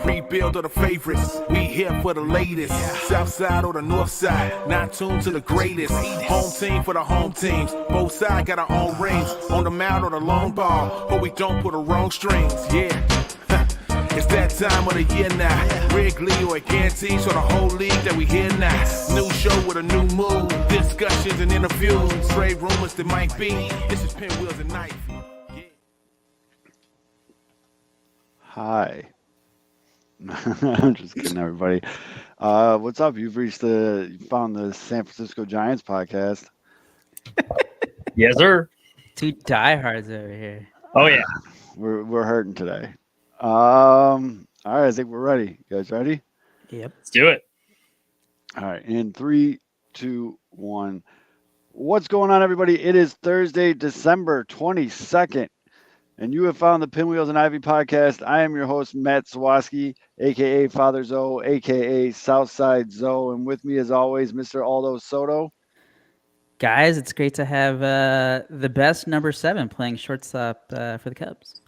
Rebuild of the favorites, we here for the latest. South side or the north side, not tuned to the greatest. Home team for the home teams, both sides got our own rings. On the mound or the long ball, but we don't put the wrong strings, yeah. It's that time of the year now. Wrigley or Gantee, so the whole league that we hear now. New show with a new mood, discussions and interviews. Trade rumors that might be, this is Pinwheels and Knife. Yeah. Hi. I'm just kidding, everybody. What's up? You found the San Francisco Giants podcast. Yes, sir. Two diehards over here. Oh yeah, We're hurting today. All right, I think we're ready. You guys ready? Yep. let's do it. All right, in 3, 2, 1. What's going on, everybody? It is Thursday, December 22nd, and you have found the Pinwheels and Ivy podcast. I am your host, Matt Sawaski, a.k.a. Father Zoe, a.k.a. Southside Zoe, and with me, as always, Mr. Aldo Soto. Guys, it's great to have the best number 7 playing shortstop for the Cubs.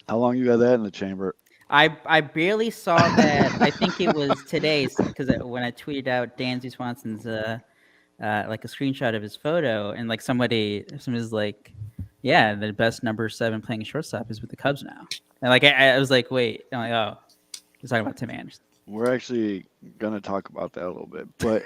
How long you had that in the chamber? I barely saw that. I think it was today because when I tweeted out Dansby Swanson's like a screenshot of his photo, and like somebody's like, yeah, the best number 7 playing shortstop is with the Cubs now. And like I was like, wait, I'm like, oh, he's talking about Tim Anderson. We're actually gonna talk about that a little bit, but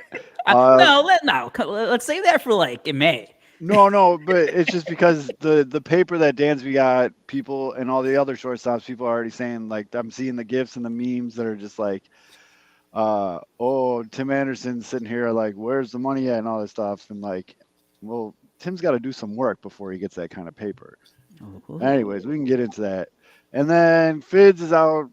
let's save that for like in May. No, but it's just because the paper that Dansby got, people and all the other shortstops, people are already saying, like, I'm seeing the gifs and the memes that are just like, oh, Tim Anderson's sitting here like, where's the money at and all this stuff, and like, well, Tim's got to do some work before he gets that kind of paper. Oh. Anyways, we can get into that, and then Fitz is out.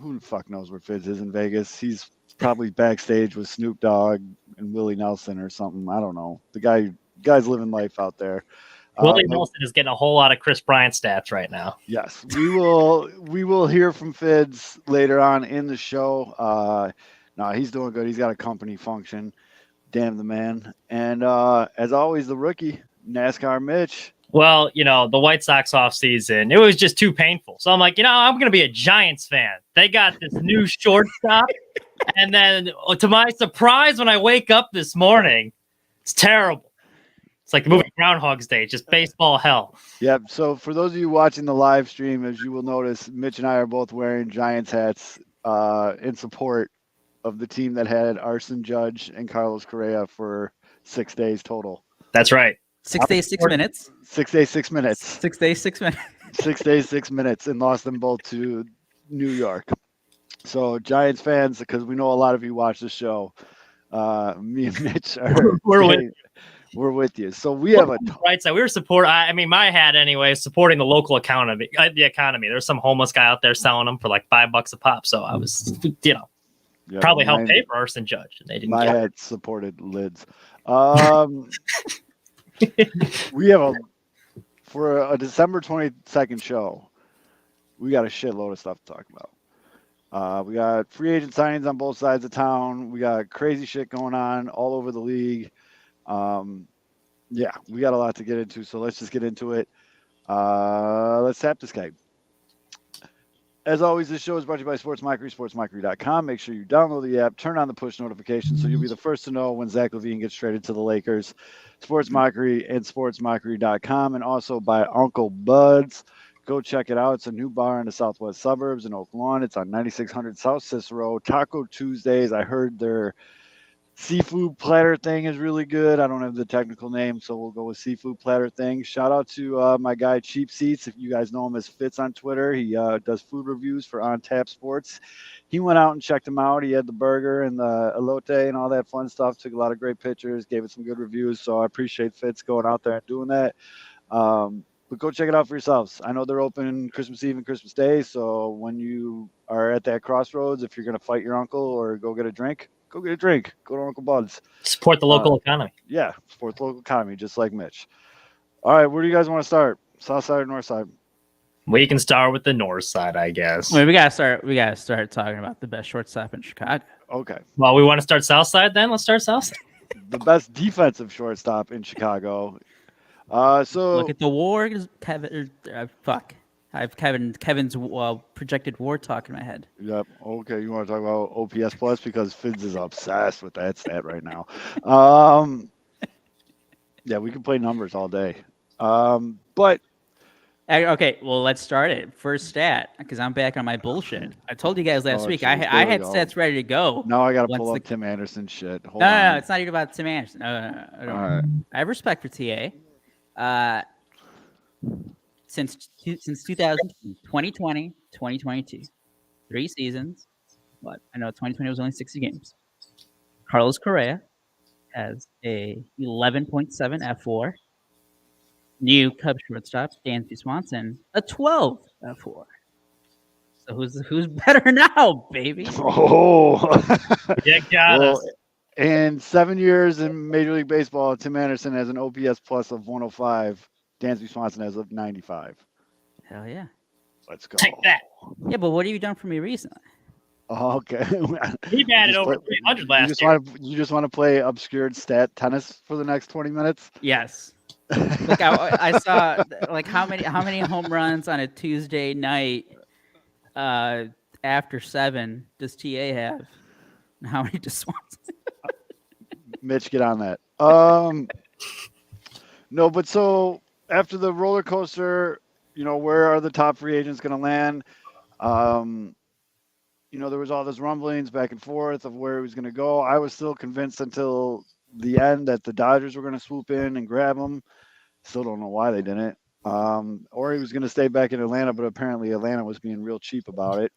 Who the fuck knows where Fitz is in Vegas? He's probably backstage with Snoop Dogg and Willie Nelson or something. I don't know. The guy's living life out there. Willie Nelson is getting a whole lot of Chris Bryant stats right now. Yes, we will hear from Fitz later on in the show. No, he's doing good. He's got a company function. Damn the man. And as always, the rookie, NASCAR Mitch. Well, the White Sox offseason, it was just too painful. So I'm like, I'm going to be a Giants fan. They got this new shortstop. And then to my surprise, when I wake up this morning, it's terrible. It's like the movie Groundhog's Day, just baseball hell. Yep. So for those of you watching the live stream, as you will notice, Mitch and I are both wearing Giants hats in support of the team that had Arson Judge and Carlos Correa for 6 days total. That's right. 6 days, 6 minutes. 6 days, 6 minutes. 6 days, 6 minutes. 6 days, 6 minutes, and lost them both to New York. So Giants fans, because we know a lot of you watch the show, me and Mitch we're with you. So we have a right side. We were my hat anyway, supporting the local economy. There's some homeless guy out there selling them for like $5 a pop. So I was, probably helped pay for Arson Judge, and they didn't. My hat supported lids. We have for a December 22nd show, we got a shitload of stuff to talk about. We got free agent signings on both sides of town. We got crazy shit going on all over the league. Yeah, we got a lot to get into, so let's just get into it. Let's tap this guy. As always, this show is brought to you by Sports Mockery, sportsmockery.com. Make sure you download the app, turn on the push notifications so you'll be the first to know when Zach LaVine gets traded to the Lakers. Sports Mockery and sportsmockery.com, and also by Uncle Bud's. Go check it out. It's a new bar in the southwest suburbs in Oak Lawn. It's on 9600 South Cicero. Taco Tuesdays. I heard their seafood platter thing is really good. I don't have the technical name, so we'll go with seafood platter thing. Shout out to my guy Cheap Seats. If you guys know him as Fitz on Twitter, he does food reviews for On Tap Sports. He went out and checked him out. He had the burger and the elote and all that fun stuff. Took a lot of great pictures, gave it some good reviews. So I appreciate Fitz going out there and doing that. But go check it out for yourselves. I know they're open Christmas Eve and Christmas Day. So when you are at that crossroads, if you're going to fight your uncle or go get a drink, go get a drink. Go to Uncle Bud's. Support the local economy. Yeah, support the local economy, just like Mitch. All right, where do you guys want to start? South side or north side? We can start with the north side, I guess. Wait, we gotta start talking about the best shortstop in Chicago. Okay. Well, we want to start south side then? Let's start south side. The best defensive shortstop in Chicago. So look at the war. Kevin, fuck. I have Kevin's projected WAR talk in my head. Yep. Okay. You want to talk about OPS plus because Fitz is obsessed with that stat right now. Yeah, we can play numbers all day. But Okay, well, let's start it. First stat, because I'm back on my bullshit. I told you guys last week shit, I there we had go. stats ready to go. Now I got to Once pull the- up Tim Anderson shit. Hold No, on. it's not even about Tim Anderson. No. All right. I have respect for TA. Since 2000, 2020, 2022, 3 seasons. But I know 2020 was only 60 games. Carlos Correa has a 11.7 F4. New Cubs shortstop Dansby Swanson, a 12 F4. So who's better now, baby? Oh. You got Well, us. in 7 years in Major League Baseball, Tim Anderson has an OPS plus of 105. Dansby Swanson has a 95. Hell yeah. Let's go. Take that. Yeah, but what have you done for me recently? Oh, okay. He batted You just over play- 300 last you year. you just want to play obscured stat tennis for the next 20 minutes? Yes. Like I saw like how many home runs on a Tuesday night after 7 does TA have? And how many does Swanson? Mitch, get on that. No, but so after the roller coaster, where are the top free agents going to land? There was all this rumblings back and forth of where he was going to go. I was still convinced until the end that the Dodgers were going to swoop in and grab him. Still don't know why they didn't. Or he was going to stay back in Atlanta, but apparently Atlanta was being real cheap about it.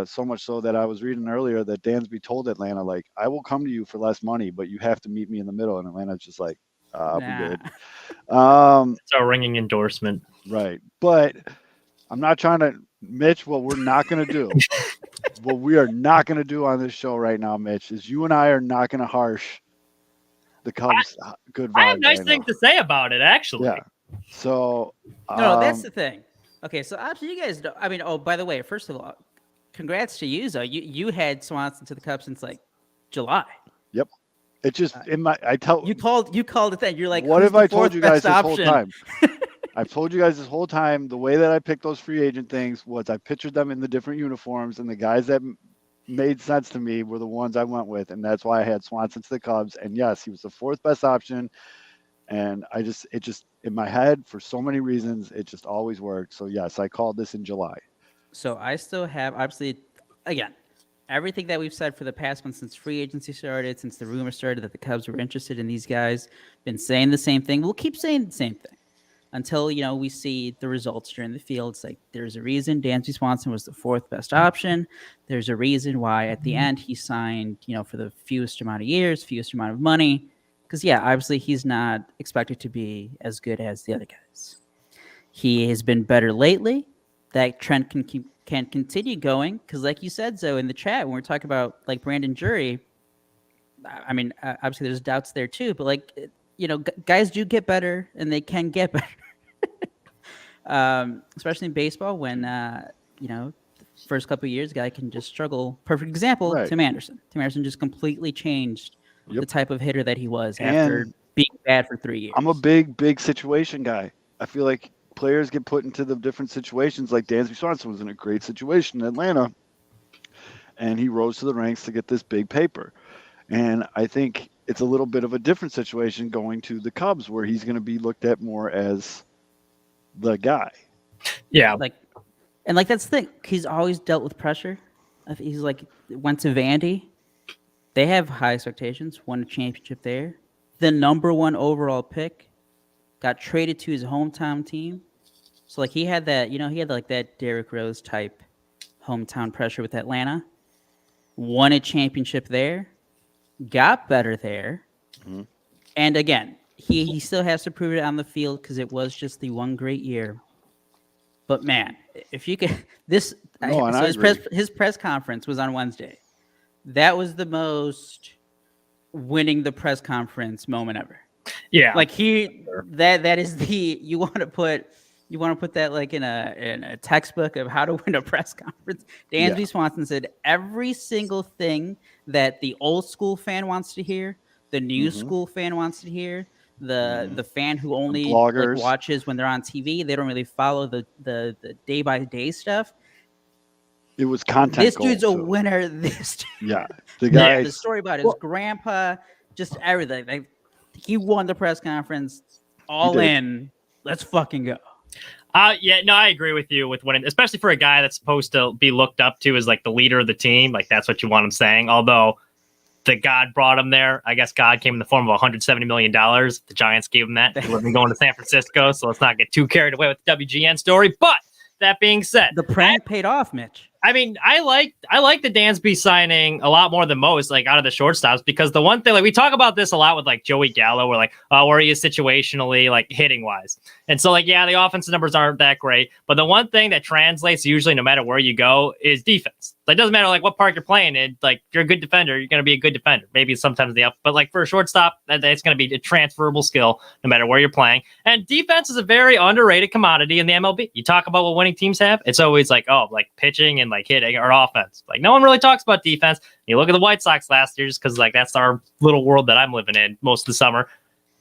So much so that I was reading earlier that Dansby told Atlanta, like, I will come to you for less money, but you have to meet me in the middle. And Atlanta's just like, I'll be good. It's our ringing endorsement. Right. But I'm not trying to, Mitch, what we're not going to do, what we are not going to do on this show right now, Mitch, is you and I are not going to harsh the Cubs good vibes. I have nice right things now. to say about it, actually. Yeah. So, No, that's the thing. Okay, so after you guys know, I mean, oh, by the way, first of all, congrats to you, Zoe. You had Swanson to the Cubs since like July. Yep. It just you called it that. You're like, what who's have the I told fourth you guys best this whole option? time? I've told you guys this whole time the way that I picked those free agent things was I pictured them in the different uniforms, and the guys that made sense to me were the ones I went with, and that's why I had Swanson to the Cubs. And yes, he was the 4th best option, and it just in my head for so many reasons it just always worked. So yes, I called this in July. So I still have, obviously, again, everything that we've said for the past month since free agency started, since the rumor started that the Cubs were interested in these guys, been saying the same thing. We'll keep saying the same thing until, we see the results during the field. It's like there's a reason Dansby Swanson was the 4th best option. There's a reason why at the end he signed, for the fewest amount of years, fewest amount of money. Because, yeah, obviously he's not expected to be as good as the other guys. He has been better lately. That trend can continue going. Because like you said, Zoe, in the chat, when we're talking about like Brandon Jury, I mean, obviously there's doubts there too. But like, guys do get better and they can get better. Especially in baseball when, the first couple of years, a guy can just struggle. Perfect example, Right. Tim Anderson. Tim Anderson just completely changed Yep. the type of hitter that he was after being bad for 3 years. I'm a big situation guy. I feel like players get put into the different situations. Like Dansby Swanson was in a great situation in Atlanta, and he rose to the ranks to get this big paper. And I think it's a little bit of a different situation going to the Cubs, where he's going to be looked at more as the guy. Yeah. And that's the thing. He's always dealt with pressure. He's went to Vandy. They have high expectations. Won a championship there. The number 1 overall pick. Got traded to his hometown team. So he had that, he had that Derrick Rose type hometown pressure with Atlanta. Won a championship there. Got better there. Mhm. And again, he still has to prove it on the field because it was just the one great year. But man, if you could, his press conference was on Wednesday. That was the most winning the press conference moment ever. Yeah. That is you want to put that in a textbook of how to win a press conference. Dansby Swanson said every single thing that the old school fan wants to hear, the new school fan wants to hear, the fan who only bloggers. watches when they're on TV. They don't really follow the day by day stuff. It was content. This dude's a too. winner. This Yeah, the guy. The story about his grandpa, just everything. Like, he won the press conference. All in. Let's fucking go. Yeah, no, I agree with you with winning, especially for a guy that's supposed to be looked up to as like the leader of the team. Like, that's what you want him saying. Although the God brought him there. I guess God came in the form of $170 million. The Giants gave him that. He wasn't going to San Francisco, so let's not get too carried away with the WGN story. But that being said, the prank paid off, Mitch. I mean, I like the Dansby signing a lot more than most, like out of the shortstops, because the one thing, like, we talk about this a lot with like Joey Gallo, where like, where he is situationally, like hitting wise. And so like, yeah, the offensive numbers aren't that great, but the one thing that translates usually no matter where you go is defense. Like, it doesn't matter like what park you're playing in. Like, you're a good defender, you're going to be a good defender. Maybe sometimes but like for a shortstop, that's going to be a transferable skill no matter where you're playing. And defense is a very underrated commodity in the MLB. You talk about what winning teams have, it's always like, oh, like pitching and like hitting or offense. Like, no one really talks about defense. You look at the White Sox last year, just because like that's our little world that I'm living in most of the summer.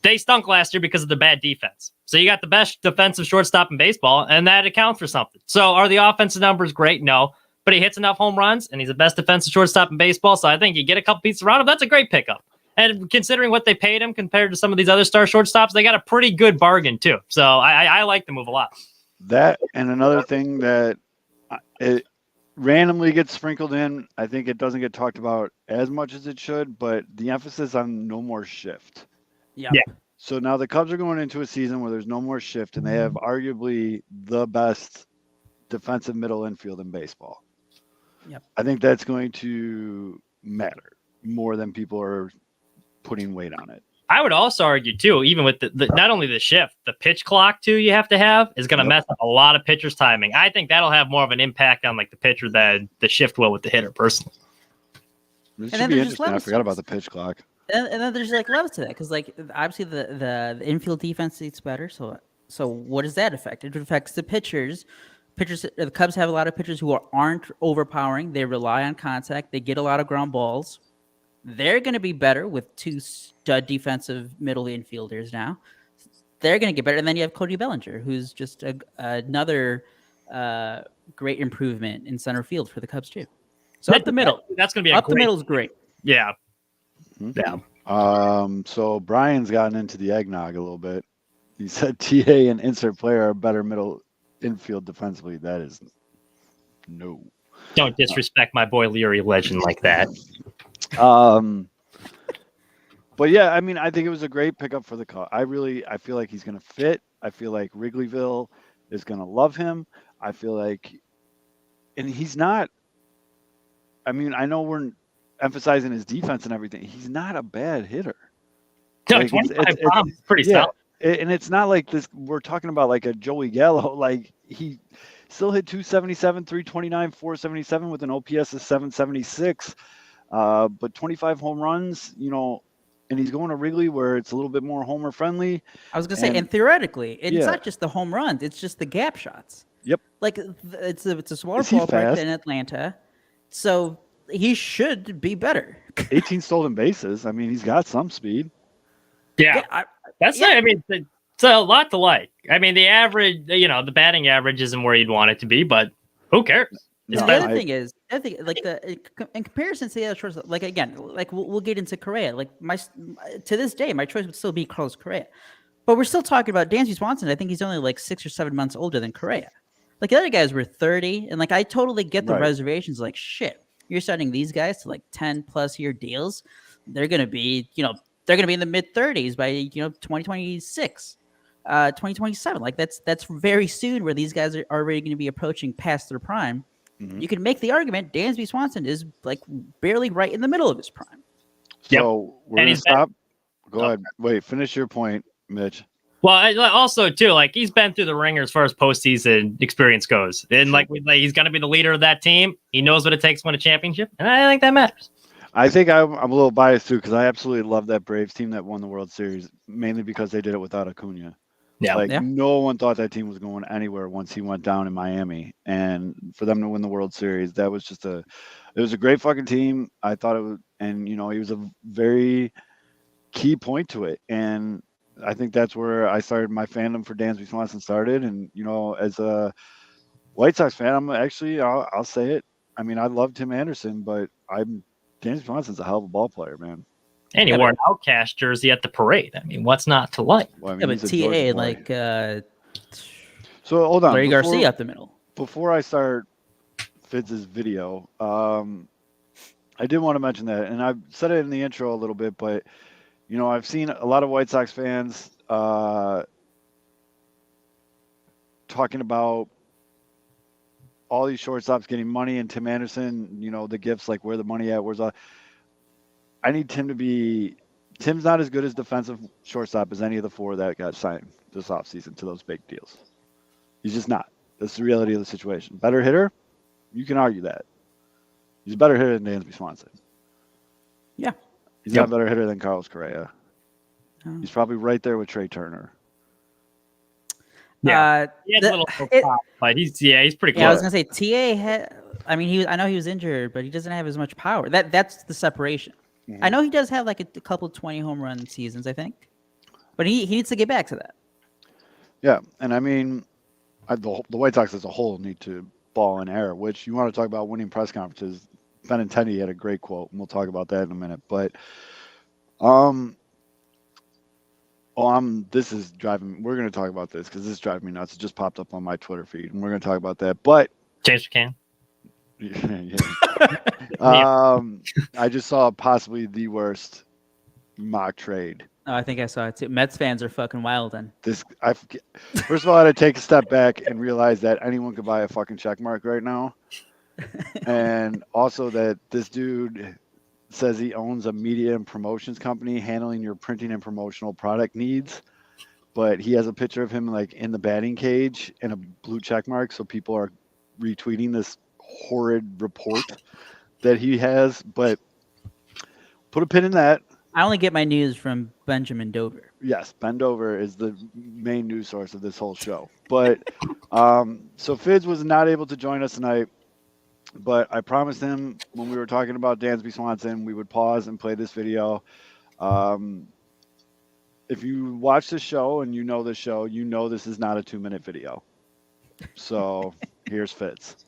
They stunk last year because of the bad defense. So you got the best defensive shortstop in baseball, and that accounts for something. So are the offensive numbers great? No. But he hits enough home runs, and he's the best defensive shortstop in baseball. So I think you get a couple pieces around him. That's a great pickup. And considering what they paid him compared to some of these other star shortstops, they got a pretty good bargain too. So I like the move a lot. That and another thing that it randomly gets sprinkled in. I think it doesn't get talked about as much as it should, but the emphasis on no more shift. Yeah. So now the Cubs are going into a season where there's no more shift, and they have arguably the best defensive middle infield in baseball. Yep. I think that's going to matter more than people are putting weight on it. I would also argue too, even with the not only the shift, the pitch clock too you have to have is going to mess up a lot of pitchers' timing. I think that'll have more of an impact on like the pitcher than the shift will with the hitter personally. This should be interesting. I forgot about the pitch clock. And then there's like levels to that, because like obviously the infield defense gets better. So what does that affect? It affects the pitchers. The Cubs have a lot of pitchers who aren't overpowering. They rely on contact. They get a lot of ground balls. They're going to be better with two stud defensive middle infielders now. They're going to get better. And then you have Cody Bellinger, who's just another great improvement in center field for the Cubs too. So up the middle. That's going to be up the middle is great. Yeah. Mm-hmm. Yeah. So Brian's gotten into the eggnog a little bit. He said TA and insert player are better middle infield defensively. That is no. Don't disrespect my boy Leary legend like that. But yeah, I mean, I think it was a great pickup for the Cubs. I feel like he's going to fit. I feel like Wrigleyville is going to love him. I feel like, and he's not, I mean, I know we're emphasizing his defense and everything. He's not a bad hitter. No, like, 25 bombs, pretty solid. And it's not like this, we're talking about like a Joey Gallo. Like, he still hit 277, 329, 477 with an OPS of 776. But 25 home runs, you know, and he's going to Wrigley where it's a little bit more homer friendly. I was going to say, and theoretically, it's not just the home runs, it's just the gap shots. Yep. Like, it's a smaller ballpark than Atlanta. So he should be better. 18 stolen bases. I mean, he's got some speed. Yeah. I mean, it's a lot to like. I mean, the average, you know, the batting average isn't where you'd want it to be, but who cares? No, the other thing is, like in comparison to the other choices, like again, like we'll get into Correa. Like to this day, my choice would still be Carlos Correa, but we're still talking about Dansby Swanson. I think he's only like 6 or 7 months older than Correa. Like the other guys were 30, and like I totally get the reservations. Like shit, you're signing these guys to like 10+ year deals. They're gonna be, they're gonna be in the mid 30s by 2026. 2027. Like that's very soon, where these guys are already going to be approaching past their prime. Mm-hmm. You can make the argument Dansby Swanson is like barely right in the middle of his prime. So we're going to stop. Go ahead. Wait, finish your point, Mitch. Well, also too, like he's been through the ringer as far as postseason experience goes, and like he's going to be the leader of that team. He knows what it takes to win a championship, and I think that matters. I think I'm a little biased too, because I absolutely love that Braves team that won the World Series, mainly because they did it without Acuna. Yeah, no one thought that team was going anywhere once he went down in Miami, and for them to win the World Series, that was just it was a great fucking team. I thought it was, and he was a very key point to it. And I think that's where I started my fandom for Dansby Swanson started. And, as a White Sox fan, I'll say it. I mean, I love Tim Anderson, but Dansby Swanson's a hell of a ball player, man. And he wore an Outcast jersey at the parade. I mean, what's not to like? Well, Yeah, but TA, like, so hold on. Larry Garcia up the middle. Before I start Fitz's video, I did want to mention that, and I've said it in the intro a little bit, but I've seen a lot of White Sox fans talking about all these shortstops getting money, and Tim Anderson, the gifts, like where the money at, I need Tim to be. Tim's not as good as defensive shortstop as any of the four that got signed this offseason to those big deals. He's just not. That's the reality of the situation. Better hitter? You can argue that. He's a better hitter than Dansby Swanson. Yeah. He's not a better hitter than Carlos Correa. He's probably right there with Trey Turner. Yeah, he had a little but he's pretty close. Yeah, I was gonna say TA I know he was injured, but he doesn't have as much power. That's the separation. Mm-hmm. I know he does have like a couple 20 home run seasons, I think, but he needs to get back to that. Yeah, and I mean, the White Sox as a whole need to ball in air. Which you want to talk about winning press conferences? Benintendi had a great quote, and we'll talk about that in a minute. But, this is driving. We're going to talk about this because this is driving me nuts. It just popped up on my Twitter feed, and we're going to talk about that. But James McCann. I just saw possibly the worst mock trade. Oh, I think I saw it too. Mets fans are fucking wild. Then first of all, I had to take a step back and realize that anyone could buy a fucking check mark right now. And also that this dude says he owns a media and promotions company handling your printing and promotional product needs, but he has a picture of him like in the batting cage and a blue check mark, so people are retweeting this horrid report that he has. But put a pin in that. I only get my news from Benjamin Dover. Yes, Ben Dover is the main news source of this whole show. But so Fitz was not able to join us tonight. But I promised him when we were talking about Dansby Swanson, we would pause and play this video. If you watch the show and this show, this is not a 2-minute video. So here's Fitz.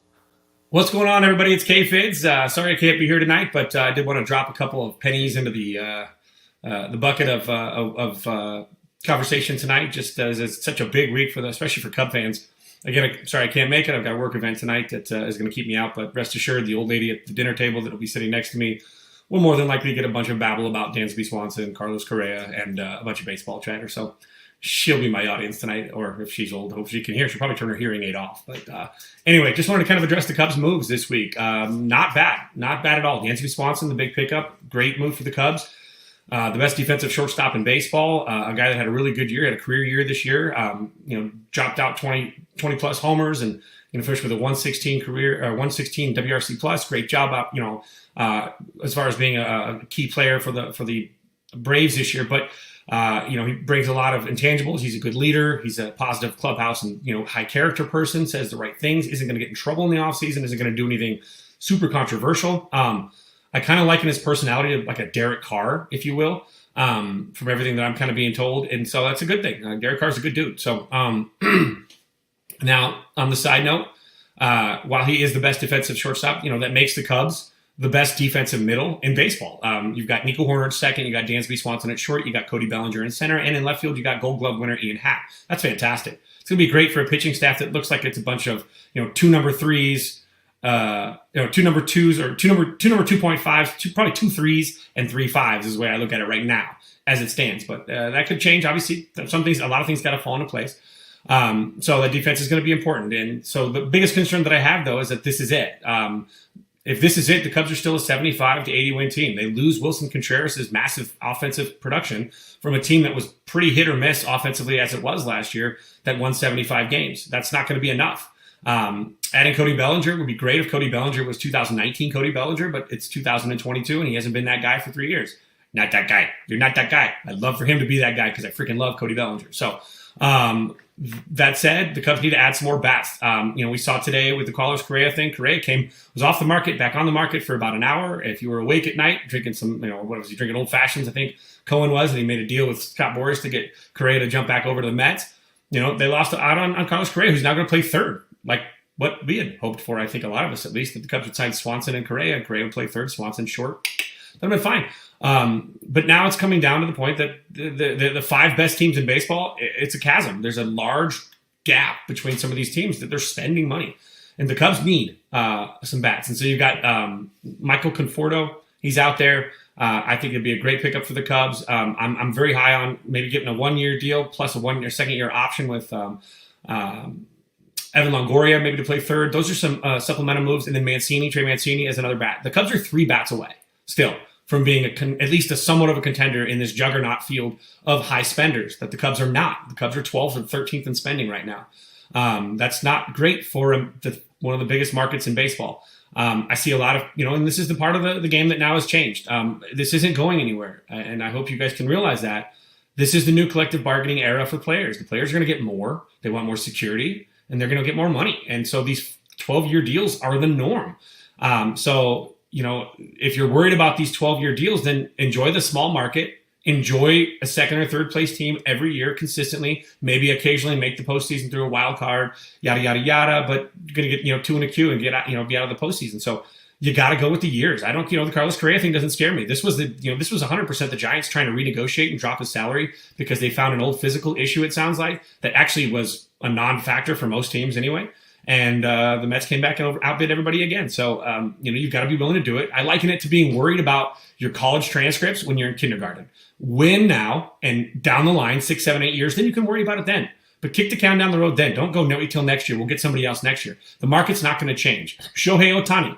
What's going on, everybody? It's K-Fitz. Sorry I can't be here tonight, but I did want to drop a couple of pennies into the bucket of conversation tonight, just as it's such a big week especially for Cub fans. Again, sorry I can't make it. I've got a work event tonight that is going to keep me out, but rest assured the old lady at the dinner table that will be sitting next to me will more than likely get a bunch of babble about Dansby Swanson, Carlos Correa, and a bunch of baseball chatter. So she'll be my audience tonight, or if she's old, hope she can hear. She'll probably turn her hearing aid off. But anyway, just wanted to kind of address the Cubs' moves this week. Not bad at all. Dansby Swanson, the big pickup, great move for the Cubs. The best defensive shortstop in baseball, a guy that had a really good year, had a career year this year. Dropped out 20 plus homers and finished with a 116 career, 116 WRC plus. Great job out, as far as being a key player for the Braves this year. But he brings a lot of intangibles. He's a good leader. He's a positive clubhouse and high character person. Says the right things. Isn't going to get in trouble in the offseason. Isn't going to do anything super controversial. I kind of liken his personality to like a Derek Carr, if you will, from everything that I'm kind of being told. And so that's a good thing. Derek Carr's a good dude. So now on the side note, while he is the best defensive shortstop, that makes the Cubs the best defensive middle in baseball. You've got Nico Horner at second. You got Dansby Swanson at short. You got Cody Bellinger in center. And in left field, you got Gold Glove winner Ian Happ. That's fantastic. It's going to be great for a pitching staff that looks like it's a bunch of, 2 number 3s, 2 number 2s or 2 number 2.5s, probably 2 3s and 3 5s is the way I look at it right now as it stands. But that could change. Obviously, a lot of things got to fall into place. So the defense is going to be important. And so the biggest concern that I have, though, is that this is it. If this is it, the Cubs are still a 75 to 80 win team. They lose Wilson Contreras' massive offensive production from a team that was pretty hit or miss offensively as it was last year that won 75 games. That's not going to be enough. Adding Cody Bellinger would be great if Cody Bellinger was 2019 Cody Bellinger, but it's 2022 and he hasn't been that guy for 3 years. Not that guy. You're not that guy. I'd love for him to be that guy because I freaking love Cody Bellinger. So That said, the Cubs need to add some more bats. We saw today with the Carlos Correa thing. Correa was off the market, back on the market for about an hour. If you were awake at night, drinking some, what was he drinking? Old fashions, I think Cohen was, and he made a deal with Scott Boras to get Correa to jump back over to the Mets. They lost out on Carlos Correa, who's now going to play third, like what we had hoped for. I think a lot of us, at least, that the Cubs would sign Swanson and Correa would play third, Swanson short. That would have been fine. But now it's coming down to the point that the 5 best teams in baseball, it's a chasm. There's a large gap between some of these teams that they're spending money. And the Cubs need some bats. And so you've got Michael Conforto. He's out there. I think it'd be a great pickup for the Cubs. I'm very high on maybe getting a 1-year deal plus a 1-year, second-year option with Evan Longoria maybe to play third. Those are some supplemental moves. And then Trey Mancini as another bat. The Cubs are 3 bats away still from being at least a somewhat of a contender in this juggernaut field of high spenders that the Cubs are not. The Cubs are 12th and 13th in spending right now. That's not great for one of the biggest markets in baseball. I see a lot of, and this is the part of the game that now has changed. This isn't going anywhere. And I hope you guys can realize that. This is the new collective bargaining era for players. The players are going to get more. They want more security, and they're going to get more money. And so these 12-year deals are the norm. If you're worried about these 12-year deals, then enjoy the small market. Enjoy a second or third place team every year consistently, maybe occasionally make the postseason through a wild card, yada, yada, yada, but you're going to get, 2 in a queue and get out, be out of the postseason. So you got to go with the years. I don't, the Carlos Correa thing doesn't scare me. This was 100% the Giants trying to renegotiate and drop his salary because they found an old physical issue, it sounds like, that actually was a non-factor for most teams anyway. And the Mets came back and outbid everybody again. So, you've got to be willing to do it. I liken it to being worried about your college transcripts when you're in kindergarten. Win now, and down the line, 6, 7, 8 years, then you can worry about it then. But kick the can down the road then. Don't go, no, wait till next year. We'll get somebody else next year. The market's not going to change. Shohei Ohtani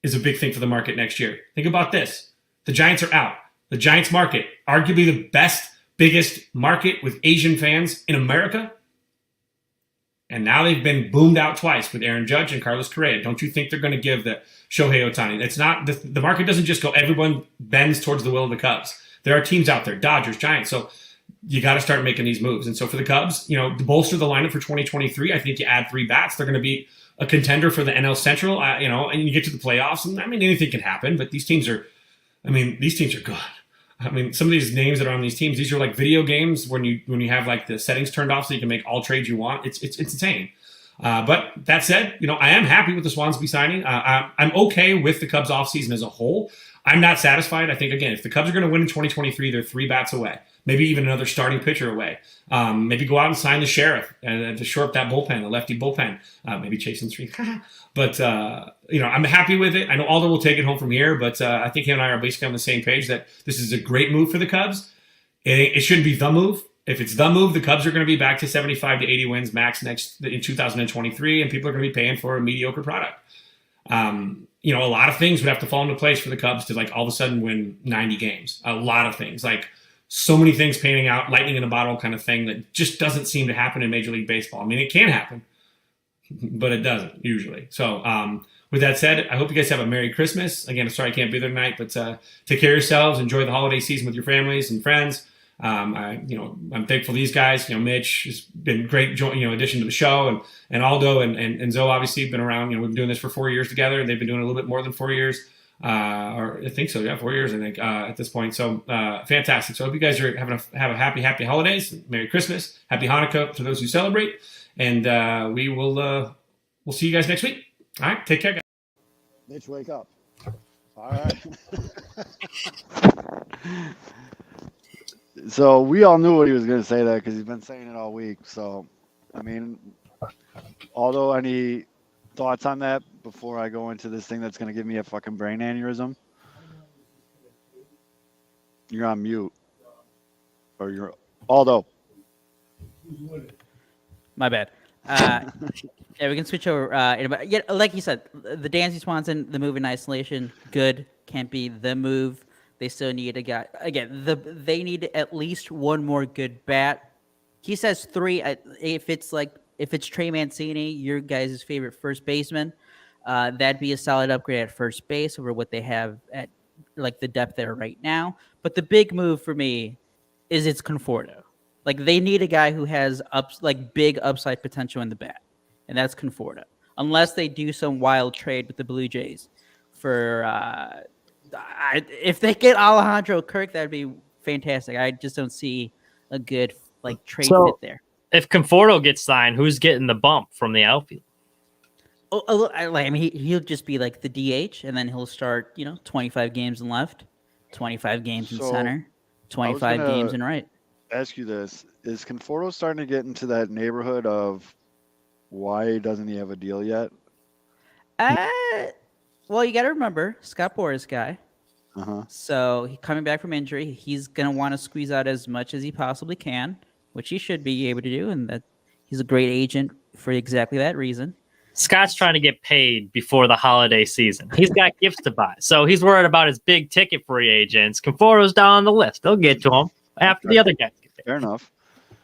is a big thing for the market next year. Think about this. The Giants are out. The Giants market, arguably the biggest market with Asian fans in America. And now they've been boomed out twice with Aaron Judge and Carlos Correa. Don't you think they're going to give the Shohei Ohtani? It's not the market doesn't just go, everyone bends towards the will of the Cubs. There are teams out there, Dodgers, Giants. So you got to start making these moves. And so for the Cubs, to bolster the lineup for 2023, I think you add 3 bats. They're going to be a contender for the NL Central, and you get to the playoffs. And anything can happen, but these teams are good. Some of these names that are on these teams, these are like video games when you have like the settings turned off so you can make all trades you want. It's insane. But that said, I am happy with the Swansby signing. I'm okay with the Cubs offseason as a whole. I'm not satisfied. I think, again, if the Cubs are going to win in 2023, they're 3 bats away, maybe even another starting pitcher away. Maybe go out and sign the sheriff to shore up that bullpen, the lefty bullpen. Maybe Chasen Street. But, I'm happy with it. I know Aldo will take it home from here, but I think him and I are basically on the same page that this is a great move for the Cubs. It shouldn't be the move. If it's the move, the Cubs are going to be back to 75 to 80 wins max in 2023, and people are going to be paying for a mediocre product. A lot of things would have to fall into place for the Cubs to all of a sudden win 90 games. A lot of things, so many things panning out, lightning in a bottle kind of thing that just doesn't seem to happen in Major League Baseball. It can happen, but it doesn't usually. So with that said, I hope you guys have a Merry Christmas. Again, sorry I can't be there tonight, but take care of yourselves. Enjoy the holiday season with your families and friends. I'm thankful these guys. Mitch has been great, addition to the show, and Aldo and Zoe obviously have been around. We've been doing this for 4 years together. They've been doing it a little bit more than 4 years, or I think so. Yeah, 4 years I think at this point. So fantastic. So I hope you guys are have a happy holidays, Merry Christmas, Happy Hanukkah to those who celebrate, and we'll see you guys next week. All right, take care, guys. Mitch, wake up. All right. So we all knew what he was going to say that because he's been saying it all week. So, although any thoughts on that before I go into this thing that's going to give me a fucking brain aneurysm? You're on mute. Or you're Aldo. My bad. Yeah, we can switch over. Yeah, like you said, the Dansby Swanson, the move in isolation, good. Can't be the move. They still need a guy. Again, they need at least one more good bat. He says 3. If it's Trey Mancini, your guys' favorite first baseman, that'd be a solid upgrade at first base over what they have at the depth there right now. But the big move for me is it's Conforto. Like they need a guy who has big upside potential in the bat, and that's Conforto. Unless they do some wild trade with the Blue Jays for if they get Alejandro Kirk, that'd be fantastic. I just don't see a good trade fit there. If Conforto gets signed, who's getting the bump from the outfield? I mean, he'll just be like the DH, and then he'll start 25 games in left, 25 games in center, 25 games in right. Ask you this: is Conforto starting to get into that neighborhood of why doesn't he have a deal yet? Well, you got to remember Scott Boras guy. Uh-huh. So coming back from injury, he's gonna want to squeeze out as much as he possibly can, which he should be able to do, and that he's a great agent for exactly that reason. Scott's trying to get paid before the holiday season. He's got gifts to buy, so he's worried about his big ticket free agents. Conforto's down on the list; they'll get to him after the other guys get paid. Fair enough.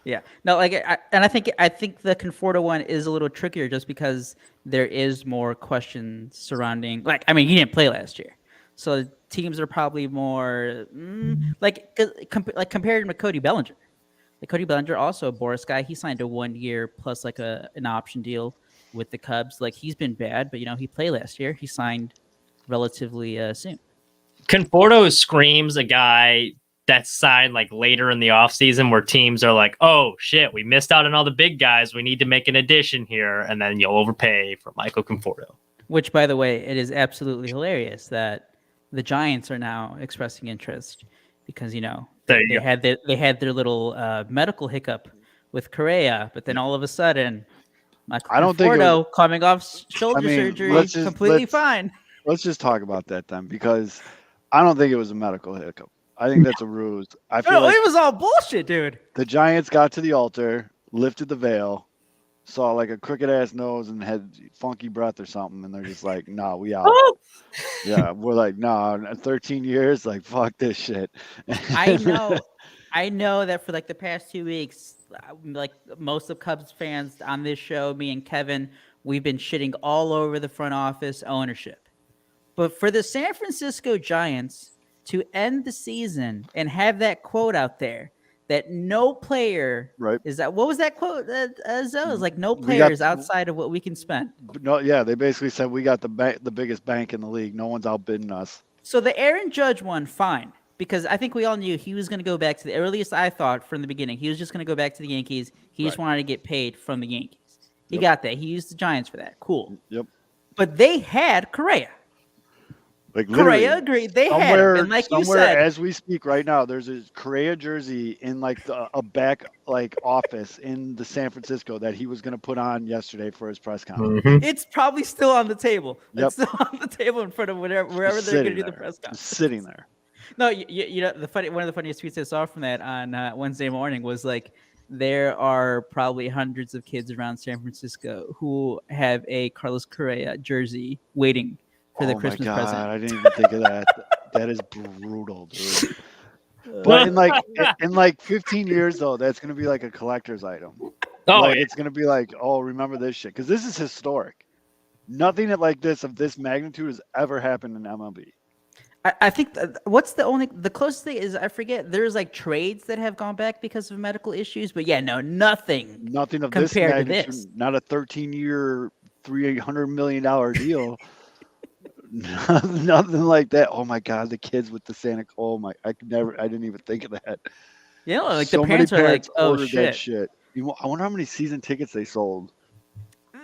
Yeah, no, I think the Conforto one is a little trickier just because there is more questions surrounding. He didn't play last year, so teams are probably more compared to Cody Bellinger. Cody Bellinger, also a Boras guy, he signed a 1 year plus an option deal with the Cubs. He's been bad, but he played last year. He signed relatively soon. Conforto screams a guy that's signed later in the offseason where teams are like, oh shit, we missed out on all the big guys. We need to make an addition here. And then you'll overpay for Michael Conforto. Which, by the way, it is absolutely hilarious that the Giants are now expressing interest because, they had their little medical hiccup with Correa, but then all of a sudden, Michael Conforto coming off shoulder surgery, completely fine. Let's just talk about that then, because I don't think it was a medical hiccup. I think that's a ruse. I feel it was all bullshit, dude. The Giants got to the altar, lifted the veil, saw a crooked ass nose and had funky breath or something, and they're just like, "Nah, we out." Yeah, we're like, "Nah, 13 years, fuck this shit." I know that for the past 2 weeks, most of Cubs fans on this show, me and Kevin, we've been shitting all over the front office ownership. But for the San Francisco Giants to end the season and have that quote out there that no player is that, what was that quote? Zoe? It was no player is outside of what we can spend. No, yeah, they basically said we got the biggest bank in the league. No one's outbidding us. So the Aaron Judge one, fine, because I think we all knew he was going to go back to the earliest. I thought from the beginning he was just going to go back to the Yankees. He just wanted to get paid from the Yankees. He got that. He used the Giants for that. Cool. Yep. But they had Correa. Correa agreed. They had him, and you said, as we speak right now, there's a Correa jersey in a back office in the San Francisco that he was going to put on yesterday for his press conference. Mm-hmm. It's probably still on the table. It's still on the table in front of wherever they're going to do the press conference. Sitting there. No, one of the funniest tweets I saw from that on Wednesday morning was there are probably hundreds of kids around San Francisco who have a Carlos Correa jersey waiting for the Christmas present. I didn't even think of that. That is brutal, dude. But in 15 years though, that's gonna be a collector's item. It's gonna be remember this shit, because this is historic. Nothing like this of this magnitude has ever happened in MLB. I think the closest thing is, I forget, there's trades that have gone back because of medical issues, but nothing of compared this magnitude, to this. Not a 13-year, $300 million deal. Nothing like that. Oh my God, the kids with the Santa. Oh my, I didn't even think of that. Yeah, so the parents are oh shit. I wonder how many season tickets they sold.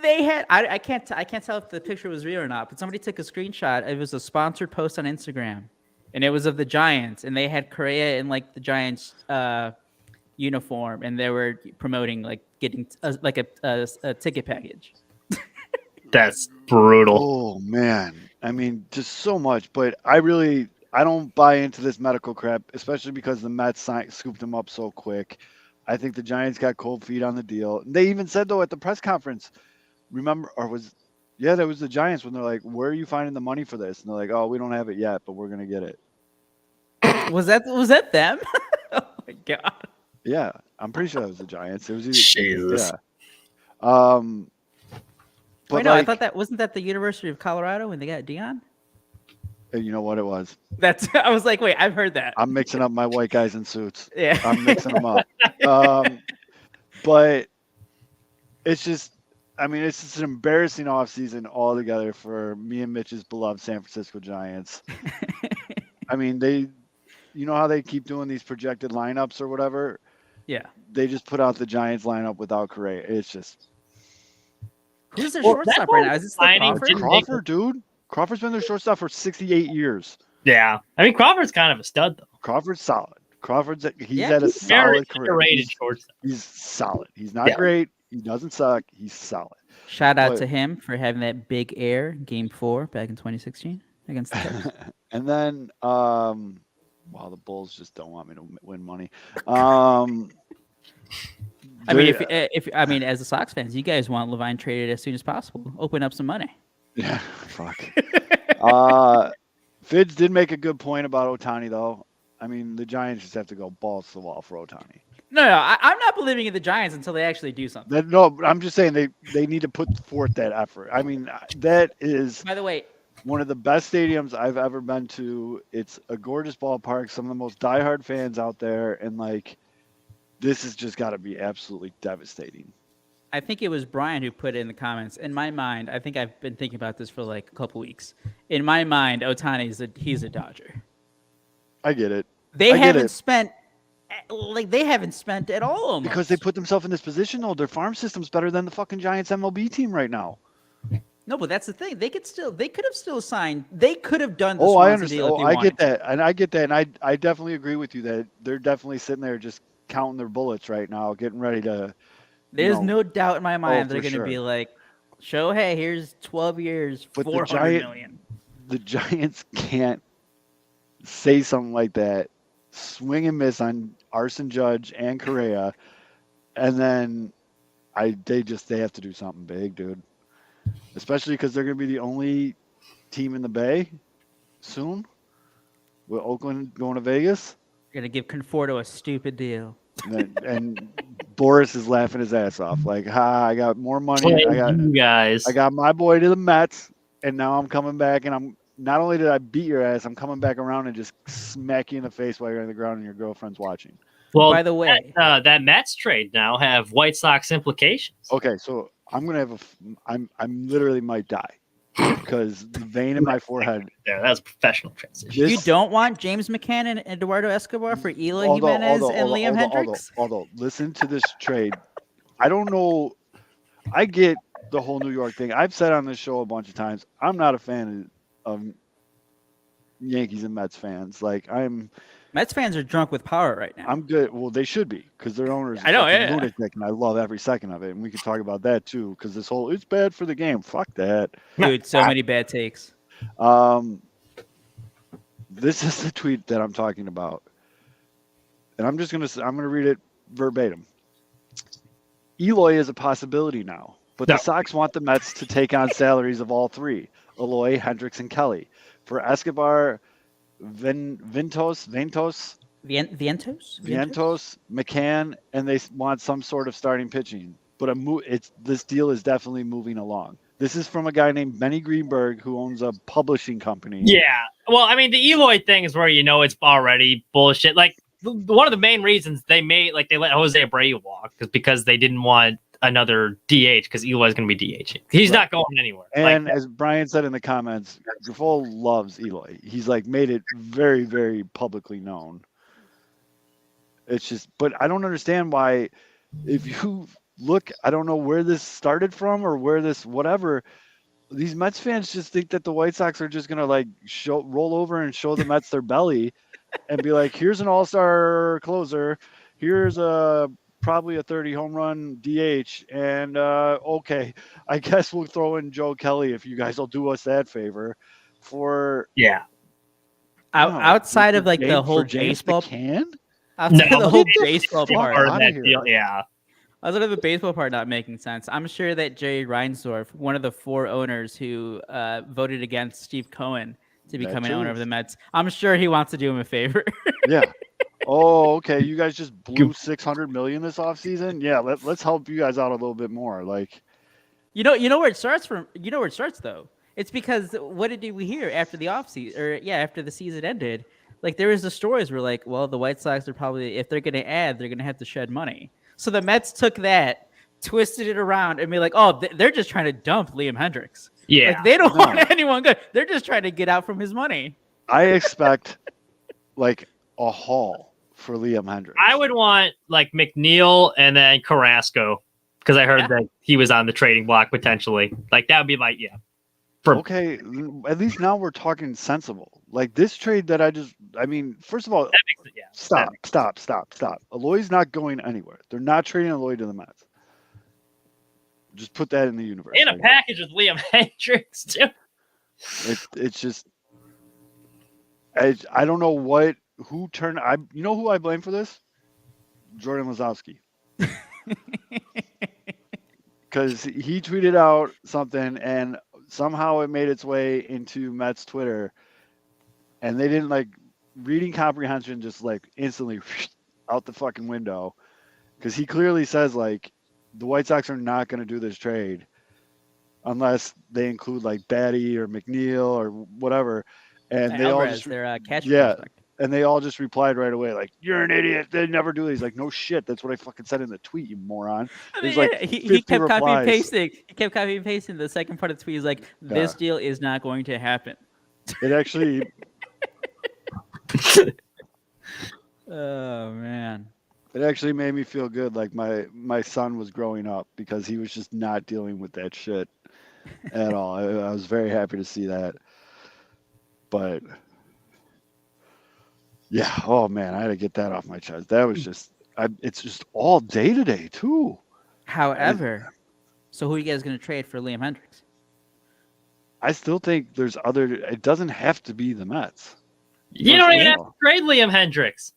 They had. I can't tell if the picture was real or not, but somebody took a screenshot. It was a sponsored post on Instagram, and it was of the Giants, and they had Correa in the Giants uniform, and they were promoting getting a ticket package. That's brutal. Oh man. I mean, just so much, but I don't buy into this medical crap, especially because the Mets scooped him up so quick. I think the Giants got cold feet on the deal. They even said though at the press conference, that was the Giants when they're like, "Where are you finding the money for this?" And they're like, "Oh, we don't have it yet, but we're gonna get it." Was that them? Oh my God. Yeah, I'm pretty sure that was the Giants. It was Jesus. Yeah. But I thought that wasn't that the University of Colorado when they got Dion? And you know what it was? I was like, wait, I've heard that. I'm mixing up my white guys in suits. Yeah. I'm mixing them up. But it's just, I mean, it's just an embarrassing offseason altogether for me and Mitch's beloved San Francisco Giants. I mean, you know how they keep doing these projected lineups or whatever? Yeah. They just put out the Giants lineup without Correa. It's just. Who's their shortstop right now? Is it still Crawford? Crawford, dude. Crawford's been their shortstop for 68 years. Yeah. I mean, Crawford's kind of a stud, though. Crawford's solid. He's at a solid career. Underrated shortstop. He's solid. He's not great. He doesn't suck. He's solid. Shout out to him for having that big air Game 4 back in 2016 against the Cubs. And then, wow, the Bulls just don't want me to win money. I mean, if as the Sox fans, you guys want Levine traded as soon as possible. Open up some money. Yeah, fuck. Fitz did make a good point about Ohtani, though. I mean, the Giants just have to go balls to the wall for Ohtani. No, I'm not believing in the Giants until they actually do something. No, I'm just saying they need to put forth that effort. I mean, that is, by the way, one of the best stadiums I've ever been to. It's a gorgeous ballpark, some of the most diehard fans out there, and like, this has just got to be absolutely devastating. I think it was Brian who put it in the comments. In my mind, I think I've been thinking about this for like a couple weeks. In my mind, Ohtani he's a Dodger. I get it. They haven't spent at all almost. Because they put themselves in this position, though. Their farm system's better than the fucking Giants MLB team right now. No, but that's the thing. They could have still signed. They could have done the I Swanson understand. deal if they I wanted get that. And I get that. And I definitely agree with you that they're definitely sitting there just counting their bullets right now, getting ready to. There's no doubt in my mind they're going to be like, Shohei, here's 12 years, but $400 million. The Giants can't say something like that, swing and miss on Arson Judge and Correa, and then they have to do something big, dude. Especially because they're going to be the only team in the Bay soon, with Oakland going to Vegas. You're going to give Conforto a stupid deal. And Boris is laughing his ass off, like, I got more money. I got my boy to the Mets, and now I'm coming back, and I'm not only did I beat your ass, I'm coming back around and just smack you in the face while you're on the ground and your girlfriend's watching. Well, by the way, that Mets trade now have White Sox implications. Okay, so I'm gonna I'm literally might die because the vein in my forehead. Yeah, that's a professional transition. You don't want James McCann and Eduardo Escobar for Eloy Jimenez and Liam Hendriks? Although, listen to this trade. I don't know. I get the whole New York thing. I've said on this show a bunch of times, I'm not a fan of Yankees and Mets fans. Like, Mets fans are drunk with power right now. I'm good. Well, they should be, because their owners I know, lunatic, and I love every second of it. And we can talk about that too, because this whole it's bad for the game. Fuck that, dude. So many bad takes. This is the tweet that I'm talking about, and I'm gonna read it verbatim. Eloy is a possibility now, but the Sox want the Mets to take on salaries of all three: Eloy, Hendriks, and Kelly. For Escobar, Vientos, McCann, and they want some sort of starting pitching. But this deal is definitely moving along. This is from a guy named Benny Greenberg, who owns a publishing company. Yeah. Well, I mean, the Eloy thing is where it's already bullshit. Like, one of the main reasons they let Jose Abreu walk is because they didn't want another DH, because Eloy's going to be DH. He's not going anywhere. And as Brian said in the comments, Grifol loves Eloy. He's made it very, very publicly known. It's just, but I don't understand why, if you look, I don't know where this started from or where this, whatever, these Mets fans just think that the White Sox are just going to roll over and show the Mets their belly and be like, here's an all-star closer. Here's probably a 30 home run DH. And okay, I guess we'll throw in Joe Kelly if you guys will do us that favor outside of the whole baseball baseball part. Outside of the baseball part not making sense, I'm sure that Jerry Reinsdorf, one of the 4 owners who voted against Steve Cohen to become an owner of the Mets, I'm sure he wants to do him a favor. Yeah. Oh, okay. You guys just blew $600 million this offseason? Yeah, let's help you guys out a little bit more. Like, you know where it starts from. You know where it starts though. It's because what did we hear after the offseason, or after the season ended? Like there was the stories were like, well, the White Sox are probably, if they're going to add, they're going to have to shed money. So the Mets took that, twisted it around, and be like, oh, they're just trying to dump Liam Hendriks. Yeah. Like they don't want anyone good. They're just trying to get out from his money. I expect like a haul for Liam Hendriks. I would want like McNeil and then Carrasco because I heard that he was on the trading block potentially. Like that would be like, Okay, at least now we're talking sensible. Like this trade that first of all, stop. Aloy's not going anywhere. They're not trading Aloy to the Mets. Just put that in the universe. In a package with Liam Hendriks too. It's just, I don't know who turned. You know who I blame for this? Jordan Lazowski. Because he tweeted out something and somehow it made its way into Mets Twitter, and they didn't like reading comprehension, just like instantly out the fucking window. Because he clearly says like the White Sox are not going to do this trade unless they include like Batty or McNeil or whatever, and they all just catch prospect. And they all just replied right away, like, "You're an idiot. They never do these." Like, no shit. That's what I fucking said in the tweet, you moron. There's like he kept copy and pasting. He kept copy and pasting. The second part of the tweet is like, "This deal is not going to happen." It actually. Oh man. It actually made me feel good. Like my son was growing up because he was just not dealing with that shit at all. I was very happy to see that. But. Yeah. Oh man, I had to get that off my chest. That was just. It's just all day today too. However, so who are you guys going to trade for Liam Hendriks? I still think there's other. It doesn't have to be the Mets. You don't even have to trade Liam Hendriks.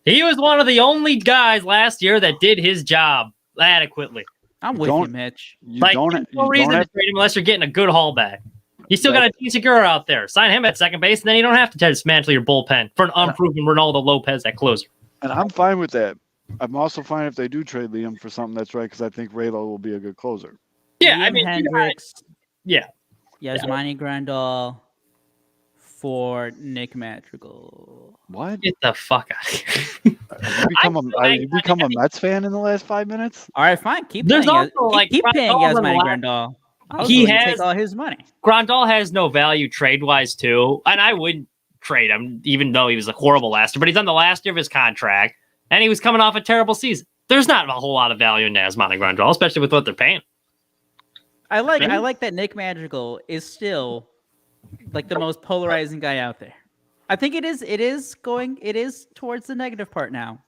He was one of the only guys last year that did his job adequately. I'm with you, Mitch. There's no reason to trade him unless you're getting a good haul back. You still got a D. Segura out there. Sign him at second base, and then you don't have to dismantle your bullpen for an unproven Ronaldo Lopez at closer. And I'm fine with that. I'm also fine if they do trade Liam for something that's right, because I think Raylo will be a good closer. Yeah, Liam Hendriks. Yasmani Grandal for Nick Madrigal. What? Get the fuck out of here. Have you become a Mets fan in the last 5 minutes? All right, fine. Keep paying Yasmani Grandal. He has take all his money. Grandal has no value trade-wise too, and I wouldn't trade him, even though he was horrible last year. But he's on the last year of his contract, and he was coming off a terrible season. There's not a whole lot of value in Yasmani Grandal, especially with what they're paying. I like that Nick Madrigal is still like the most polarizing guy out there. I think it is towards the negative part now,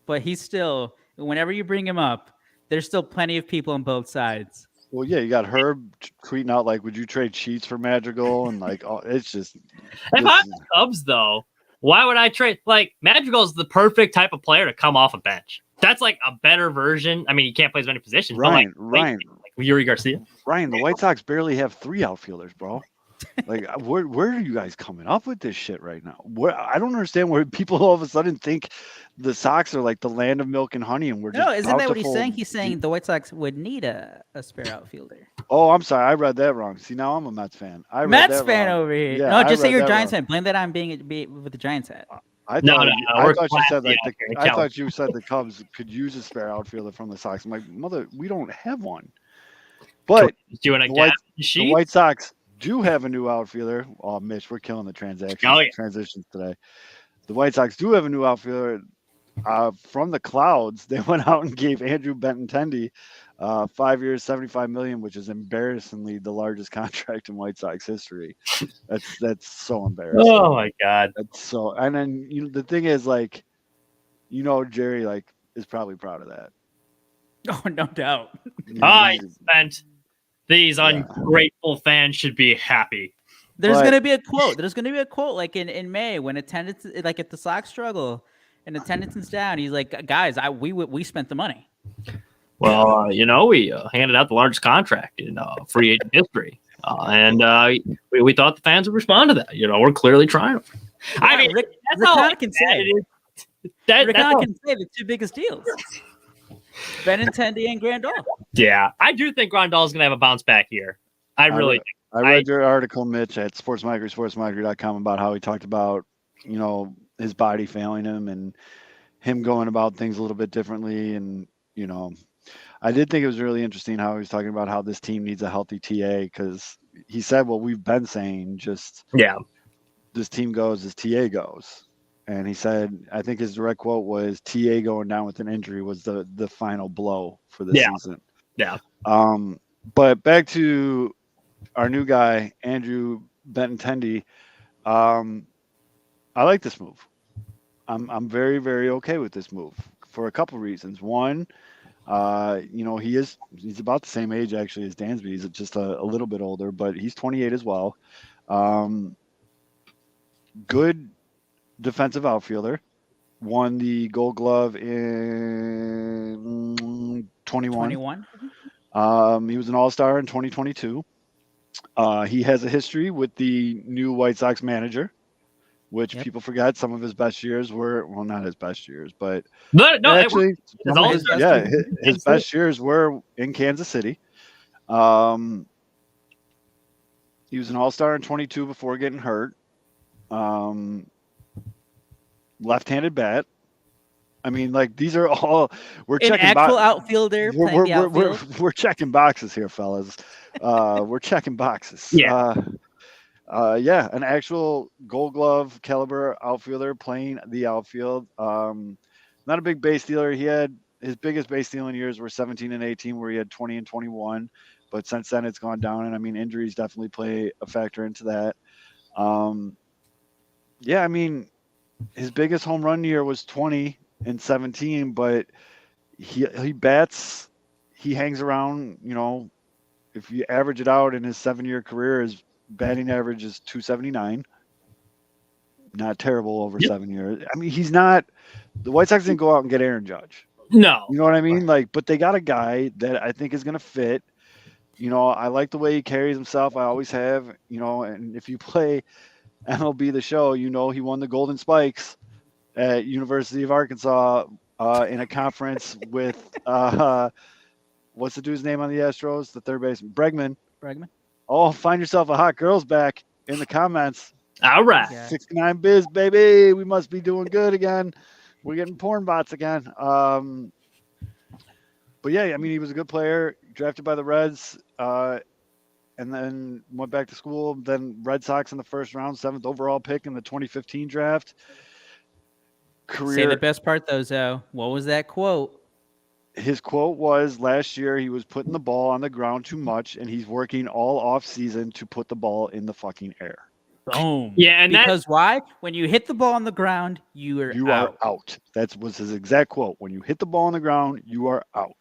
but he's still, whenever you bring him up, there's still plenty of people on both sides. Well, yeah, you got Herb tweeting out like, "Would you trade Sheets for Madrigal?" And like, oh, it's just. If I'm the Cubs, though, why would I trade? Like, Madrigal is the perfect type of player to come off a bench. That's like a better version. I mean, he can't play as many positions. Ryan, like Yuri Garcia. Ryan, the White Sox barely have 3 outfielders, bro. Like, where are you guys coming up with this shit right now? I don't understand where people all of a sudden think the Sox are like the land of milk and honey, and we're just isn't that what he's saying? He's saying the White Sox would need a spare outfielder. Oh, I'm sorry, I read that wrong. See, now I'm a Mets fan. Mets fan over here. Yeah, no, just say you're a Giants fan. Blame that on being with the Giants hat. I thought you said the Cubs could use a spare outfielder from the Sox. I'm like, mother, we don't have one. But the White Sox do have a new outfielder. Oh, Mitch, we're killing the transitions today. The White Sox do have a new outfielder from the clouds. They went out and gave Andrew Benintendi 5 years, $75 million, which is embarrassingly the largest contract in White Sox history. That's so embarrassing. Oh my God. That's so. And then the thing is, like, Jerry is probably proud of that. Oh, no doubt. I spent. These ungrateful fans should be happy. There's going to be a quote. There's going to be a quote like in May when attendance, like if the Sox struggle and attendance is down, he's like, guys, we spent the money. Well, we handed out the largest contract in free agent history. And we thought the fans would respond to that. We're clearly trying. I mean, Rick can say the 2 biggest deals. Benintendi and Grandal. Yeah, I do think Grandal is going to have a bounce back here. I really do. I read your article, Mitch, at sportsmockery.com about how he talked about, his body failing him and him going about things a little bit differently. And, I did think it was really interesting how he was talking about how this team needs a healthy TA, because he said what we've been saying, just this team goes as TA goes. And he said, I think his direct quote was, TA going down with an injury was the final blow for the season. Yeah. But back to our new guy, Andrew Benintendi. I like this move. I'm very, very okay with this move for a couple reasons. One, he's about the same age actually as Dansby. He's just a little bit older, but he's 28 as well. Good defensive outfielder. Won the Gold Glove in 21. He was an All-Star in 2022. He has a history with the new White Sox manager, which people forget. Some of his best years were, well, not his best years, but actually, his best years were in Kansas City. He was an All-Star in 22 before getting hurt. Left-handed bat. I mean, like, these are all we're an checking actual outfielder. We're checking boxes here, fellas. We're checking boxes. Yeah. An actual Gold Glove caliber outfielder playing the outfield. Not a big base stealer. He had his biggest base stealing years were 17 and 18, where he had 20 and 21. But since then, it's gone down, and I mean, injuries definitely play a factor into that. I mean, his biggest home run year was 20 and 17, but he bats, he hangs around, if you average it out in his 7-year career, his batting average is 279. Not terrible over 7 years. I mean, the White Sox didn't go out and get Aaron Judge. No. You know what I mean? Like, but they got a guy that I think is going to fit. I like the way he carries himself. I always have, and if you play MLB The Show, he won the Golden Spikes at University of Arkansas in a conference with what's the dude's name on the Astros? The third baseman, Bregman. Oh, find yourself a hot girl's back in the comments. All right. 69 biz, baby. We must be doing good again. We're getting porn bots again. But yeah, I mean, he was a good player, drafted by the Reds, and then went back to school. Then Red Sox in the first round, 7th overall pick in the 2015 draft. Say the best part, though, Zoe. What was that quote? His quote was, last year he was putting the ball on the ground too much, and he's working all off season to put the ball in the fucking air. Boom. Yeah, and because why? When you hit the ball on the ground, you are out. That was his exact quote. When you hit the ball on the ground, you are out.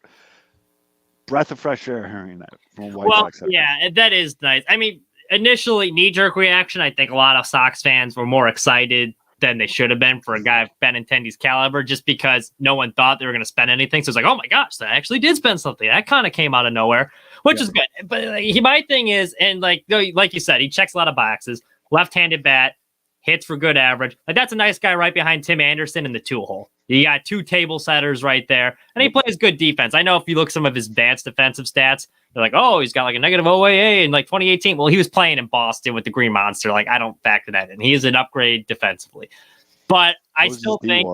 Breath of fresh air hearing that from White Sox. Yeah, that is nice. I mean, initially, knee-jerk reaction, I think a lot of Sox fans were more excited than they should have been for a guy of Benintendi's caliber, just because no one thought they were going to spend anything. So it's like, oh my gosh, they actually did spend something. That kind of came out of nowhere, which is good. But my thing is, and like you said, he checks a lot of boxes. Left-handed bat, hits for good average. Like, that's a nice guy right behind Tim Anderson in the 2-hole. You got 2 table setters right there, and he plays good defense. I know if you look at some of his advanced defensive stats, they're like, oh, he's got like a negative OAA in like 2018. Well, he was playing in Boston with the Green Monster. Like, I don't factor that in. He is an upgrade defensively. But I still think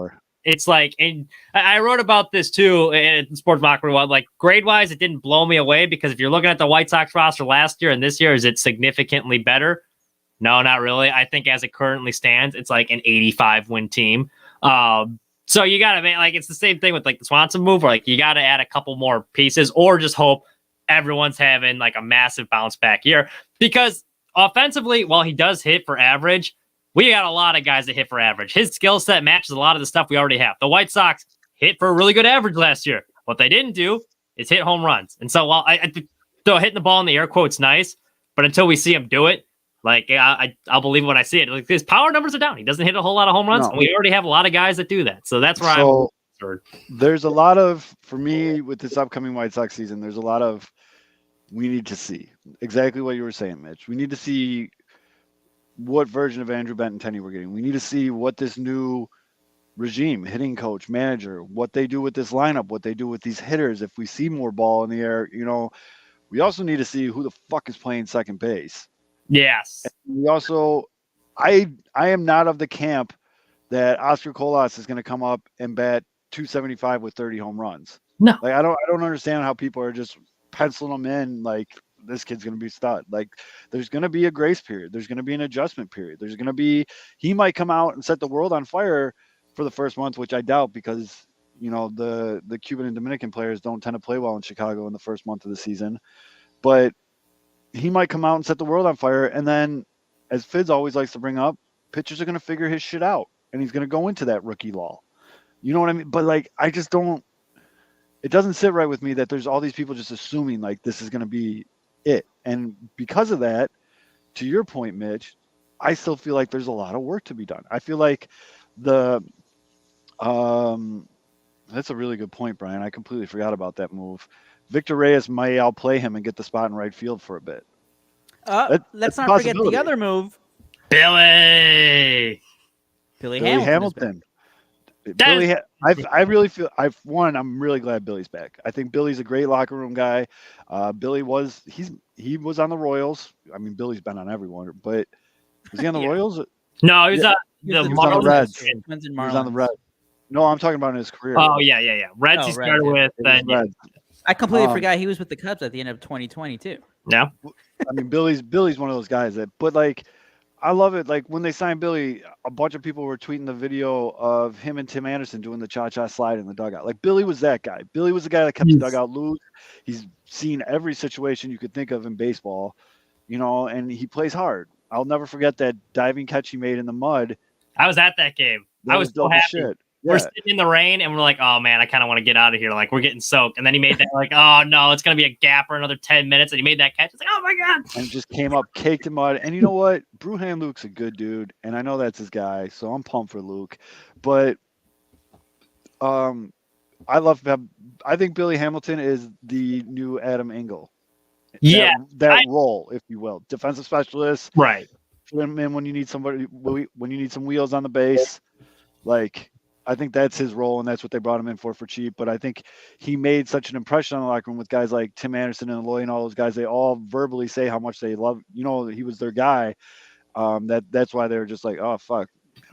it's like, and I wrote about this too in Sports Mockery. Like, grade-wise, it didn't blow me away, because if you're looking at the White Sox roster last year and this year, is it significantly better? No, not really. I think as it currently stands, it's like an 85-win team. So you got to make, like, it's the same thing with like the Swanson move, where like you got to add a couple more pieces, or just hope everyone's having like a massive bounce back year. Because offensively, while he does hit for average, we got a lot of guys that hit for average. His skill set matches a lot of the stuff we already have. The White Sox hit for a really good average last year. What they didn't do is hit home runs. And so while so hitting the ball in the air quote's nice, but until we see him do it, like, I'll believe when I see it. Like, his power numbers are down. He doesn't hit a whole lot of home runs. And we already have a lot of guys that do that. So that's where I'm concerned. There's a lot of, for me, with this upcoming White Sox season, there's a lot of, we need to see exactly what you were saying, Mitch. We need to see what version of Andrew Benintendi we're getting. We need to see what this new regime, hitting coach, manager, what they do with this lineup, what they do with these hitters. If we see more ball in the air, We also need to see who the fuck is playing second base. Yes. We also, I am not of the camp that Oscar Colas is going to come up and bat 275 with 30 home runs. No. Like I don't understand how people are just penciling them in like this kid's going to be stud. Like there's going to be a grace period. There's going to be an adjustment period. There's going to be he might come out and set the world on fire for the first month, which I doubt because the Cuban and Dominican players don't tend to play well in Chicago in the first month of the season. But he might come out and set the world on fire, and then as Fitz always likes to bring up, pitchers are going to figure his shit out, and he's going to go into that rookie lull. You know what I mean? But like, I just don't. It doesn't sit right with me that there's all these people just assuming like this is going to be it, and because of that, to your point, Mitch, I still feel like there's a lot of work to be done. I feel like that's a really good point, Brian. I completely forgot about that move. Victor Reyes might outplay him and get the spot in right field for a bit. Let's not forget the other move. Billy Hamilton. I really feel I'm really glad Billy's back. I think Billy's a great locker room guy. Billy was on the Royals. I mean, Billy's been on everyone, but was he on the Royals? No, he was he was on the Reds. He was on the Reds. No, I'm talking about in his career. Oh yeah. Reds he started with. Reds. I completely forgot he was with the Cubs at the end of 2020 too. Yeah. I mean, Billy's one of those guys but like, I love it. Like when they signed Billy, a bunch of people were tweeting the video of him and Tim Anderson doing the cha-cha slide in the dugout. Like Billy was that guy. Billy was the guy that kept the dugout loose. He's seen every situation you could think of in baseball, and he plays hard. I'll never forget that diving catch he made in the mud. I was at that game. I was so happy. Shit. We're sitting in the rain and we're like, oh man, I kind of want to get out of here. Like we're getting soaked. And then he made that like, oh no, it's going to be a gap for another 10 minutes. And he made that catch. It's like, oh my God. And just came up, caked in mud. And you know what? Bruhan Luke's a good dude. And I know that's his guy. So I'm pumped for Luke. But I think Billy Hamilton is the new Adam Engel. Yeah. That role, if you will. Defensive specialist. Right. And when you need somebody, when you need some wheels on the base, like, I think that's his role, and that's what they brought him in for cheap. But I think he made such an impression on the locker room with guys like Tim Anderson and Eloy and all those guys. They all verbally say how much they love, he was their guy. That's why they were just like, oh, fuck.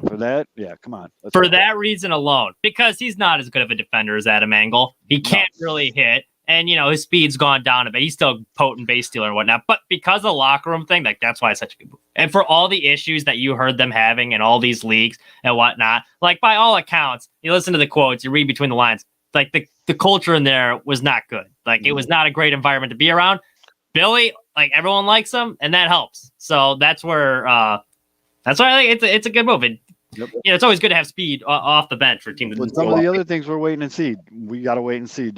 For that, yeah, come on. For that reason alone, because he's not as good of a defender as Adam Engel. He can't really hit. And, his speed's gone down a bit. He's still potent base stealer and whatnot. But because of the locker room thing, like that's why it's such a good move. And for all the issues that you heard them having in all these leagues and whatnot, like by all accounts, you listen to the quotes, you read between the lines, like the culture in there was not good. Like it was not a great environment to be around. Billy, like everyone likes him, and that helps. So that's where that's why I think it's a good move. And, it's always good to have speed off the bench for teams. Some of the other things we're waiting and see. We got to wait and see.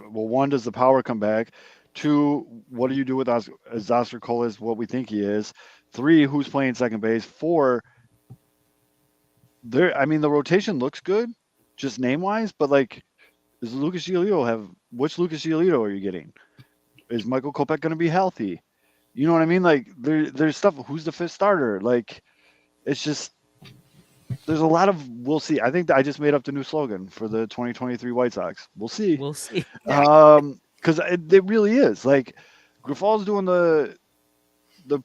Well, one, does the power come back? Two, what do you do with Oscar Colas, what we think he is? Three, who's playing second base? Four, the rotation looks good, just name-wise, but like, does Lucas Giolito which Lucas Giolito are you getting? Is Michael Kopech going to be healthy? You know what I mean? Like, there's stuff, who's the fifth starter? Like, it's just, there's a lot of we'll see. I think I just made up the new slogan for the 2023 White Sox. We'll see. We'll see. Because it really is. Like, Grifal's doing the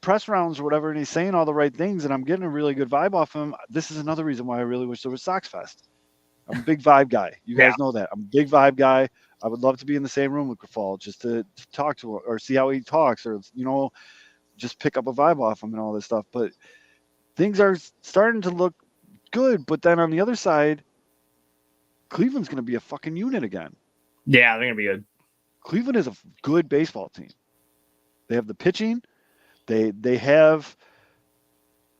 press rounds or whatever, and he's saying all the right things, and I'm getting a really good vibe off him. This is another reason why I really wish there was Sox Fest. I'm a big vibe guy. You guys know that. I'm a big vibe guy. I would love to be in the same room with Grifal just to talk to him or see how he talks or, just pick up a vibe off him and all this stuff. But things are starting to look good, but then on the other side, Cleveland's going to be a fucking unit again. Yeah, they're going to be good. Cleveland is a good baseball team. They have the pitching. They have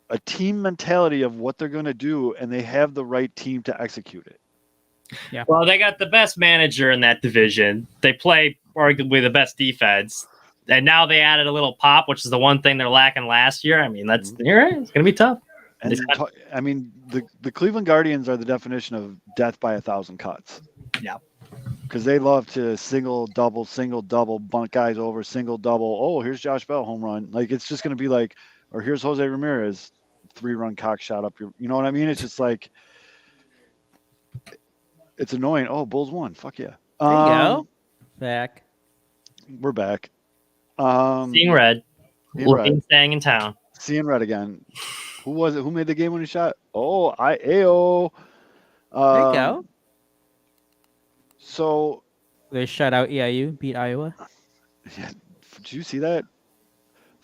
a team mentality of what they're going to do, and they have the right team to execute it. Yeah. Well, they got the best manager in that division. They play arguably the best defense. And now they added a little pop, which is the one thing they're lacking last year. I mean, you're right. It's going to be tough. And the Cleveland Guardians are the definition of death by 1,000 cuts. Yeah. Because they love to single, double, bunt guys over, single, double. Oh, here's Josh Bell, home run. Like, it's just going to be like, or here's Jose Ramirez, 3-run cock shot up your, you know what I mean? It's just like, it's annoying. Oh, Bulls won. Fuck yeah. There you go. Back. We're back. Seeing red. Seeing red. Staying in town. Seeing red again. Who was it? Who made the game-winning shot? Oh, Ayo. There you go. So They shut out EIU, beat Iowa. yeah, did you see that?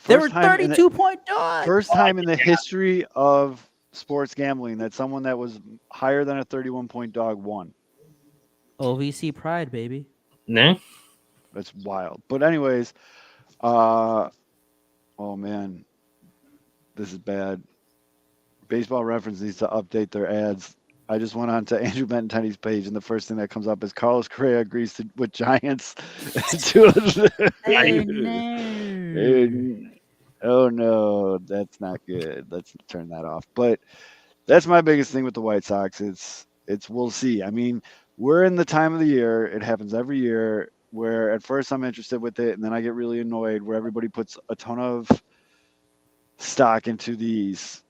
They were 32-point dogs. First time in the history of sports gambling that someone that was higher than a 31-point dog won. OVC pride, baby. No. That's wild. But anyways, oh man, this is bad. Baseball Reference needs to update their ads. I just went on to Andrew Benintendi's page, and the first thing that comes up is Carlos Correa agrees with Giants. Oh no, that's not good. Let's turn that off. But that's my biggest thing with the White Sox. It's we'll see. I mean, we're in the time of the year. It happens every year where at first I'm interested with it, and then I get really annoyed where everybody puts a ton of stock into these,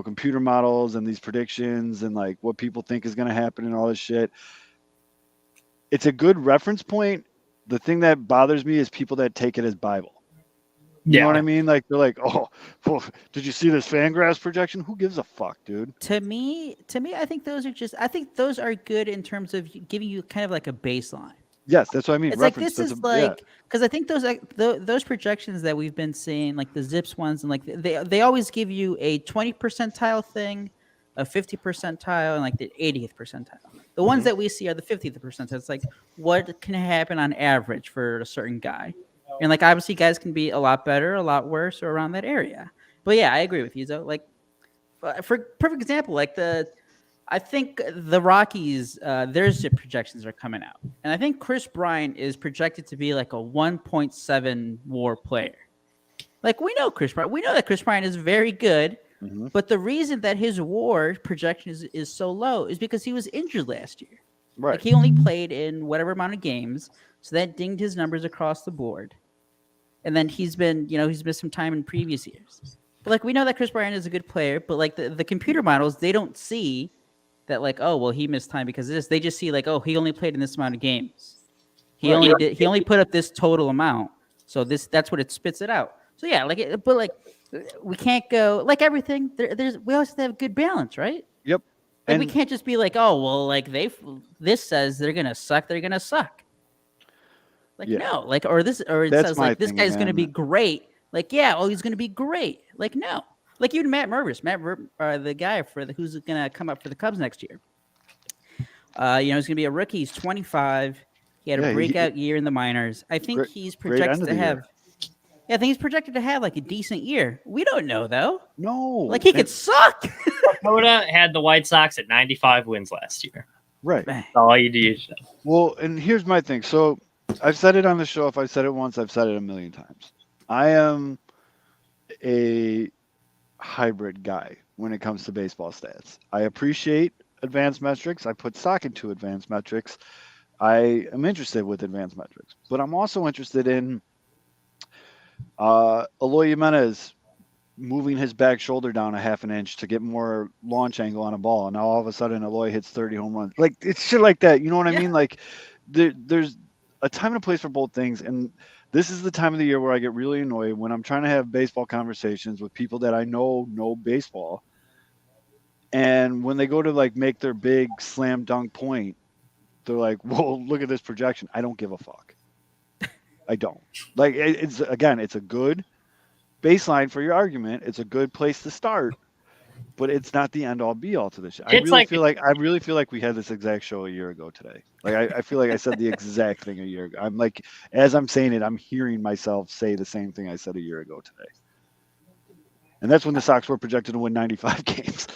computer models and these predictions and like what people think is going to happen and all this shit. It's a good reference point. The thing that bothers me is people that take it as Bible. You know what I mean? Like they're like, oh, did you see this Fangraphs projection? Who gives a fuck, dude? To me, I think those are good in terms of giving you kind of like a baseline. Yes, that's what I mean. It's like this is like because I think those projections that we've been seeing, like the Zips ones, and like they always give you a 20 percentile thing, a 50 percentile, and like the 80th percentile. The ones that we see are the 50th percentile. It's like what can happen on average for a certain guy, and like obviously guys can be a lot better, a lot worse, or around that area. But yeah, I agree with you. So like for perfect example, like I think the Rockies, their zip projections are coming out. And I think Chris Bryant is projected to be like a 1.7 WAR player. Like, we know that Chris Bryant is very good. Mm-hmm. But the reason that his WAR projection is so low is because he was injured last year. Right. Like, he only played in whatever amount of games. So that dinged his numbers across the board. And then he's missed some time in previous years. But, like, we know that Chris Bryant is a good player. But, like, the computer models, they don't see that like, oh, well, he missed time because of this. They just see like, oh, he only played in this amount of games. He only put up this total amount. So that's what it spits it out. So yeah, we can't go like everything. We always have to have good balance, right? Yep. Like we can't just be like, oh, well, like this says they're gonna suck. They're gonna suck. Like no, like or it says like this guy's gonna be great. Like yeah, oh, he's gonna be great. Like no. Like even Matt Mervis, the guy who's going to come up for the Cubs next year. He's going to be a rookie. He's 25. He had a breakout year in the minors. I think he's projected to have. Yeah, I think he's projected to have like a decent year. We don't know though. No, like he could suck. Dakota had the White Sox at 95 wins last year. Right. That's all you do. Well, and here's my thing. So I've said it on the show. If I said it once, I've said it a million times. I am a hybrid guy when it comes to baseball stats. I appreciate advanced metrics. I put stock into advanced metrics. I am interested with advanced metrics, but I'm also interested in Eloy Jimenez moving his back shoulder down a half an inch to get more launch angle on a ball. And now all of a sudden Eloy hits 30 home runs. Like it's shit like that. You know what I mean? Like there's a time and a place for both things. And this is the time of the year where I get really annoyed when I'm trying to have baseball conversations with people that I know baseball. And when they go to like make their big slam dunk point, they're like, whoa, look at this projection. I don't give a fuck. I don't. Like it's a good baseline for your argument. It's a good place to start, but it's not the end all be all to this shit. I really feel like we had this exact show a year ago today. Like I feel like I said the exact thing a year ago. I'm like, as I'm saying it, I'm hearing myself say the same thing I said a year ago today. And that's when the Sox were projected to win 95 games.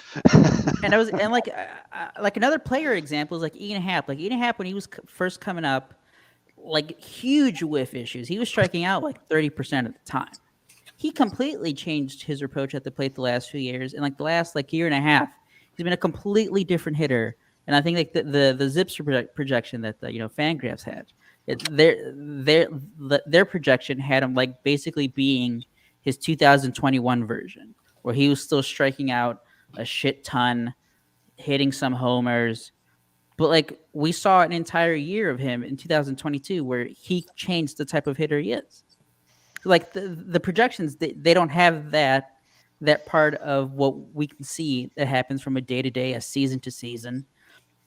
and like another player example is like Ian Happ. Like Ian Happ when he was first coming up, like huge whiff issues. He was striking out like 30% of the time. He completely changed his approach at the plate the last few years. And like the last like year and a half, he's been a completely different hitter. And I think like the Zips projection that Fangraphs had, their projection had him like basically being his 2021 version, where he was still striking out a shit ton, hitting some homers, But like we saw an entire year of him in 2022 where he changed the type of hitter he is. Like the projections, they don't have that part of what we can see that happens from a day to day, a season to season.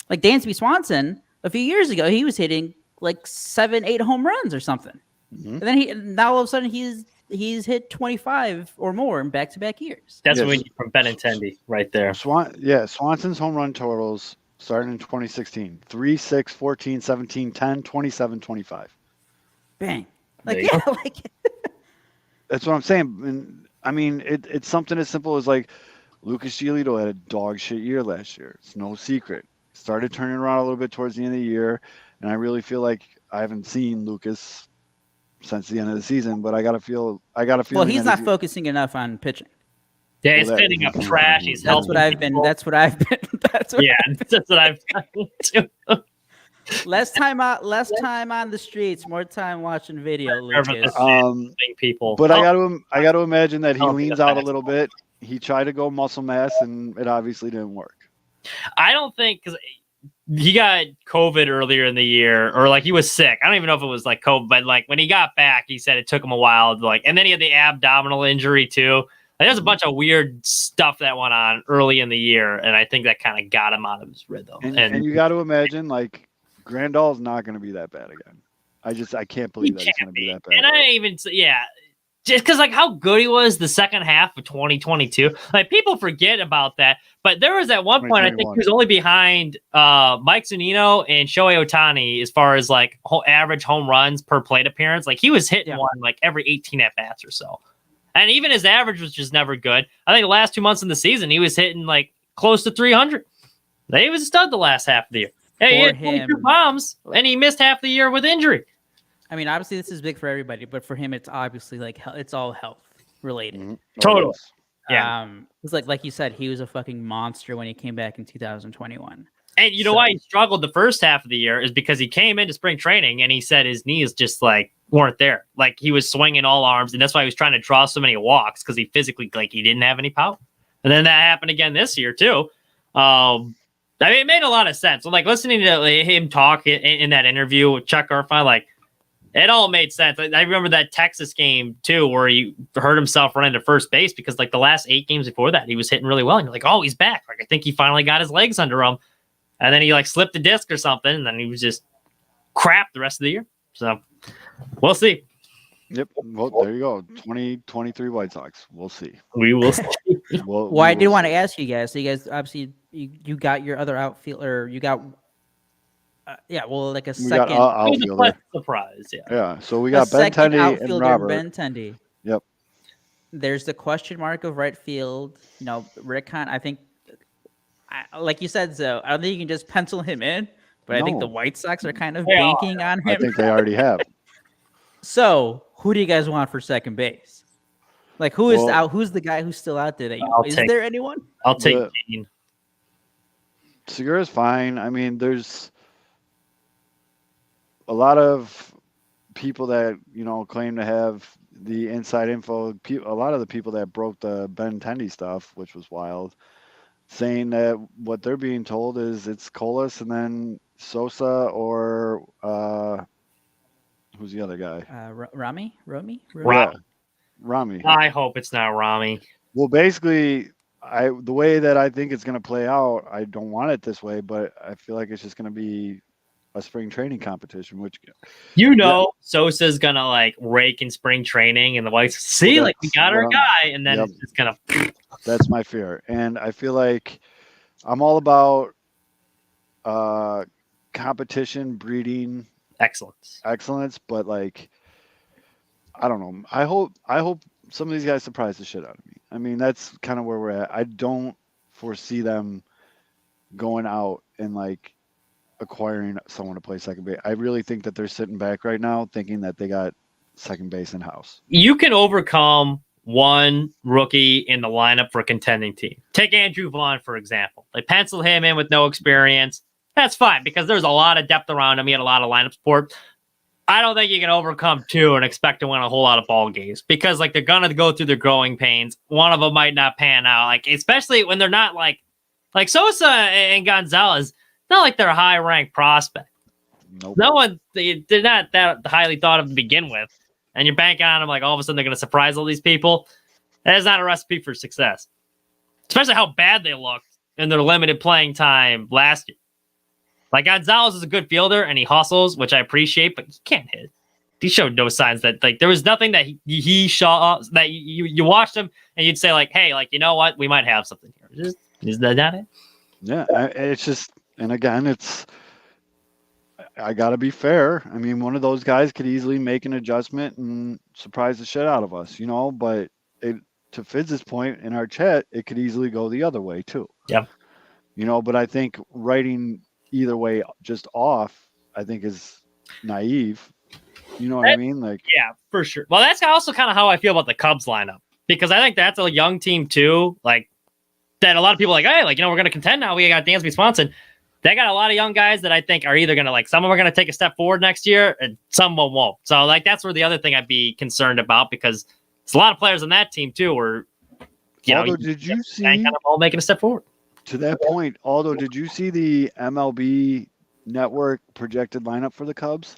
Like Dansby Swanson, a few years ago, he was hitting like 7-8 home runs or something, and then now all of a sudden he's hit 25 or more in back-to-back years. That's what we need from Benintendi right there. Swanson's home run totals starting in 2016: 3, 6, 14, 17, 10, 27, 25. Bang! There Like you yeah, like That's what I'm saying. And I mean, it's something as simple as like Lucas Giolito had a dog shit year last year. It's no secret. Started turning around a little bit towards the end of the year, and I really feel like I haven't seen Lucas since the end of the season. But I got a feeling. well, he's not focusing enough on pitching. Yeah, he's Well, hitting up trash. He's That's what I've been. That's what I've been. That's what Yeah, that's what I've done too. less time on the streets, more time watching video. Lucas. People. But I got to imagine that he Oh, leans out a little bit. He tried to go muscle mass, and it obviously didn't work. I don't think because he got COVID earlier in the year, or like he was sick. I don't even know if it was like COVID, but like when he got back, he said it took him a while. And then he had the abdominal injury too. Like, there's a bunch of weird stuff that went on early in the year, and I think that kind of got him out of his rhythm. And you got to imagine like Grandal's not going to be that bad again. I can't believe that he's going to be that bad. And I didn't even just because like how good he was the second half of 2022. Like people forget about that. But there was at one point, I think he was only behind Mike Zunino and Shohei Ohtani as far as like average home runs per plate appearance. Like he was hitting one like every 18 at bats or so. And even his average was just never good. I think the last 2 months in the season, he was hitting like close to 300. He was a stud the last half of the year. Hey, he had 22 bombs, and he missed half the year with injury. I mean, obviously this is big for everybody, but for him, it's obviously like it's all health related. Mm-hmm. Totally. Yeah. It's like you said, he was a fucking monster when he came back in 2021. And you know why he struggled the first half of the year is because he came into spring training and he said his knees just like weren't there. Like he was swinging all arms, and that's why he was trying to draw so many walks because he physically like he didn't have any power. And then that happened again this year too. I mean, it made a lot of sense. So, like listening to him talk in that interview with Chuck Garfien, like it all made sense. I remember that Texas game too, where he hurt himself running to first base because like the last 8 games before that, he was hitting really well. And you're like, oh, he's back. Like I think he finally got his legs under him. And then he like slipped a disc or something, and then he was just crap the rest of the year. So we'll see. Yep. Well, there you go. 2023 White Sox. We'll see. We will see. Well, I did want to ask you guys. So you guys obviously you got your other outfielder. You got like a second outfielder. Surprise. Yeah. So we got Benintendi and Robert. Benintendi. Yep. There's the question mark of right field. You know, Rick Hahn, I think. Like you said, so I don't think you can just pencil him in, but I think the White Sox are kind of banking on him. I think they already have. So, who do you guys want for second base? Like, who's the guy who's still out there? Is there anyone? I'll take Gene. Segura's fine. I mean, there's a lot of people that claim to have the inside info. A lot of the people that broke the Benintendi stuff, which was wild, saying that what they're being told is it's Colas and then Sosa or who's the other guy? Rami? Rami. I hope it's not Rami. Well, basically, the way that I think it's going to play out, I don't want it this way, but I feel like it's just going to be a spring training competition, which Sosa's gonna like rake in spring training, and the White Sox we got our guy, and then it's just gonna. That's my fear, and I feel like I'm all about competition breeding excellence, but like I don't know. I hope some of these guys surprise the shit out of me. I mean, that's kind of where we're at. I don't foresee them going out and like acquiring someone to play second base. I really think that they're sitting back right now thinking that they got second base in house. You can overcome one rookie in the lineup for a contending team. Take Andrew Vaughn, for example. They pencil him in with no experience. That's fine because there's a lot of depth around him. He had a lot of lineup support. I don't think you can overcome 2 and expect to win a whole lot of ball games because like they're going to go through their growing pains. One of them might not pan out, like especially when they're not like Sosa and Gonzalez. not like they're a high-ranked prospect. Nope. No one, they're not that highly thought of to begin with, and you're banking on them like all of a sudden they're going to surprise all these people. That is not a recipe for success, especially how bad they looked in their limited playing time last year. Like Gonzalez is a good fielder and he hustles, which I appreciate, but he can't hit. He showed no signs that like there was nothing that he saw that you watched him and you'd say like, hey, like you know what, we might have something here. Is that it? Yeah, it's just, and again, I got to be fair. I mean, one of those guys could easily make an adjustment and surprise the shit out of us, you know, but to Fitz's point in our chat, it could easily go the other way too. Yeah. You know, but I think writing either way just off, I think is naive. You know what I mean? Like, yeah, for sure. Well, that's also kind of how I feel about the Cubs lineup because I think that's a young team too. Like that, a lot of people are like, hey, like you know, we're going to contend now. We got Dansby Swanson. They got a lot of young guys that I think are either going to like some of them are going to take a step forward next year, and some of them won't. So like that's where the other thing I'd be concerned about because there's a lot of players on that team too. Where did you see kind of all making a step forward? To that point, Aldo, did you see the MLB Network projected lineup for the Cubs?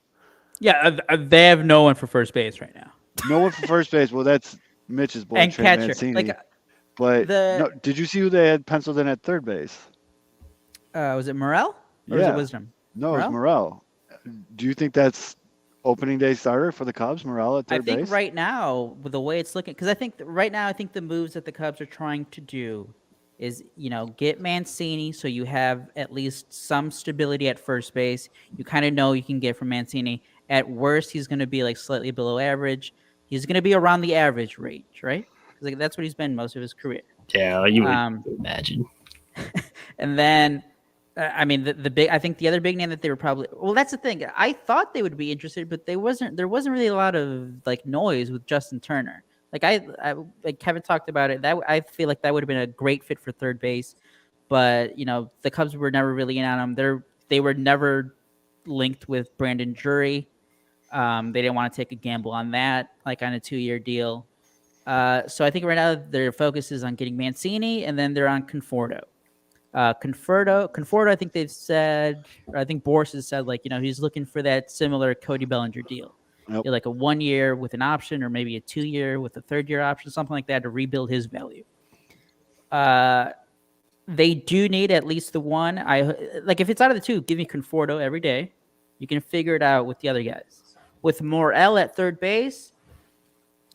Yeah, they have no one for first base right now. No one for first base. Well, that's Mitch's boy, And Trey catcher. Mancini. Like, but no, did you see who they had penciled in at third base? Was it Morel? Or was it Wisdom? No, it was Morel. Do you think that's opening day starter for the Cubs, Morel at third base? I think right now, with the way it's looking, because I think right now, I think the moves that the Cubs are trying to do is, you know, get Mancini so you have at least some stability at first base. You kind of know you can get from Mancini. At worst, he's going to be like slightly below average. He's going to be around the average range, right? Like that's what he's been most of his career. Yeah, you would imagine. And then, I mean, the big. I think the other big name that they were probably. Well, that's the thing. I thought they would be interested, but there wasn't really a lot of like noise with Justin Turner. Like like Kevin talked about it. That I feel like that would have been a great fit for third base, but you know the Cubs were never really in on him. They were never linked with Brandon Drury. They didn't want to take a gamble on that, like on a 2-year deal. So I think right now their focus is on getting Mancini, and then they're on Conforto. Conforto, I think they've said, or I think Boris has said, like, you know, he's looking for that similar Cody Bellinger deal. Yep. Like a 1 year with an option, or maybe a 2 year with a third-year option, something like that to rebuild his value. They do need at least the one. Like if it's out of the two, give me Conforto every day. You can figure it out with the other guys. With Morel at third base,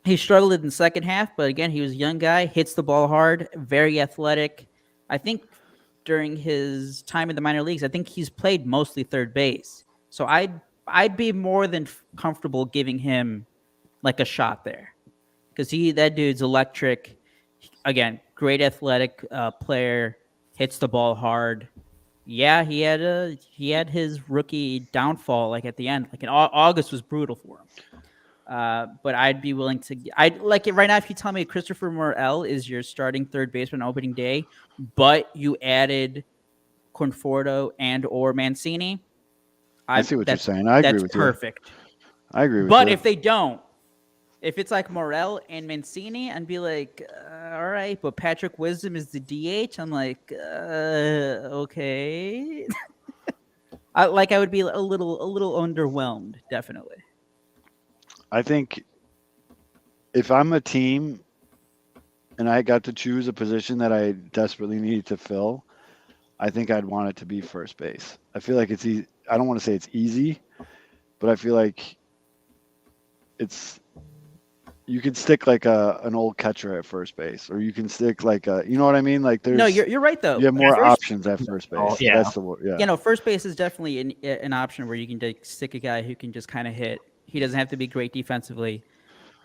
he struggled in the second half, but again, he was a young guy, hits the ball hard, very athletic. I think during his time in the minor leagues, I think he's played mostly third base. So I'd be more than comfortable giving him like a shot there, because that dude's electric. Again, great athletic player, hits the ball hard. Yeah, he had his rookie downfall like at the end. Like in August was brutal for him. But I'd be willing to. I'd like it right now. If you tell me Christopher Morel is your starting third baseman on opening day, but you added Conforto and or Mancini, I see what you're saying. I agree with you. That's perfect. I agree with you. But if they don't, if it's like Morel and Mancini, I'd be like, all right, but Patrick Wisdom is the DH. I'm like, okay. I would be a little underwhelmed, definitely. I think if I'm a team and I got to choose a position that I desperately needed to fill, I think I'd want it to be first base. I feel like it's easy. I don't want to say it's easy, but I feel like you could stick like an old catcher at first base, or you can stick like you know what I mean? Like there's you're right though. You have more options at first base. Oh, yeah. That's the word. Yeah. You know, first base is definitely an option where you can stick a guy who can just kind of hit. He doesn't have to be great defensively.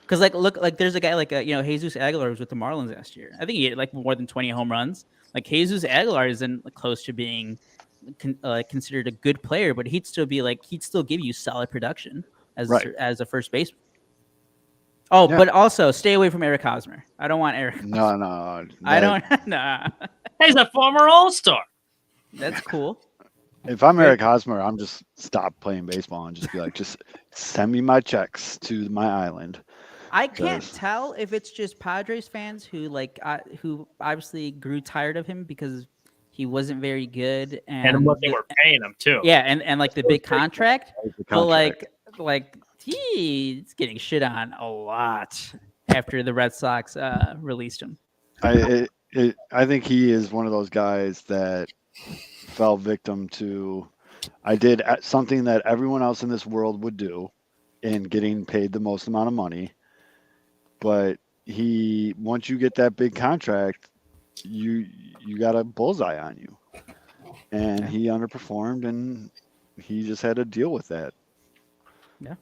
Because look, there's a guy like Jesus Aguilar was with the Marlins last year. I think he hit like more than 20 home runs. Like Jesus Aguilar isn't close to being considered a good player, but he'd still give you solid production as a first baseman. Oh, yeah. But also stay away from Eric Hosmer. I don't want Eric. No. I don't. Nah. He's a former All-Star. That's cool. If I'm Eric Hosmer, I'm just stop playing baseball and just be like, just send me my checks to my island. I can't tell if it's just Padres fans who who obviously grew tired of him because he wasn't very good, And what they were paying him too. yeah, and like the big contract, The but contract. like he's getting shit on a lot after the Red Sox released him. I think he is one of those guys that fell victim to. I did something that everyone else in this world would do, in getting paid the most amount of money. But once you get that big contract, you got a bullseye on you, and he underperformed, and he just had to deal with that. Yeah.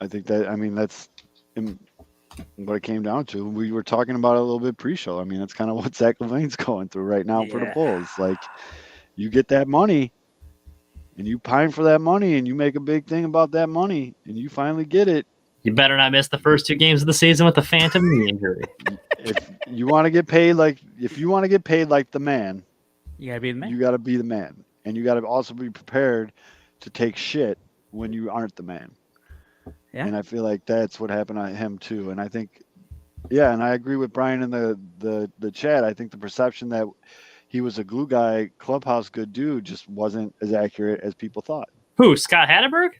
I think that, I mean, that's what it came down to. We were talking about it a little bit pre-show. I mean, that's kind of what Zach Levine's going through right now for the Yeah. Bulls. Like, you get that money, and you pine for that money, and you make a big thing about that money, and you finally get it. You better not miss the first 2 games of the season with the phantom knee injury. If you want to get paid like the man, You gotta be the man. you got to be the man, and you got to also be prepared to take shit when you aren't the man. Yeah. And I feel like that's what happened to him too. And I think, yeah, and I agree with Brian in the chat. I think the perception that he was a glue guy, clubhouse good dude, just wasn't as accurate as people thought. Who? Scott Hatteberg?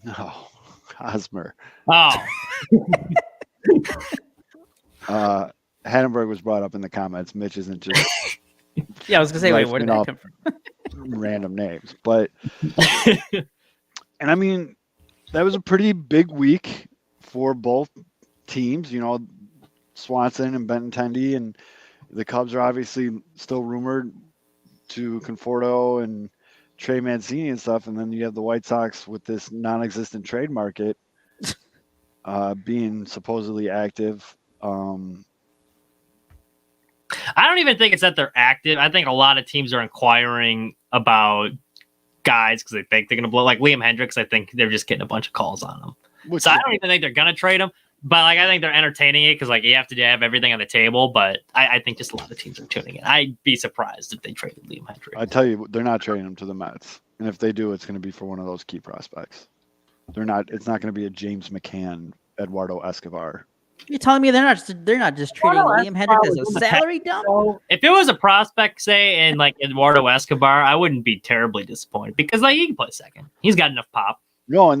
No, Hosmer. Oh, Hannenberg was brought up in the comments. Mitch isn't just Yeah, I was gonna say, wait, where did Rifling that up come from? random names, but and I mean, that was a pretty big week for both teams. You know, Swanson and Benintendi, and the Cubs are obviously still rumored to Conforto and Trey Mancini and stuff, and then you have the White Sox with this non-existent trade market being supposedly active. I don't even think it's that they're active. I think a lot of teams are inquiring about guys because they think they're going to blow. Like Liam Hendriks, I think they're just getting a bunch of calls on them. Which So I don't even think they're going to trade him. But like I think they're entertaining it because like you have to have everything on the table. But I think just a lot of teams are tuning in. I'd be surprised if they traded Liam Hendriks. I tell you, they're not trading him to the Mets, and if they do, it's going to be for one of those key prospects. They're not. It's not going to be a James McCann, Eduardo Escobar. You're telling me they're not just treating Liam Hendriks as a salary dump? If it was a prospect, say, and like Eduardo Escobar, I wouldn't be terribly disappointed because like he can play second. He's got enough pop. No,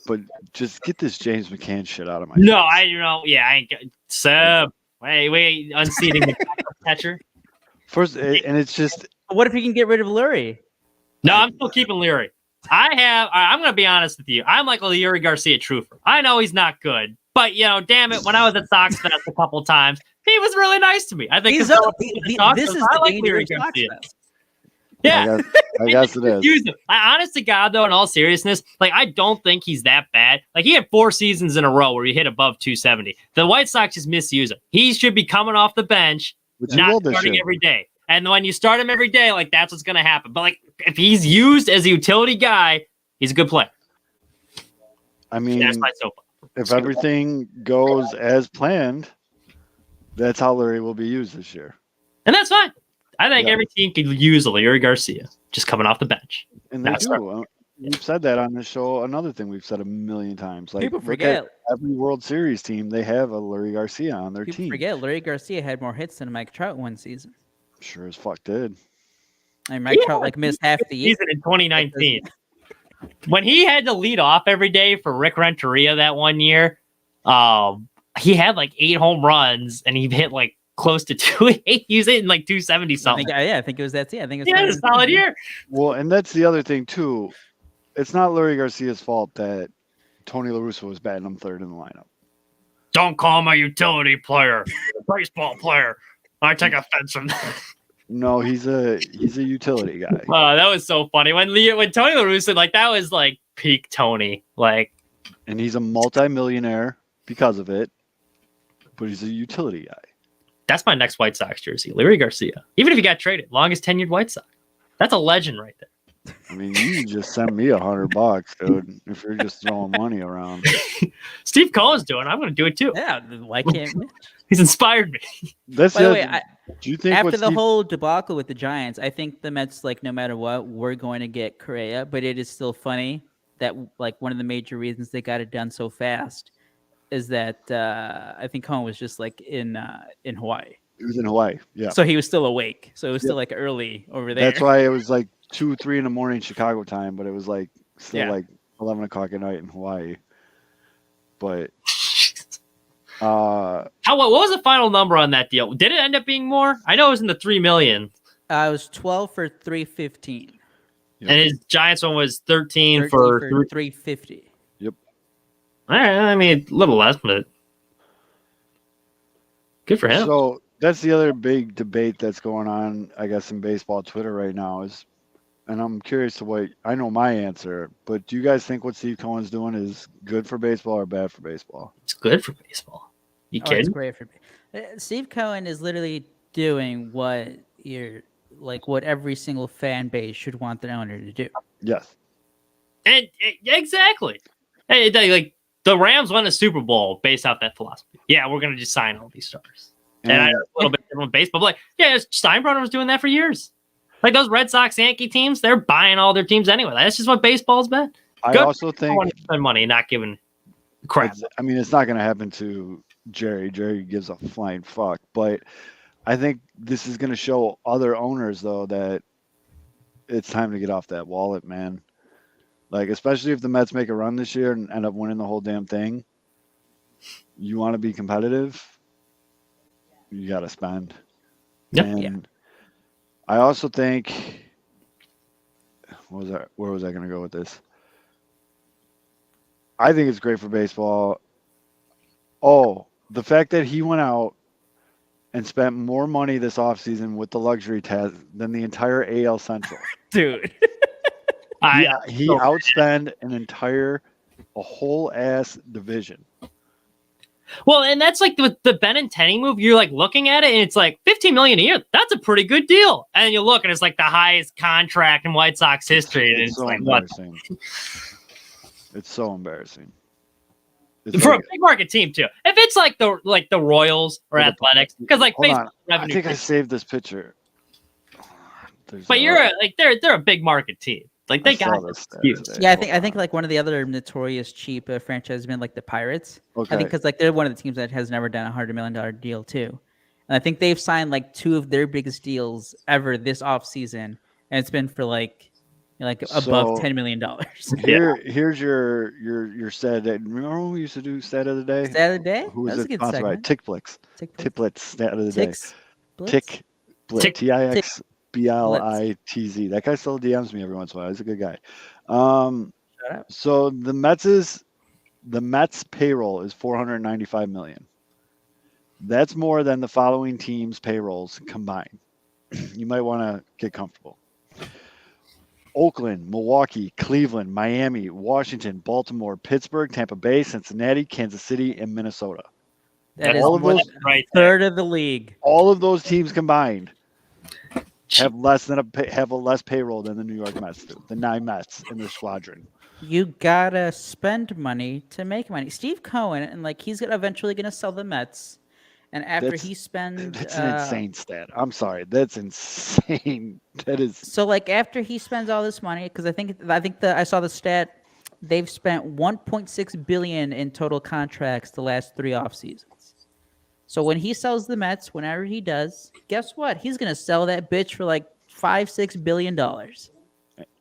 but just get this James McCann shit out of my No, face. I ain't got Sub. Wait, unseating the catcher. First, and it's just What if you can get rid of Lurie? No, I'm still keeping Leary. I'm going to be honest with you. I'm like a Yuri Garcia truther. I know he's not good, but damn it, when I was at Sox Fest a couple times, he was really nice to me. I think This is the like dangerous Leary Sox Garcia. Fest. Yeah. I guess it is. Use him. Honest to God, though, in all seriousness, like I don't think he's that bad. Like he had 4 seasons in a row where he hit above 270. The White Sox just misuse him. He should be coming off the bench, Which he not will this starting year. every day. And when you start him every day, like that's what's going to happen. But like if he's used as a utility guy, he's a good player. I mean, That's my soap. if everything goes as planned, that's how Larry will be used this year. And that's fine. I think Yeah. every team could use a Yuri Garcia just coming off the bench. And they That's do. We've said that on this show. Another thing we've said a million times. Like, People look forget. at every World Series team, they have a Larry Garcia on their People team. forget Lurie Garcia had more hits than Mike Trout one season. Sure as fuck did. And Mike Trout missed half the year. Season in 2019. When he had to lead off every day for Rick Renteria that one year, he had like 8 home runs and he hit like close to 280. He was hitting like 270 something. I think it was that. Yeah, I think it was. He had a solid year. Well, and that's the other thing, too. It's not Larry Garcia's fault that Tony La Russa was batting him third in the lineup. Don't call him a utility player, baseball player. I take offense from that. No, he's a utility guy. That was so funny when Tony La Russa, like that was like peak Tony. Like And he's a multimillionaire because of it, but he's a utility guy. that's my next White Sox jersey, Larry Garcia. Even if he got traded, longest tenured White Sox. That's a legend right there. I mean, you can just send me $100, dude, if you're just throwing money around. Steve Cohen's doing it. I'm going to do it too. Yeah, why can't Mitch? He's inspired me. That's By the the way, other- do you think after what the Steve- whole debacle with the Giants, I think the Mets, like, no matter what, we're going to get Correa. But it is still funny that, like, one of the major reasons they got it done so fast is that I think Cohen was just like in Hawaii. It was in Hawaii. Yeah. So he was still awake. So it was still Yep. like early over there. That's why it was like 2, 3 in the morning Chicago time, but it was like still Yeah. like 11 o'clock at night in Hawaii. But What was the final number on that deal? Did it end up being more? I know it was in the 3 million. it was 12 for 315. Yep. And his Giants one was 13 13 for 350. All right, I mean, a little less, but good for him. So that's the other big debate that's going on, I guess, in baseball Twitter right now is, and I'm curious to what I know my answer, but do you guys think what Steve Cohen's doing is good for baseball or bad for baseball? It's good for baseball. You It's kidding? great for me. Steve Cohen is literally doing what what every single fan base should want their owner to do. Yes. And exactly. Hey, like the Rams won a Super Bowl based off that philosophy. Yeah, we're gonna just sign all these stars. And I know it's a little bit different with baseball, but like, yeah, Steinbrenner was doing that for years. Like those Red Sox, Yankee teams, they're buying all their teams anyway. That's just what baseball's been. I Good. also think Want to spend money, not giving crap. it's not going to happen to Jerry. Jerry gives a flying fuck, but I think this is going to show other owners though that it's time to get off that wallet, man. Like, especially if the Mets make a run this year and end up winning the whole damn thing, you want to be competitive, you got to spend. Yep. And I also think, where was I going to go with this? I think it's great for baseball. Oh, the fact that he went out and spent more money this offseason with the luxury tax than the entire AL Central. Dude. He outspent a whole ass division. Well, and that's like the Benintendi move. You're like looking at it, and it's like $15 million a year. That's a pretty good deal. And you look, and it's like the highest contract in White Sox history. And it's so like, what? embarrassing. It's so embarrassing. For a big market team too. If it's like the Royals or Athletics, because like Hold baseball on. revenue. I think I saved this picture. But they're a big market team. Like they got this. Yeah, I think like one of the other notorious cheap franchises been like the Pirates. Okay. I think because like they're one of the teams that has never done $100 million deal too, and I think they've signed like 2 of their biggest deals ever this offseason, and it's been for like above $10 million. Here's your stat. Remember when we used to do stat of the day? Stat of the day. Who was That's a it good sponsored by? segment. Tickblitz. Tickblitz stat of the day. Blitz? Tick Blitz. Tick- TIXBLITZ. That guy still DMs me every once in a while. He's a good guy. Shut up. So the Mets payroll is $495 million. That's more than the following teams' payrolls combined. You might want to get comfortable. Oakland, Milwaukee, Cleveland, Miami, Washington, Baltimore, Pittsburgh, Tampa Bay, Cincinnati, Kansas City, and Minnesota. That is all of more those- than right a third of the league. All of those teams combined have less payroll than the New York Mets do. The 9 Mets in their squadron. You gotta spend money to make money. Steve Cohen, and like he's eventually gonna sell the Mets, and after he spends, That's an insane stat. I'm sorry, that's insane. That is so like after he spends all this money, because I saw the stat, they've spent $1.6 billion in total contracts the last 3 off seasons. So when he sells the Mets, whenever he does, guess what? He's gonna sell that bitch for like $5-6 billion.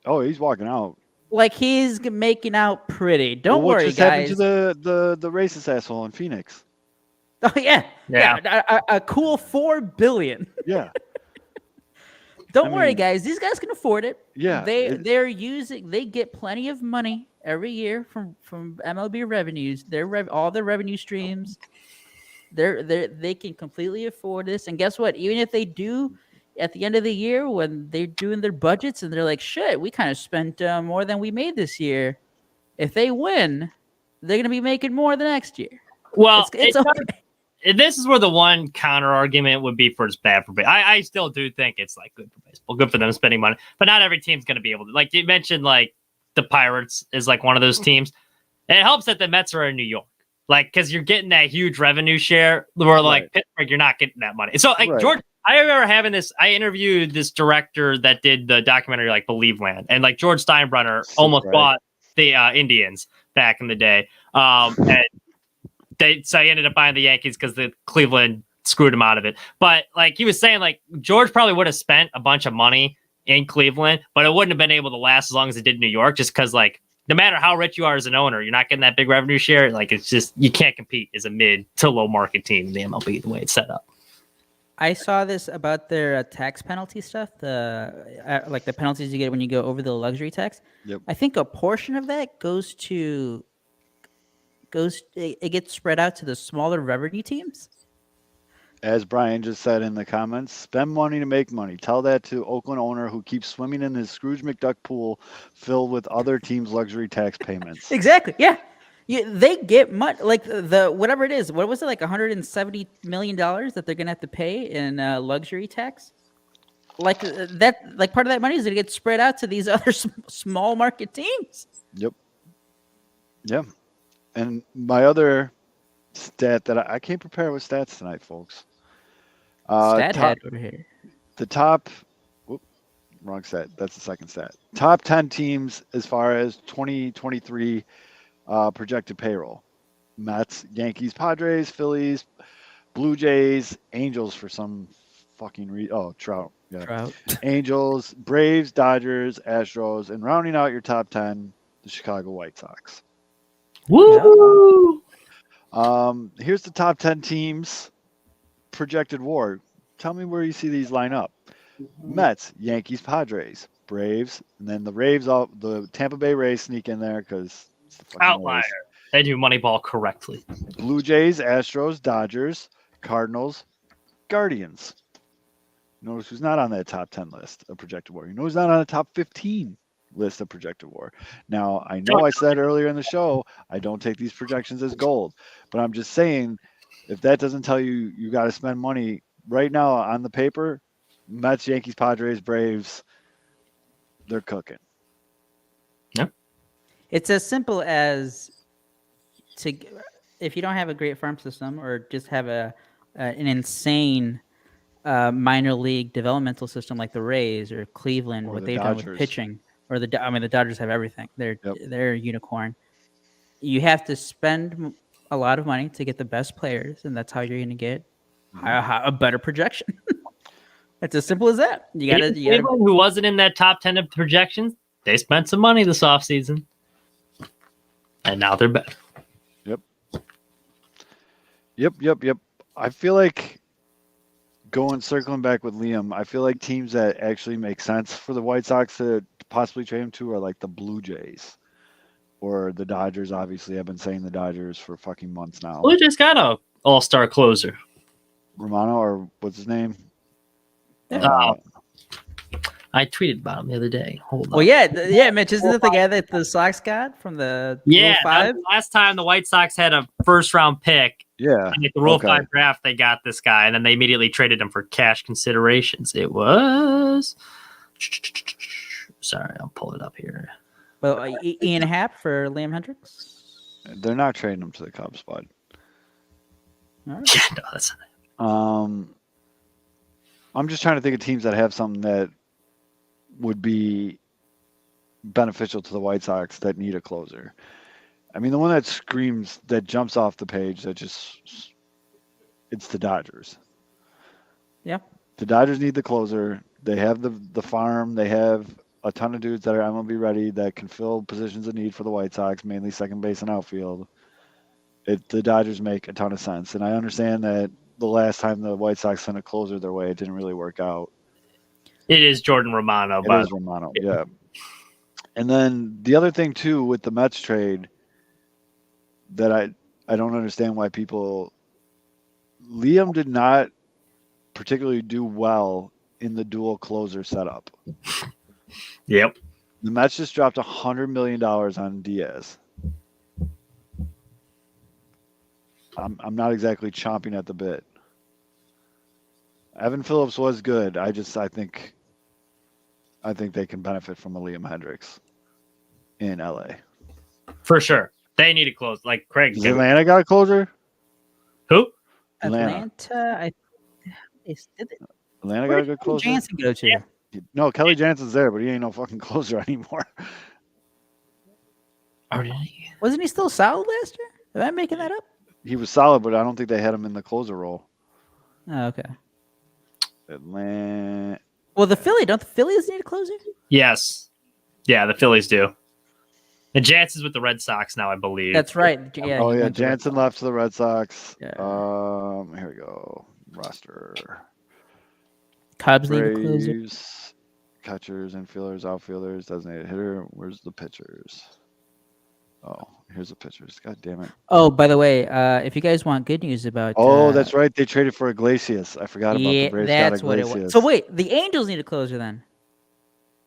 Oh, he's walking out. Like he's making out pretty. Don't What worry, just guys. happened to the racist asshole in Phoenix? Oh yeah. A cool $4 billion. Yeah. Don't worry, guys. These guys can afford it. Yeah. They get plenty of money every year from MLB revenues. All their revenue streams. They can completely afford this. And guess what? Even if they do, at the end of the year when they're doing their budgets and they're like, shit, we kind of spent more than we made this year. If they win, they're gonna be making more the next year. Well, it's okay. This is where the one counter argument would be for it's bad for baseball. I still do think it's like good for baseball, good for them spending money, but not every team's going to be able to. Like you mentioned, like the Pirates is like one of those teams. And it helps that the Mets are in New York, like because you're getting that huge revenue share. Where like Pittsburgh, you're not getting that money. So like George, I remember having this. I interviewed this director that did the documentary like Believe Land, and like George Steinbrenner almost bought the Indians back in the day. And so he ended up buying the Yankees because the Cleveland screwed him out of it. But like he was saying, like George probably would have spent a bunch of money in Cleveland, but it wouldn't have been able to last as long as it did in New York, just because like no matter how rich you are as an owner, you're not getting that big revenue share. Like it's just you can't compete as a mid to low market team in the MLB the way it's set up. I saw this about their tax penalty stuff, the like the penalties you get when you go over the luxury tax. Yep. I think a portion of that it gets spread out to the smaller revenue teams. As Brian just said in the comments, spend money to make money. Tell that to Oakland owner who keeps swimming in his Scrooge McDuck pool filled with other teams' luxury tax payments. Exactly. Yeah. They get much like the whatever it is. What was it, like $170 million that they're gonna have to pay in luxury tax? Like that, like part of that money is gonna get spread out to these other small market teams. Yep. Yeah. And my other stat that I can't prepare with stats tonight, folks. Stat head over here. The top, wrong stat. That's the second stat. Top 10 teams as far as 2023 projected payroll. Mets, Yankees, Padres, Phillies, Blue Jays, Angels for some fucking reason. Oh, Trout. Yeah. Trout. Angels, Braves, Dodgers, Astros, and rounding out your top 10, the Chicago White Sox. Woo! Here's the top 10 teams projected WAR. Tell me where you see these line up. Mets, Yankees, Padres, Braves, and then the Raves. The Tampa Bay Rays sneak in there because it's the fucking Outlier. Rays. They do Moneyball correctly. Blue Jays, Astros, Dodgers, Cardinals, Guardians. Notice who's not on that top 10 list of projected WAR. You know who's not on the top 15 list of projected WAR. Now, I know I said earlier in the show, I don't take these projections as gold, but I'm just saying, if that doesn't tell you you got to spend money right now on the paper, Mets, Yankees, Padres, Braves, they're cooking. Yep. It's as simple as if you don't have a great farm system or just have an insane minor league developmental system like the Rays or Cleveland, Or what the they've done Dodgers. with pitching, or the Dodgers have everything. They're a unicorn. You have to spend a lot of money to get the best players, and that's how you're going to get a better projection. It's as simple as that. You got to. Cleveland, who wasn't in that top 10 of projections, they spent some money this offseason, and now they're better. Yep. I feel like circling back with Liam, I feel like teams that actually make sense for the White Sox to possibly trade him to are like the Blue Jays or the Dodgers. Obviously, I've been saying the Dodgers for fucking months now. Blue Jays got a all-star closer. Romano, or what's his name? I tweeted about him the other day. Hold on. Well, yeah, Mitch, isn't that the guy that the Sox got from the Rule 5? Last time the White Sox had a first-round pick. Yeah. And at the Rule 5 draft, they got this guy, and then they immediately traded him for cash considerations. It was... Sorry, I'll pull it up here. Well, Ian Happ for Liam Hendriks? They're not trading him to the Cubs, bud. Right. Yeah, no, that's not it. I'm just trying to think of teams that have something that would be beneficial to the White Sox that need a closer. I mean, the one that jumps off the page, it's the Dodgers. Yeah. The Dodgers need the closer. They have the farm. They have a ton of dudes that are MLB ready that can fill positions of need for the White Sox, mainly second base and outfield. The Dodgers make a ton of sense. And I understand that the last time the White Sox sent a closer their way, it didn't really work out. It is Jordan Romano. It is Romano, yeah. And then the other thing, too, with the Mets trade that I don't understand why Liam did not particularly do well in the dual closer setup. Yep. The Mets just dropped $100 million on Diaz. I'm not exactly chomping at the bit. Evan Phillips was good. I think they can benefit from a Liam Hendriks in LA. For sure. They need to close. Like Craig. Does Atlanta got a closer? Who? Atlanta. Atlanta got a good closer? Jansen go to? Yeah. No, Kelly Jansen's there, but he ain't no fucking closer anymore. Wasn't he still solid last year? Am I making that up? He was solid, but I don't think they had him in the closer role. Oh, okay. Atlanta. Well, don't the Phillies need a closer? Yes. Yeah, the Phillies do. And Jansen's with the Red Sox now, I believe. That's right. Yeah. Oh he yeah, went to Red Jansen Sox. left to the Red Sox. Yeah. Here we go. Roster. Cubs need a closer. Braves, catchers, infielders, outfielders, designated hitter. Where's the pitchers? Oh, here's the pitchers. God damn it. Oh, by the way, if you guys want good news about That's right. They traded for Iglesias. I forgot about the Braves. that's got what it Iglesias. was. So wait, the Angels need a closer then.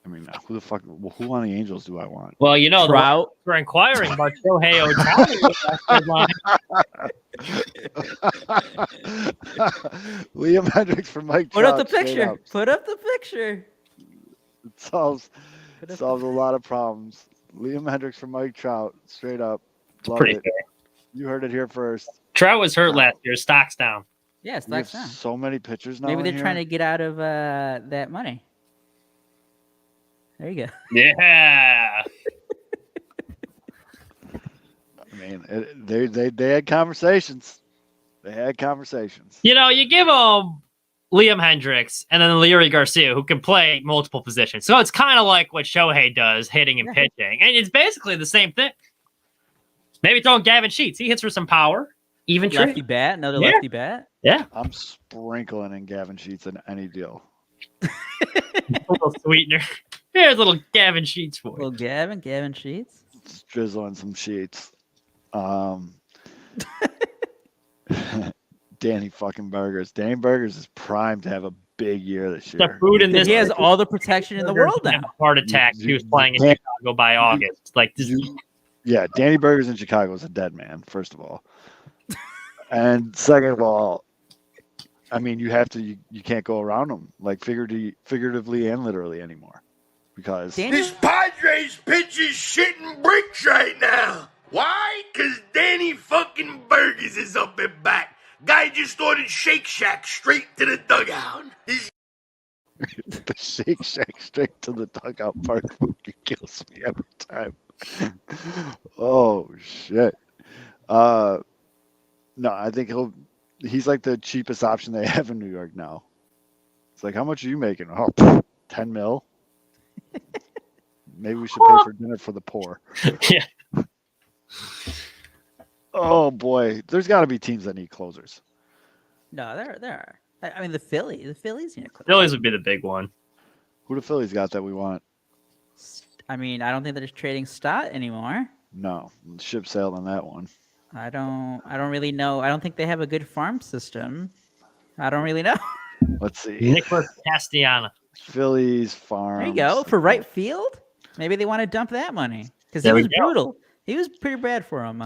I mean, who the fuck? Well, who on the Angels do I want? Well, you know, Trout. we're inquiring about Shohei Ohtani. Liam Hendriks for Mike Put Trout. up the straight picture. up. Put up the picture. It solves Put up a lot of problems. Liam Hendriks for Mike Trout. Straight up. Love Pretty it. fair. You heard it here first. Trout was hurt last year. Stock's down. Yes, We have that's down. so many pitchers now. Maybe in they're here. trying to get out of that money. There you go. Yeah. I mean, they had conversations. They had conversations. You know, you give them Liam Hendriks and then Leury Garcia, who can play multiple positions. So it's kind of like what Shohei does, hitting and pitching. And it's basically the same thing. Maybe throwing Gavin Sheets. He hits for some power. Even Lefty bat, another Yeah. lefty bat. Yeah. I'm sprinkling in Gavin Sheets in any deal. A little sweetener. Here's a little Gavin Sheets for you. Little Gavin Sheets. Just drizzle in some sheets. Danny fucking Burgers. Danny Burgers is primed to have a big year this The year. food in this. He has all the protection in the world now. Heart attack. He was playing in You- Chicago by August. Like this. Yeah, Danny Burgers in Chicago is a dead man, first of all. And second of all, I mean, you can't go around him, like figuratively and literally anymore. Because Danny, This Padres pitch is shitting bricks right now. Why? Because Danny fucking Burgers is up and back. Guy just ordered Shake Shack straight to the dugout. He's the Shake Shack straight to the dugout part fucking kills me every time. Oh shit. No, I think he's like the cheapest option they have in New York now. It's like, how much are you making? Oh, 10 mil. Maybe we should pay for dinner for the poor. Yeah. Oh boy, there's got to be teams that need closers. no, there are. I mean, the Phillies need a closer. Phillies would be the big one. Who the Phillies got that we want? I mean, I don't think they're trading Stott anymore. No, ship sailed on that one. I don't really know. I don't think they have a good farm system. I don't really know. Let's see. Nicholas Castellana. Phillies farm. There you go. For right field, maybe they want to dump that money because he There we was go. brutal. He was pretty bad for him.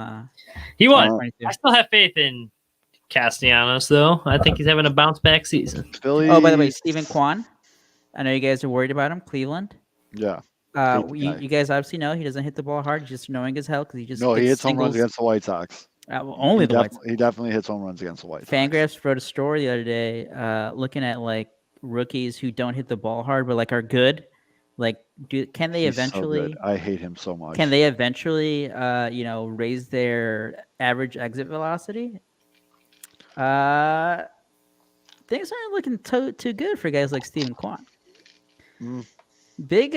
He won. 22. I still have faith in Castellanos, though. I think he's having a bounce back season. Phillies. Oh, by the way, Stephen Kwan. I know you guys are worried about him. Cleveland. Yeah. Hate the guy. You guys obviously know he doesn't hit the ball hard. He's just annoying as hell because he just No, he gets hits home runs singles. against the White Sox. Only the White Sox. He definitely hits home runs against the White Sox. Fangraphs wrote a story the other day, looking at like rookies who don't hit the ball hard but like are good. Like, can they He's so eventually? good. I hate him so much. Can they eventually, raise their average exit velocity? Things aren't looking too good for guys like Stephen Kwan. Mm. Big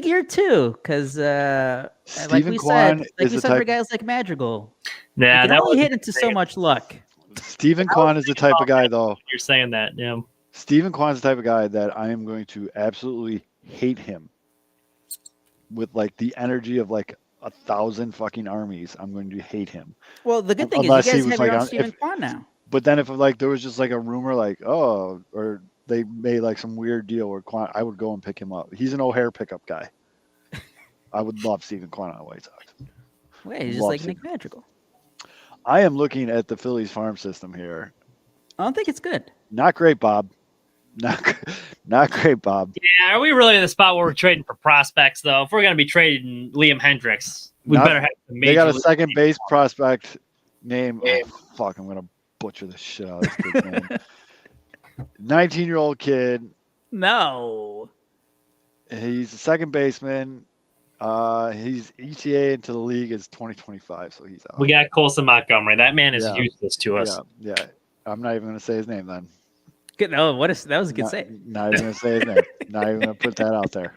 year too, because like Stephen we Kwan said, is the for type. guys like Madrigal, Yeah, they can that only was hit into so much luck. Stephen Kwan is the type of guy, though. You're saying that, yeah. Stephen Kwan's the type of guy that I am going to absolutely hate him with like the energy of like 1,000 fucking armies. I'm going to hate him. Well, the good thing Unless is he you guys was have your like own on- Stephen if- Kwan now. But then if like there was just like a rumor like, oh, or they made like some weird deal where Kwan, I would go and pick him up. He's an O'Hare pickup guy. I would love Stephen Kwan on the White Sox. Wait, he's just Love like Stephen. Nick Madrigal. I am looking at the Phillies farm system here. I don't think it's good. Not great, Bob. Not great, Bob. Yeah, are we really in the spot where we're trading for prospects, though? If we're going to be trading Liam Hendriks, we Not- better have some They got a major second league base prospect name. Oh, fuck, I'm going to butcher the shit out of this kid's name. 19-year-old kid. No. He's a second baseman. He's ETA into the league is 2025, so he's out. We got Colson Montgomery. That man is Yeah. useless to us. Yeah. I'm not even going to say his name then. Good. Oh, that was a good save. Not even gonna say his name. Not even gonna put that out there.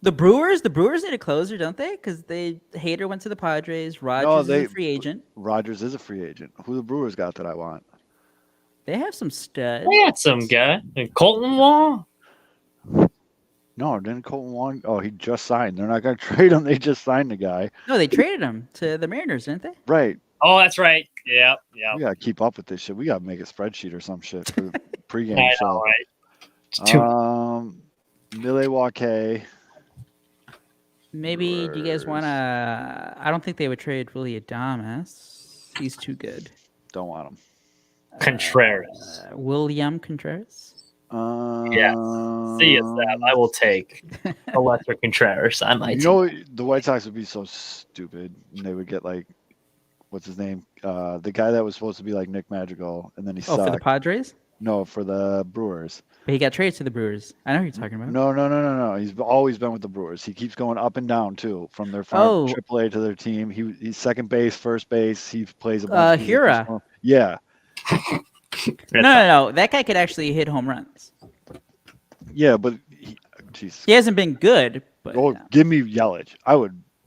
The Brewers need a closer, don't they? Because Hader went to the Padres. Rogers is a free agent. Rogers is a free agent. Who the Brewers got that I want? They have some studs. They had some guy. Colton Wong. No, didn't Colton Wong? Oh, he just signed. They're not gonna trade him. They just signed the guy. No, they traded him to the Mariners, didn't they? Right. Oh, that's right. Yeah. We gotta keep up with this shit. We gotta make a spreadsheet or some shit for the pregame I show. know, right? Milwaukee. Maybe do you guys want to? I don't think they would trade Willie Adames. He's too good. Don't want him. Contreras. William Contreras. Yeah. See you, Sam. I will take a lesser Contreras on my team. The White Sox would be so stupid, and they would get like, what's his name? The guy that was supposed to be like Nick Madrigal, and then he sucked. For the Padres? No, for the Brewers. But he got traded to the Brewers. I know who you're talking about. No. He's always been with the Brewers. He keeps going up and down too, from their farm AAA to their team. He's second base, first base. He plays a bunch of Hira. Yeah. No. That guy could actually hit home runs. Yeah, but he hasn't been good. But give me Yelich.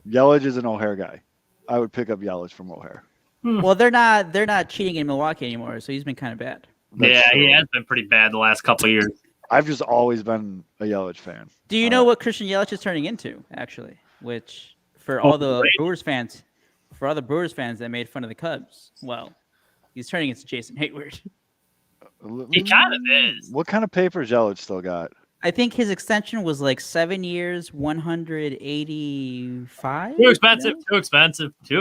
Yelich is an O'Hare guy. I would pick up Yelich from O'Hare. Well, they're not cheating in Milwaukee anymore, so he's been kind of bad. He has been pretty bad the last couple of years. I've just always been a Yelich fan. Do you know what Christian Yelich is turning into, actually? Which, for all the Brewers fans that made fun of the Cubs, well, he's turning into Jason Hayward. He kind of is. What kind of papers Yelich still got? I think his extension was like 7 years, 185. Too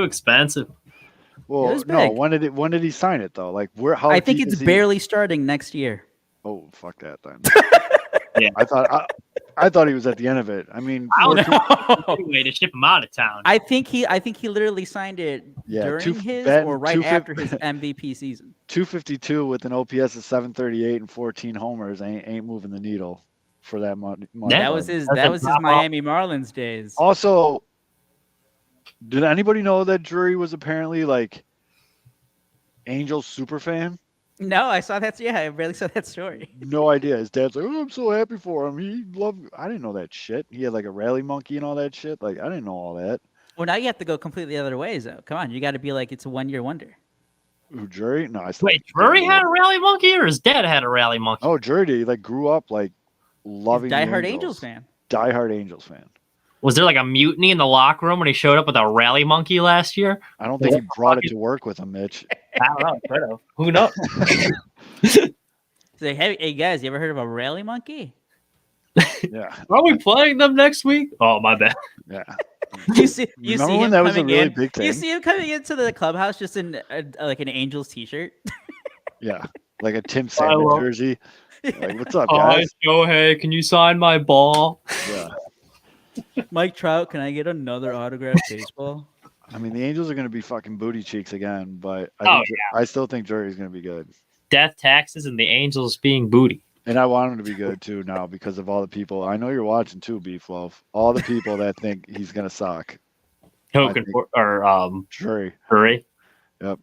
expensive. Well, no. When did he sign it though? Like how? I think it's barely starting next year. Oh, fuck that then. Yeah, I thought he was at the end of it. I mean, way to ship him out of town. I think he literally signed it during his or right after his MVP season. 252 with an OPS of 738 and 14 homers ain't moving the needle for that money. That was his Miami Marlins days. Also, did anybody know that Drury was apparently like Angels super fan? No, I saw that. Yeah, I barely saw that story. No idea. His dad's like, "Oh, I'm so happy for him. He loved." I didn't know that shit. He had like a rally monkey and all that shit. Like I didn't know all that. Well, now you have to go completely other ways, though. Come on, you got to be like it's a 1 year wonder. Who, Drury? No, I still. Wait, Drury had a rally monkey, or his dad had a rally monkey? Oh, Drury did. He like grew up like loving. Diehard Angels fan. Diehard Angels fan. Was there like a mutiny in the locker room when he showed up with a rally monkey last year? I don't think he brought it to work with him, Mitch. I don't know. Could have. Who knows? Say, hey guys, you ever heard of a rally monkey? Yeah. Are we playing them next week? Oh, my bad. Yeah. You see when him that was a coming really in. big thing? You see him coming into the clubhouse just in like an Angels t-shirt. Yeah, like a Tim Sandman jersey. Like, what's up, Hi, guys? Shohei, can you sign my ball? Yeah. Mike Trout, can I get another autographed baseball? I mean, the Angels are going to be fucking booty cheeks again, but I still think Drury's going to be good. Death, taxes, and the Angels being booty. And I want him to be good too now because of all the people. I know you're watching too, Beef Loaf. All the people that think he's going to suck. Drury. Yep.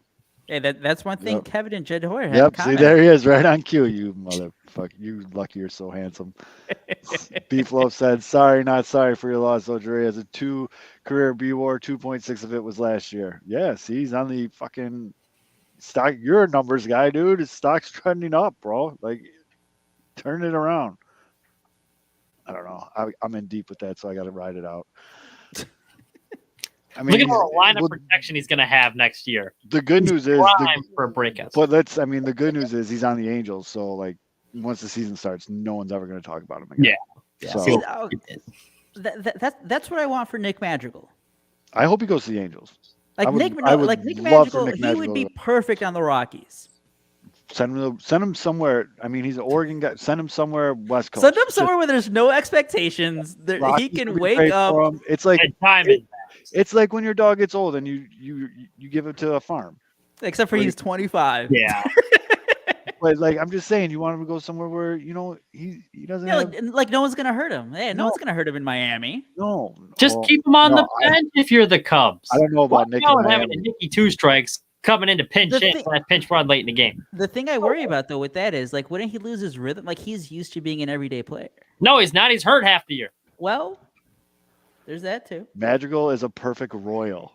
Hey, that's one thing Kevin and Jed Hoyer had. Yep. See, there he is, right on cue. You motherfucker. You lucky you're so handsome. Beef Loaf said, "Sorry, not sorry for your loss, though. Drury has a 2 career B WAR. 2.6 of it was last year. Yeah, see, he's on the fucking stock. You're a numbers guy, dude. His stock's trending up, bro. Like, turn it around. I don't know. I'm in deep with that, so I got to ride it out. I mean, look at the line of protection he's going to have next year. The good news is for a breakout. But the good news is he's on the Angels, so like once the season starts, no one's ever going to talk about him again. Yeah. So, see, that's what I want for Nick Madrigal. I hope he goes to the Angels. Nick Madrigal, he would be perfect on the Rockies. Send him somewhere. I mean, he's an Oregon guy. Send him somewhere West Coast. Send him somewhere where there's no expectations. He can wake up. It's like it's like when your dog gets old and you give it to a farm. Except for he's 25. Yeah. But like I'm just saying, you want him to go somewhere where he doesn't. Yeah, like no one's gonna hurt him. Hey, no one's gonna hurt him in Miami. No. Just keep him on the bench if you're the Cubs. I don't know about Nick. Having a Nicky 2 strikes coming in to pinch The hit thing- that pinch run late in the game. The thing I worry about though with that is like, wouldn't he lose his rhythm? Like he's used to being an everyday player. No, he's not. He's hurt half the year. Well, there's that too. Madrigal is a perfect royal.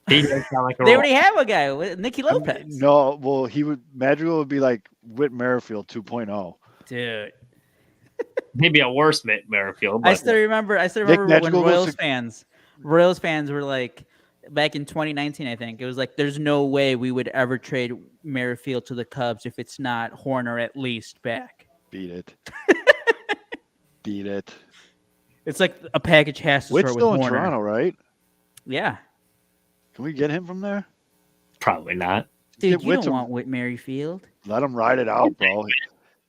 He does sound like a They roll. already have a guy with Nicky Lopez. No, well, Madrigal would be like Whit Merrifield 2.0. Dude. Maybe a worse Merrifield. I But still remember when Madrigal Royals goes fans were like, back in 2019, I think it was like, there's no way we would ever trade Merrifield to the Cubs if it's not Horner at least back. Beat it. Beat it. It's like a package has to Whit's start still with in Horner. Toronto, right? Yeah, Can we get him from there? probably not. dude, Get you Whit don't to- want Whit Merrifield. Let him ride it out, bro.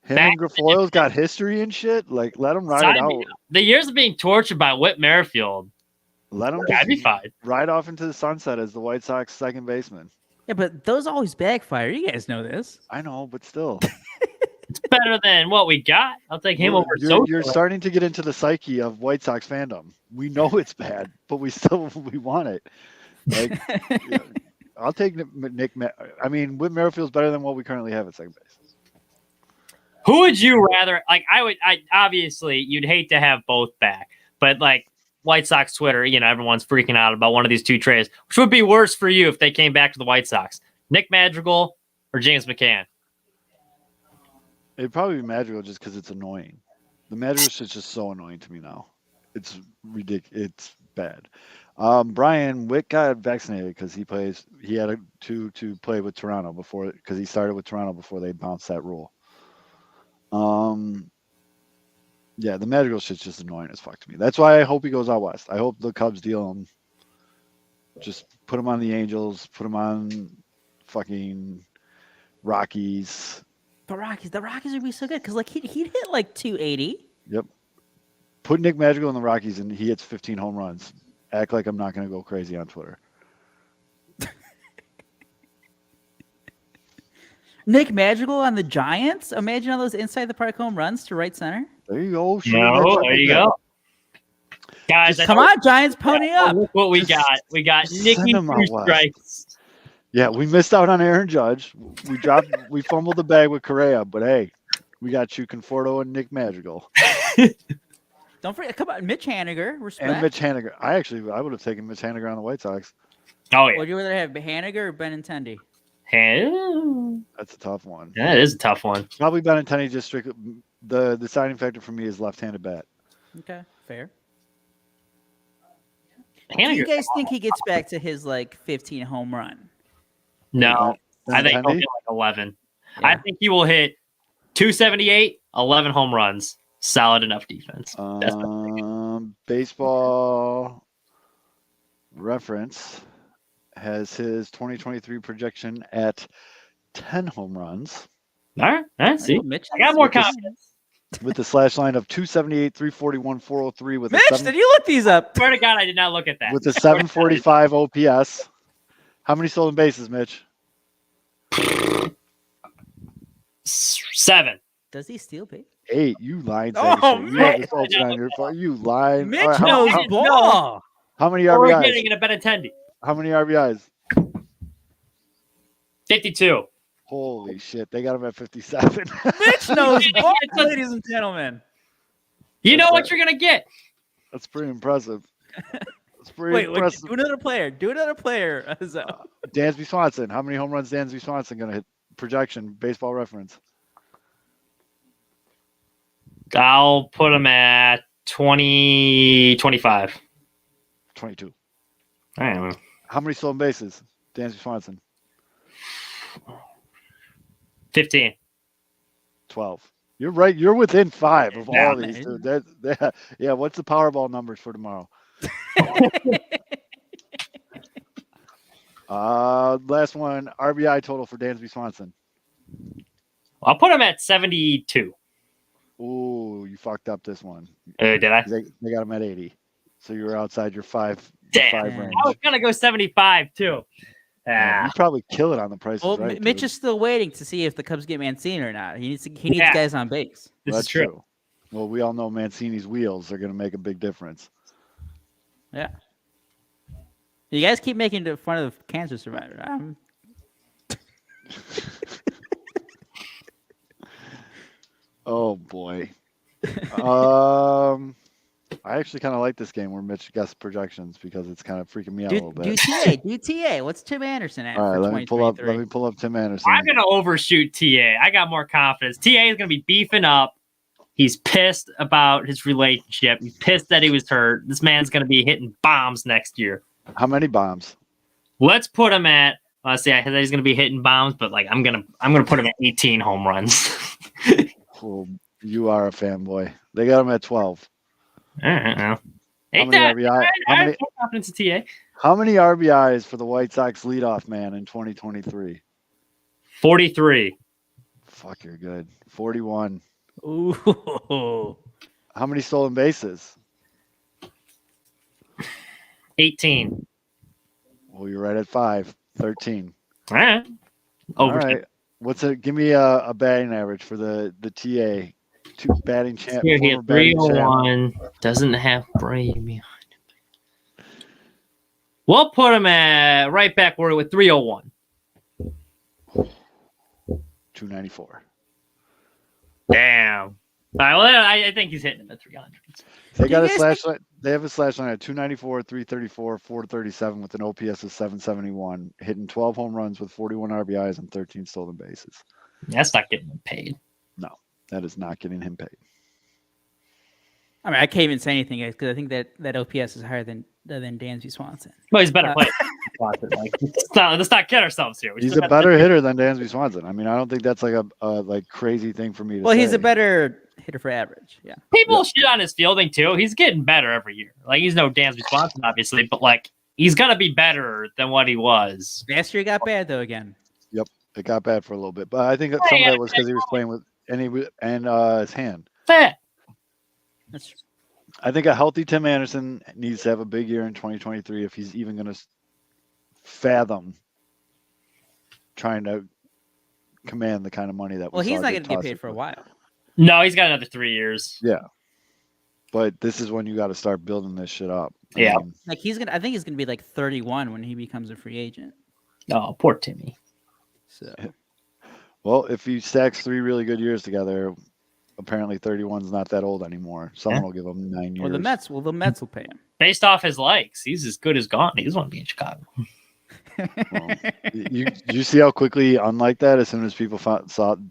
Him Back- and Graffoyle's got history and shit. Like, let him ride it Sign out. me up. The years of being tortured by Whit Merrifield, Let him I'd be just fine. ride off into the sunset as the White Sox second baseman. Yeah, but those always backfire. You guys know this. I know, but still. It's better than what we got. I'll take him over You're Sosa. starting to get into the psyche of White Sox fandom. We know it's bad, but we want it. Like, yeah, I'll take Whit Merrifield's better than what we currently have at second base. Who would you rather? Like, I obviously you'd hate to have both back, but like White Sox Twitter, everyone's freaking out about one of these two trades. Which would be worse for you if they came back to the White Sox? Nick Madrigal or James McCann? It'd probably be Madrigal just because it's annoying. The Madrigal shit's just so annoying to me now. It's ridiculous. It's bad. Brian Witt got vaccinated because he had to play with Toronto because he started with Toronto before they bounced that rule. Yeah, the Madrigal shit's just annoying as fuck to me. That's why I hope he goes out west. I hope the Cubs deal him. Just put him on the Angels, put him on fucking Rockies. The Rockies would be so good because like he'd hit like 280. Yep. Put Nick Madrigal in the Rockies and he hits 15 home runs. Act like I'm not going to go crazy on Twitter. Nick Madrigal on the Giants. Imagine all those inside the park home runs to right center. There you go. No, there you go. Guys, Come on, Giants, pony up. Look what we got. We got Just Nicky send him out two west. strikes. Yeah, we missed out on Aaron Judge. We fumbled the bag with Correa, but hey, we got you Conforto and Nick Madrigal. Don't forget, come on, Mitch Haniger. Respect. And Mitch Haniger. I would have taken Mitch Haniger on the White Sox. Oh yeah, Would you rather have Haniger or Benintendi? That's a tough one. That is a tough one. Probably Benintendi just strictly the deciding factor for me is left-handed bat. Okay, fair. Do Haniger, you guys think he gets back to his like 15 home run? no, I think he'll Benintendi? hit like 11. Yeah. I think he will hit 278, 11 home runs. Solid enough defense. Baseball Reference has his 2023 projection at 10 home runs All right, see, Mitch, I got more confidence. with the slash line of 278, 341, 403 with a Mitch, did you look these up? Swear to God, I did not look at that. with a 745 OPS. How many stolen bases, Mitch? 7. Does he steal base? 8. You lying. Oh, sack shit. You have Mitch. this open on your phone. You lying. Mitch All right, knows how- ball. how many Or we're RBIs? getting in a Benintendi. How many RBIs? 52. Holy shit. They got him at 57. Mitch knows ball, ladies and gentlemen. You know That's what right. you're gonna get. That's pretty impressive. That's pretty Wait, impressive. do another player. Do another player. So, Dansby Swanson. How many home runs Dansby Swanson going to hit? Projection, Baseball Reference. I'll put him at 25. 22. All right. How many stolen bases? Dansby Swanson. 15. 12. You're right. You're within 5 of Yeah, all these. Dude. Yeah. What's the Powerball numbers for tomorrow? Last one. RBI total for Dansby Swanson. I'll put him at 72. Ooh, you fucked up this one. Did I? They got him at 80. So you were outside your 5 Damn. range. I was gonna go 75 too. Yeah, you probably kill it on the prices, well, right? Mitch dude. is still waiting to see if the Cubs get Mancini or not. He needs Yeah. guys on base. This That's is true. Well, we all know Mancini's wheels are going to make a big difference. Yeah. You guys keep making fun of cancer survivor. Oh boy. I actually kind of like this game where Mitch guesses projections because it's kind of freaking me out a little Do bit. TA. Do TA. What's Tim Anderson at All right, for let me pull up. 2023? Let me pull up Tim Anderson. I'm gonna overshoot TA. I got more confidence. TA is gonna be beefing up. He's pissed about his relationship. He's pissed that he was hurt. This man's gonna be hitting bombs next year. How many bombs? Let's put him at. Let's see. I said he's gonna be hitting bombs, but like I'm gonna put him at 18 home runs. Well, you are a fanboy. They got him at 12. I don't know. How many RBI? I have no confidence in TA. How many RBIs for the White Sox leadoff man in 2023? 43. Fuck, you're good. 41. Ooh. How many stolen bases? 18. Well, you're right at 5. 13. All right. All Overshoot. right. What's it? Give me a batting average for the TA. Two batting champ. Here he Former had batting champ. 301. Doesn't have Bray behind him. We'll put him at right back where with 301. 294. Damn. All right, well, I think he's hitting him at 300. They got a you guys slash line. They have a slash line at 294, 334, 437 with an OPS of 771, hitting 12 home runs with 41 RBIs and 13 stolen bases. That's not getting him paid. No, that is not getting him paid. I mean, I can't even say anything, guys, because I think that OPS is higher than Dansby Swanson. Well, he's a better player. Like, let's not kid ourselves here. He's a better hitter than Dansby Swanson. I mean, I don't think that's like a like crazy thing for me to Well, say. he's a better hitter for average. Yeah. People shit on his fielding too. He's getting better every year. Like he's no Dansby Swanson, obviously, but like he's gonna be better than what he was. Last year got bad though again. Yep, it got bad for a little bit, but I think that some of that was because he was playing with his hand. Fat. That's true. I think a healthy Tim Anderson needs to have a big year in 2023 if he's even going to fathom trying to command the kind of money that. Well, he's saw not going to get tossed paid at for a him. while. No, he's got another 3 years. Yeah, but this is when you got to start building this shit up. Yeah. Like I think he's going to be like 31 when he becomes a free agent. Oh, poor Timmy. So Well, if he stacks 3 really good years together, apparently 31's not that old anymore. Someone will give him 9 years. well, the Mets will pay him. Based off his likes, he's as good as gone. He doesn't want to be in Chicago. Well, you see how quickly he unlike that as soon as people started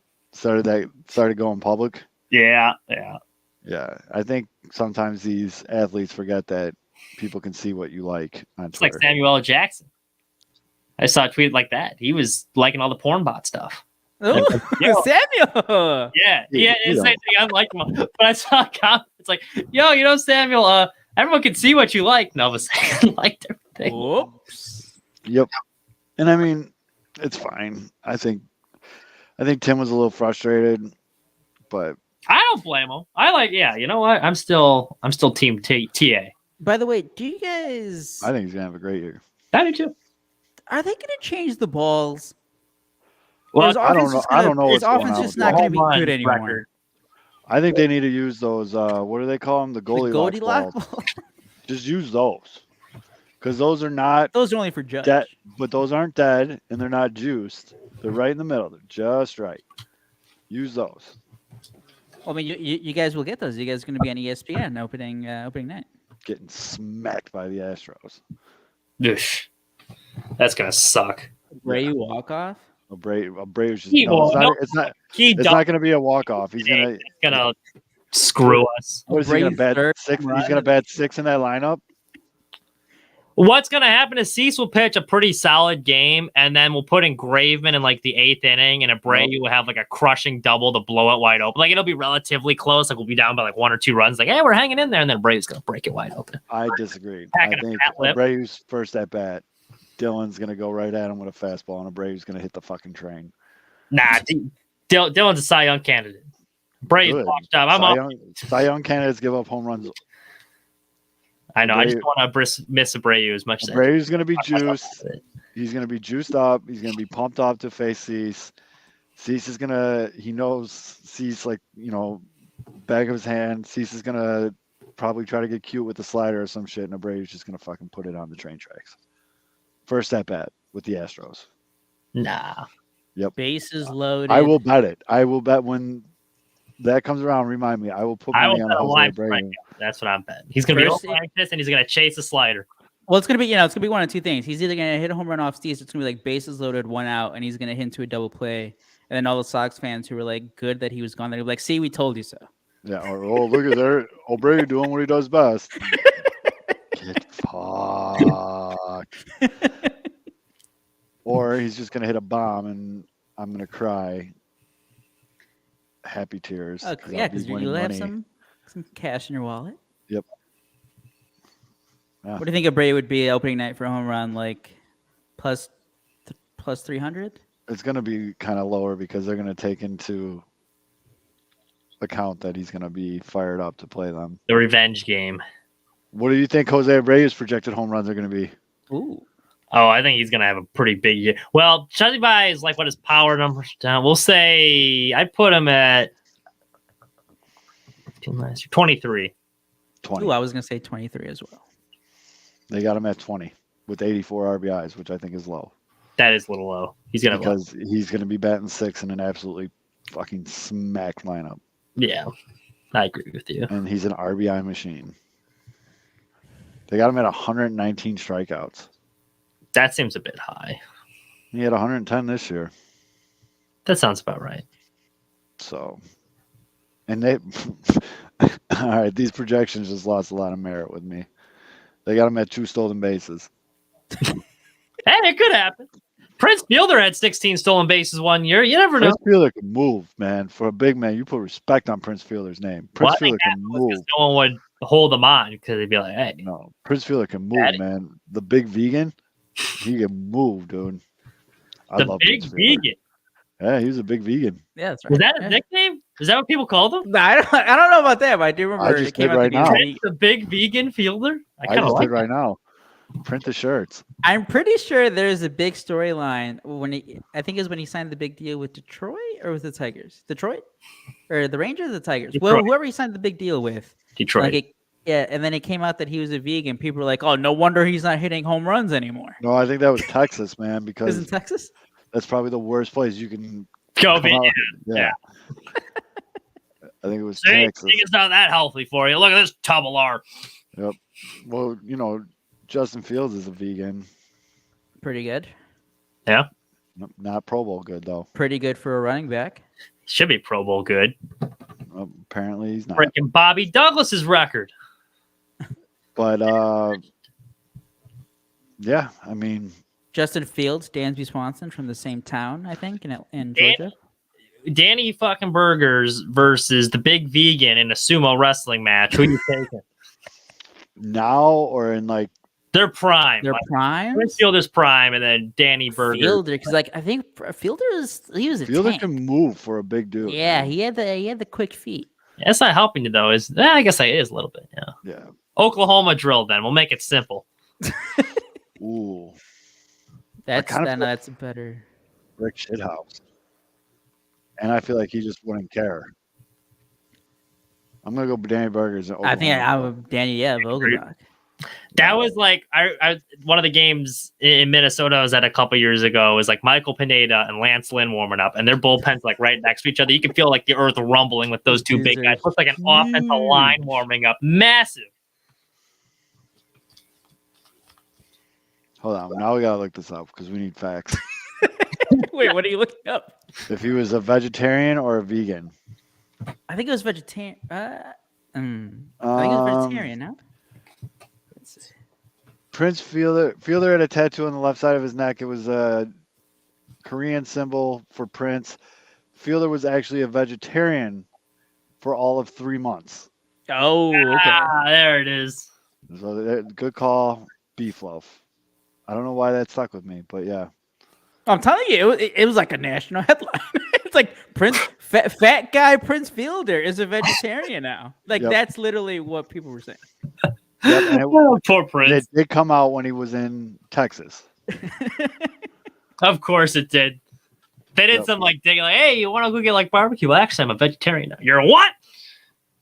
going public. Yeah. Yeah, I think sometimes these athletes forget that people can see what you like on It's like Twitter. Samuel L. Jackson. I saw a tweet like that. He was liking all the porn bot stuff. Oh, Yo. Samuel! Yeah, Yeah, it's you the same thing. I like him, but I saw a comment. It's like, yo, Samuel. Everyone can see what you like. And all of a sudden, liked everything. Whoops. Yep, and I mean, it's fine. I think Tim was a little frustrated, but I don't blame him. You know what? I'm still team TA. By the way, do you guys I think he's gonna have a great year. I do too. are they going to change the balls? Well, Or is I don't offense know. just I don't know Is what's going offense on just with not the going to be home good run anymore? record. I think they need to use those. What do they call them? The The Goldilocks Goldilocks balls. balls? Just use those, because those are not Those are only for Judge. dead, but those aren't dead and they're not juiced. They're right in the middle. They're just right. Use those. I mean, you guys will get those. You guys are going to be on ESPN opening night. Getting smacked by the Astros. Oof. That's gonna suck. Ray walk off. Abreu's just He won't. it's not He it's not going to be a walk off. He's gonna screw us. what is he going to Abreu's bat third 6? run. He's going to bat 6 in that lineup. What's gonna happen is Cease will pitch a pretty solid game, and then we'll put in Graveman in like the 8th inning, and Abreu will have like a crushing double to blow it wide open. Like it'll be relatively close. Like we'll be down by like 1 or 2 runs. Like, hey, we're hanging in there, and then Abreu's gonna break it wide open. I disagree. I Packing a think fat lip. Abreu's first at bat, Dylan's going to go right at him with a fastball, and Abreu's going to hit the fucking train. Nah, Dylan's a Cy Young candidate. Abreu's Good. washed up. I'm off. Cy Young candidates give up home runs. I know. I just Abreu- don't want to miss Abreu as much as Abreu's going to be I juiced. He's going to be juiced up. He's going to be pumped up to face Cease. Cease is going to, he knows Cease, like, back of his hand. Cease is going to probably try to get cute with the slider or some shit, and Abreu's just going to fucking put it on the train tracks. First at bat with the Astros. Nah. Yep. Bases loaded. I will bet it. I will bet when that comes around. Remind me. I will put I will money on bet a Jose line Abreu. right now. That's what I'm betting. He's gonna be First, like this, and he's gonna chase a slider. Well, it's gonna be it's gonna be one of two things. He's either gonna hit a home run off Steve, so it's gonna be like bases loaded, 1 out, and he's gonna hit into a double play. And then all the Sox fans who were like good that he was gone, they're like, "See, we told you so." Yeah. Or look at there, Abreu doing what he does best. Get fucked. Or he's just gonna hit a bomb, and I'm gonna cry. Happy tears. Oh, 'cause yeah, I'll be because winning you'll have money. some cash in your wallet. Yep. Yeah. What do you think Abreu would be opening night for a home run? Like plus 300? It's going to be kind of lower because they're going to take into account that he's going to be fired up to play them. The revenge game. What do you think Jose Abreu's projected home runs are going to be? Ooh. Oh, I think he's gonna have a pretty big year. Well, judging by what his power numbers down, we'll say I put him at 23. 20. Ooh, I was gonna say 23 as well. They got him at 20 with 84 RBIs, which I think is low. That is a little low. He's gonna because he's going to be batting 6 in an absolutely fucking smack lineup. Yeah, I agree with you. And he's an RBI machine. They got him at 119 strikeouts. That seems a bit high. He had 110 this year. That sounds about right. So, and they, all right, these projections just lost a lot of merit with me. They got him at 2 stolen bases. Hey, it could happen. Prince Fielder had 16 stolen bases one year. You never know. Prince Fielder can move, man. For a big man, you put respect on Prince Fielder's name. Prince Fielder can move. No one would hold him on because they'd be like, hey. No, Prince Fielder can move, Daddy. man. The big vegan, he can move, dude. I The love big Prince Fielder. vegan. Yeah, he was a big vegan. Yeah, that's right. Is that his nickname? Is that what people called him? No, I don't know about that, but I do remember I just it came did out right to be now. unique. The big vegan fielder? I kind of just like did right now. Print the shirts. I'm pretty sure there's a big storyline when I think it was when he signed the big deal with Detroit or with the Tigers. Detroit? Or the Rangers or the Tigers? Well, Detroit. whoever he signed the big deal with. Detroit. Like and then it came out that he was a vegan. People were like, "Oh, no wonder he's not hitting home runs anymore." No, I think that was Texas, man, Is because in Texas? that's probably the worst place you can Go come vegan. out. Yeah. I think it was See, Texas. it's not that healthy for you. Look at this tubular. Yep. Well, Justin Fields is a vegan. Pretty good. Yeah. Not Pro Bowl good, though. Pretty good for a running back. Should be Pro Bowl good. Well, apparently he's not. Breaking Bobby Douglas's record. But, yeah, I mean, Justin Fields, Dansby Swanson from the same town, I think, in Dan- Georgia. Danny fucking Burgers versus the big vegan in a sumo wrestling match. Who you taking? now or in like, They're prime. Their Like, prime. Prince Fielder's prime, and then Danny Burger. Fielder, because I think Fielder was a Fielder tank. can move for a big dude. Yeah, he had the quick feet. That's not helping you though. I guess it is a little bit. Yeah. Yeah. Oklahoma drill. Then we'll make it simple. Ooh. That's kinda feel- that's a better. Rick Shithouse. And I feel like he just wouldn't care. I'm going to go Danny Burgers. I think I'm Danny. Yeah, Vogelbach. That was like I one of the games in Minnesota I was at a couple years ago was like Michael Pineda and Lance Lynn warming up, and their bullpens like right next to each other. You can feel like the earth rumbling with those two big guys. Looks like an offensive line warming up. Massive. Hold on. Now we got to look this up because we need facts. Wait, what are you looking up? If he was a vegetarian or a vegan. I think it was vegetarian. I think it was vegetarian. No. Prince Fielder had a tattoo on the left side of his neck. It was a Korean symbol for Prince. Fielder was actually a vegetarian for all of 3 months. Oh, okay. There it is. So good call, beef loaf. I don't know why that stuck with me, but yeah. I'm telling you, it was like a national headline. It's like fat guy Prince Fielder is a vegetarian now. Like Yep. that's literally what people were saying. Yep, and Poor it Prince. did come out when he was in Texas. Of course it did. They did Yep. some like digging, like, hey, you want to go get like barbecue? Well, actually, I'm a vegetarian now. You're a what?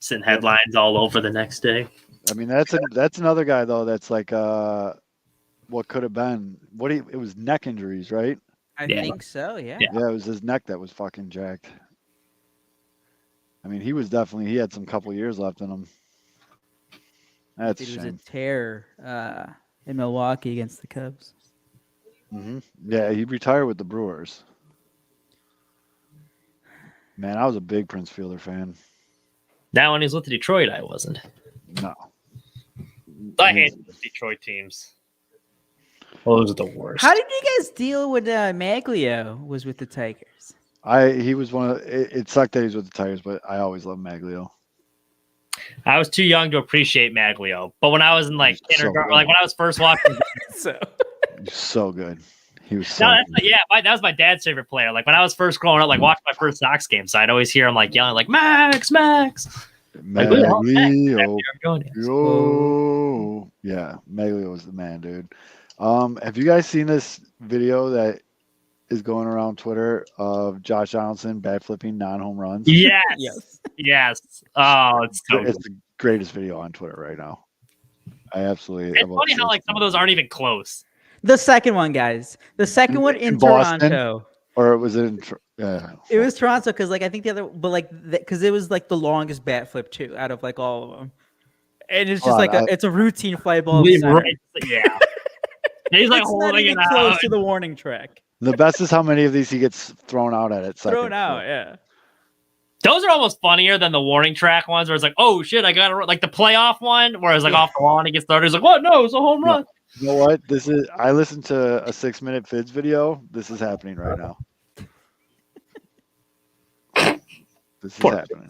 Sitting headlines all over the next day. I mean, that's another guy though. That's like what could have been. It was neck injuries, right? I Yeah. think so. Yeah. Yeah. Yeah, it was his neck that was fucking jacked. I mean, he had some couple years left in him. That's a It was a shame. tear in Milwaukee against the Cubs. Yeah, he retired with the Brewers. Man, I was a big Prince Fielder fan. Now when he's with Detroit, I wasn't. No. I hate the Detroit teams. Those are the worst. How did you guys deal with Maglio was with the Tigers? He was one of it sucked that he was with the Tigers, but I always loved Maglio. I was too young to appreciate Maglio, but when I was in like He's so kindergarten, good. like when I was first watching, So He was so good. He was so no, that's, good. yeah, that was my dad's favorite player. Like when I was first growing up, like watching my first Sox game, so I'd always hear him like yelling, like Max. Like, who the hell is Maglio. I'm going, Yo. Yeah, Maglio was the man, dude. Have you guys seen this video that is going around Twitter of Josh Donaldson bat flipping non-home runs? Yes, yes. yes. Oh, it's so It's the greatest video on Twitter right now. I absolutely. It's funny how like some of those aren't even close. The second one, guys. The second one in Boston? Toronto. Or was it in? Yeah. It was Toronto because like I think the other, but like because it was like the longest bat flip too out of like all of them, and it's just Hold on, it's a routine fly ball. Leave center. right- Yeah, he's like It's not holding even it close out. to the warning track. The best is how many of these he gets thrown out at it. Thrown out, yeah. Those are almost funnier than the warning track ones where it's like, oh shit, I got it. Like the playoff one where it's like off the wall and he gets started. He's like, what? No, it's a home run. You know what? I listened to a 6-minute Fitz video. This is happening right now. This is Poor happening.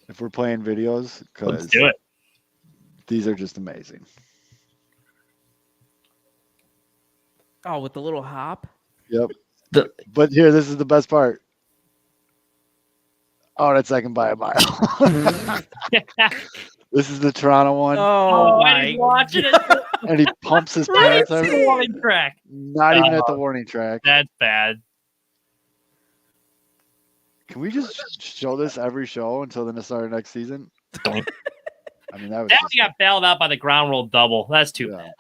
If we're playing videos, Let's because do it. these are just amazing. Oh, with the little hop. Yep. The- But here, this is the best part. Oh, that's second by a mile. This is the Toronto one, Oh, and my! he's watching it. and he pumps his Right pants. to the warning track. Not even at the warning track. That's bad. Can we just show this every show until the start of next season? I mean, that was Now just, he got bailed out by the ground roll double. That's too yeah, bad.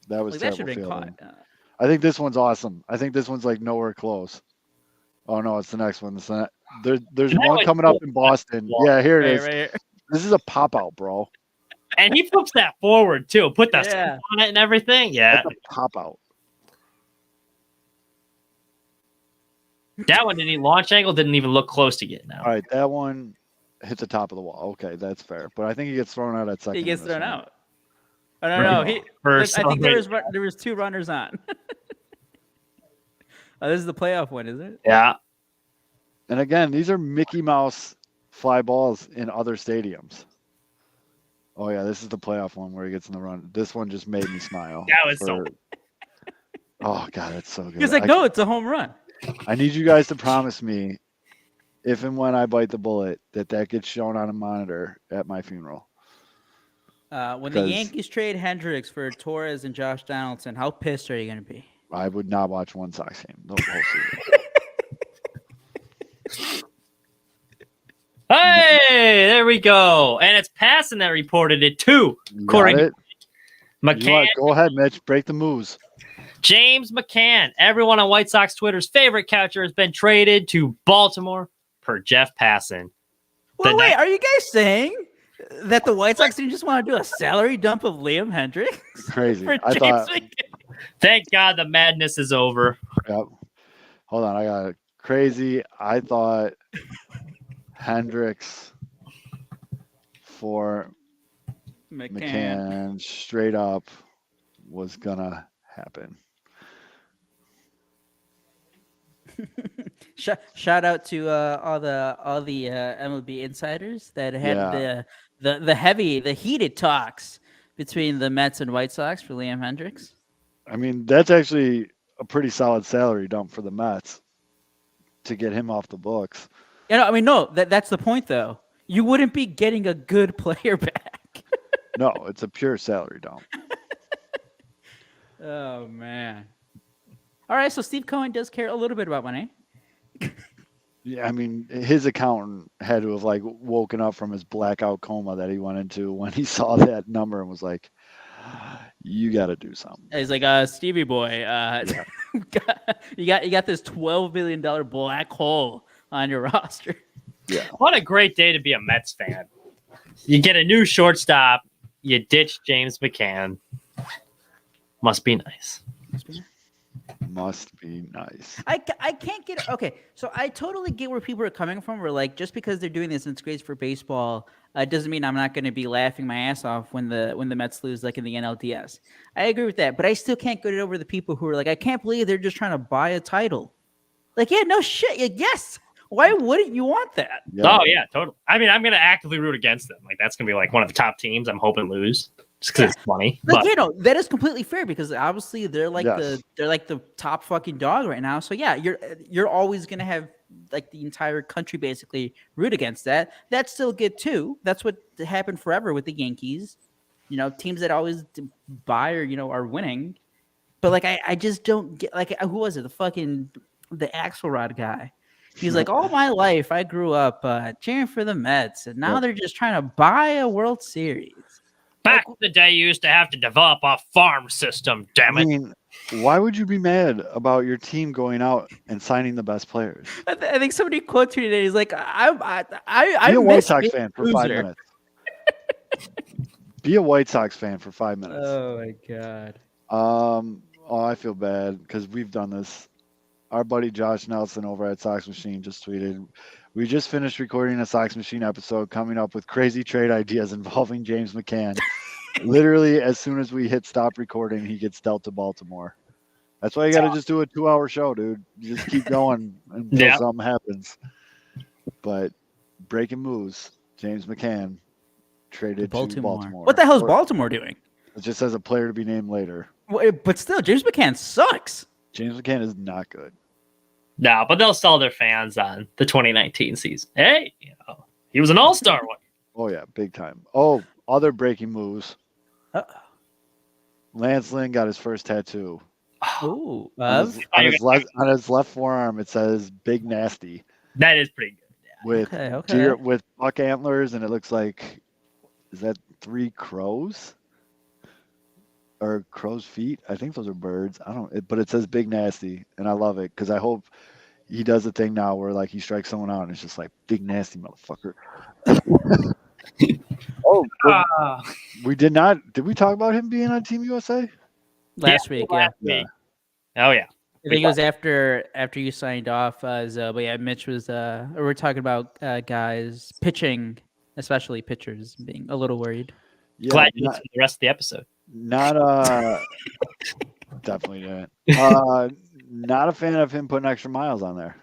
that was Like, that should terrible have been fielding. caught. I think this one's awesome. I think this one's like nowhere close. Oh no, it's the next one. There's That one was coming up cool. in Boston. Yeah, here it Right, is. right here. This is a pop out, bro. And he flips that forward too. Put that Yeah. on it and everything. Yeah. That's a pop out. That one didn't even launch angle, didn't even look close to getting out. All right, that one hit the top of the wall. Okay, that's fair. But I think he gets thrown out at second. He gets in this thrown one. out. I don't know. He. First, I think there was two runners on. Oh, this is the playoff one, is it? yeah. And again, these are Mickey Mouse fly balls in other stadiums. Oh yeah, this is the playoff one where he gets in the run. This one just made me smile. That was so- Oh god, that's so good. He was like, "No, it's a home run." I need you guys to promise me, if and when I bite the bullet, that gets shown on a monitor at my funeral. When the 'Cause- Yankees trade Hendriks for Torres and Josh Donaldson, how pissed are you going to be? I would not watch one Sox game the whole season. Hey, there we go. And it's Passon that reported it too. You Corey got it? You McCann, want- Go ahead, Mitch. Break the moves. James McCann, everyone on White Sox Twitter's favorite catcher, has been traded to Baltimore per Jeff Passon. Wait, The wait, next- are you guys saying that the White Sox didn't just want to do a salary dump of Liam Hendriks Crazy. for I James thought. McCann? Thank God the madness is over. Yep. Hold on, I got it. Crazy. I thought Hendricks for McCann straight up was gonna happen. Shout out to all the MLB insiders that had Yeah. the heated talks between the Mets and White Sox for Liam Hendriks. I mean, that's actually a pretty solid salary dump for the Mets to get him off the books. You know, I mean, no, that's the point though. You wouldn't be getting a good player back. No, it's a pure salary dump. Oh man. All right, so Steve Cohen does care a little bit about money. Yeah, I mean, his accountant had to have woken up from his blackout coma that he went into when he saw that number and was like, You got to do something. He's like, Stevie boy, you got this $12 billion black hole on your roster. Yeah. What a great day to be a Mets fan. You get a new shortstop. You ditch James McCann. Must be nice. Must be nice. I can't get okay. So I totally get where people are coming from. Where like just because they're doing this and it's great for baseball, doesn't mean I'm not going to be laughing my ass off when the Mets lose like in the NLDS. I agree with that, but I still can't get over the people who are like, I can't believe they're just trying to buy a title. Like, yeah, no shit. Yes. Why wouldn't you want that? Yeah. Oh yeah, totally. I mean, I'm gonna actively root against them. Like that's gonna be like one of the top teams. I'm hoping lose just because it's funny. Like, But that is completely fair because obviously they're like Yes. they're like the top fucking dog right now. So yeah, you're always gonna have like the entire country basically root against that. That's still good too. That's what happened forever with the Yankees. You know, teams that always buy or are winning. But like I just don't get like who was it? The Axelrod guy. He's like, all my life I grew up cheering for the Mets, and now they're just trying to buy a World Series. back in the day, you used to have to develop a farm system. Damn I it! mean, why would you be mad about your team going out and signing the best players? I think somebody quote tweeted it. He's like, I Be a White miss Sox being fan a for 5 loser. minutes. Be a White Sox fan for 5 minutes. Oh my god. I feel bad because we've done this. Our buddy Josh Nelson over at Sox Machine just tweeted, "We just finished recording a Sox Machine episode coming up with crazy trade ideas involving James McCann. Literally, as soon as we hit stop recording, he gets dealt to Baltimore. That's why you got to just do a 2-hour show, dude. You just keep going until something happens. But breaking moves, James McCann traded to Baltimore. What the hell is Baltimore doing? It just says a player to be named later. But still, James McCann sucks. James McCann is not good. No, but they'll sell their fans on the 2019 season. Hey, he was an all-star one. Oh, yeah, big time. Oh, other breaking moves. Lance Lynn got his first tattoo. Ooh, On his left forearm, it says "Big Nasty" That is pretty good. with okay. with buck antlers, and it looks like, is that 3 crows or crow's feet? I think those are birds. But it says "Big Nasty," and I love it because I hope he does a thing now where like he strikes someone out and it's just like "Big Nasty motherfucker." We did not. Did we talk about him being on Team USA? last week? Yeah. Yeah. Oh yeah. I think it was after you signed off. But yeah, Mitch was. We're talking about guys pitching, especially pitchers, being a little worried. Yeah, Glad you listened to the rest of the episode. Not definitely didn't. Not a fan of him putting extra miles on there.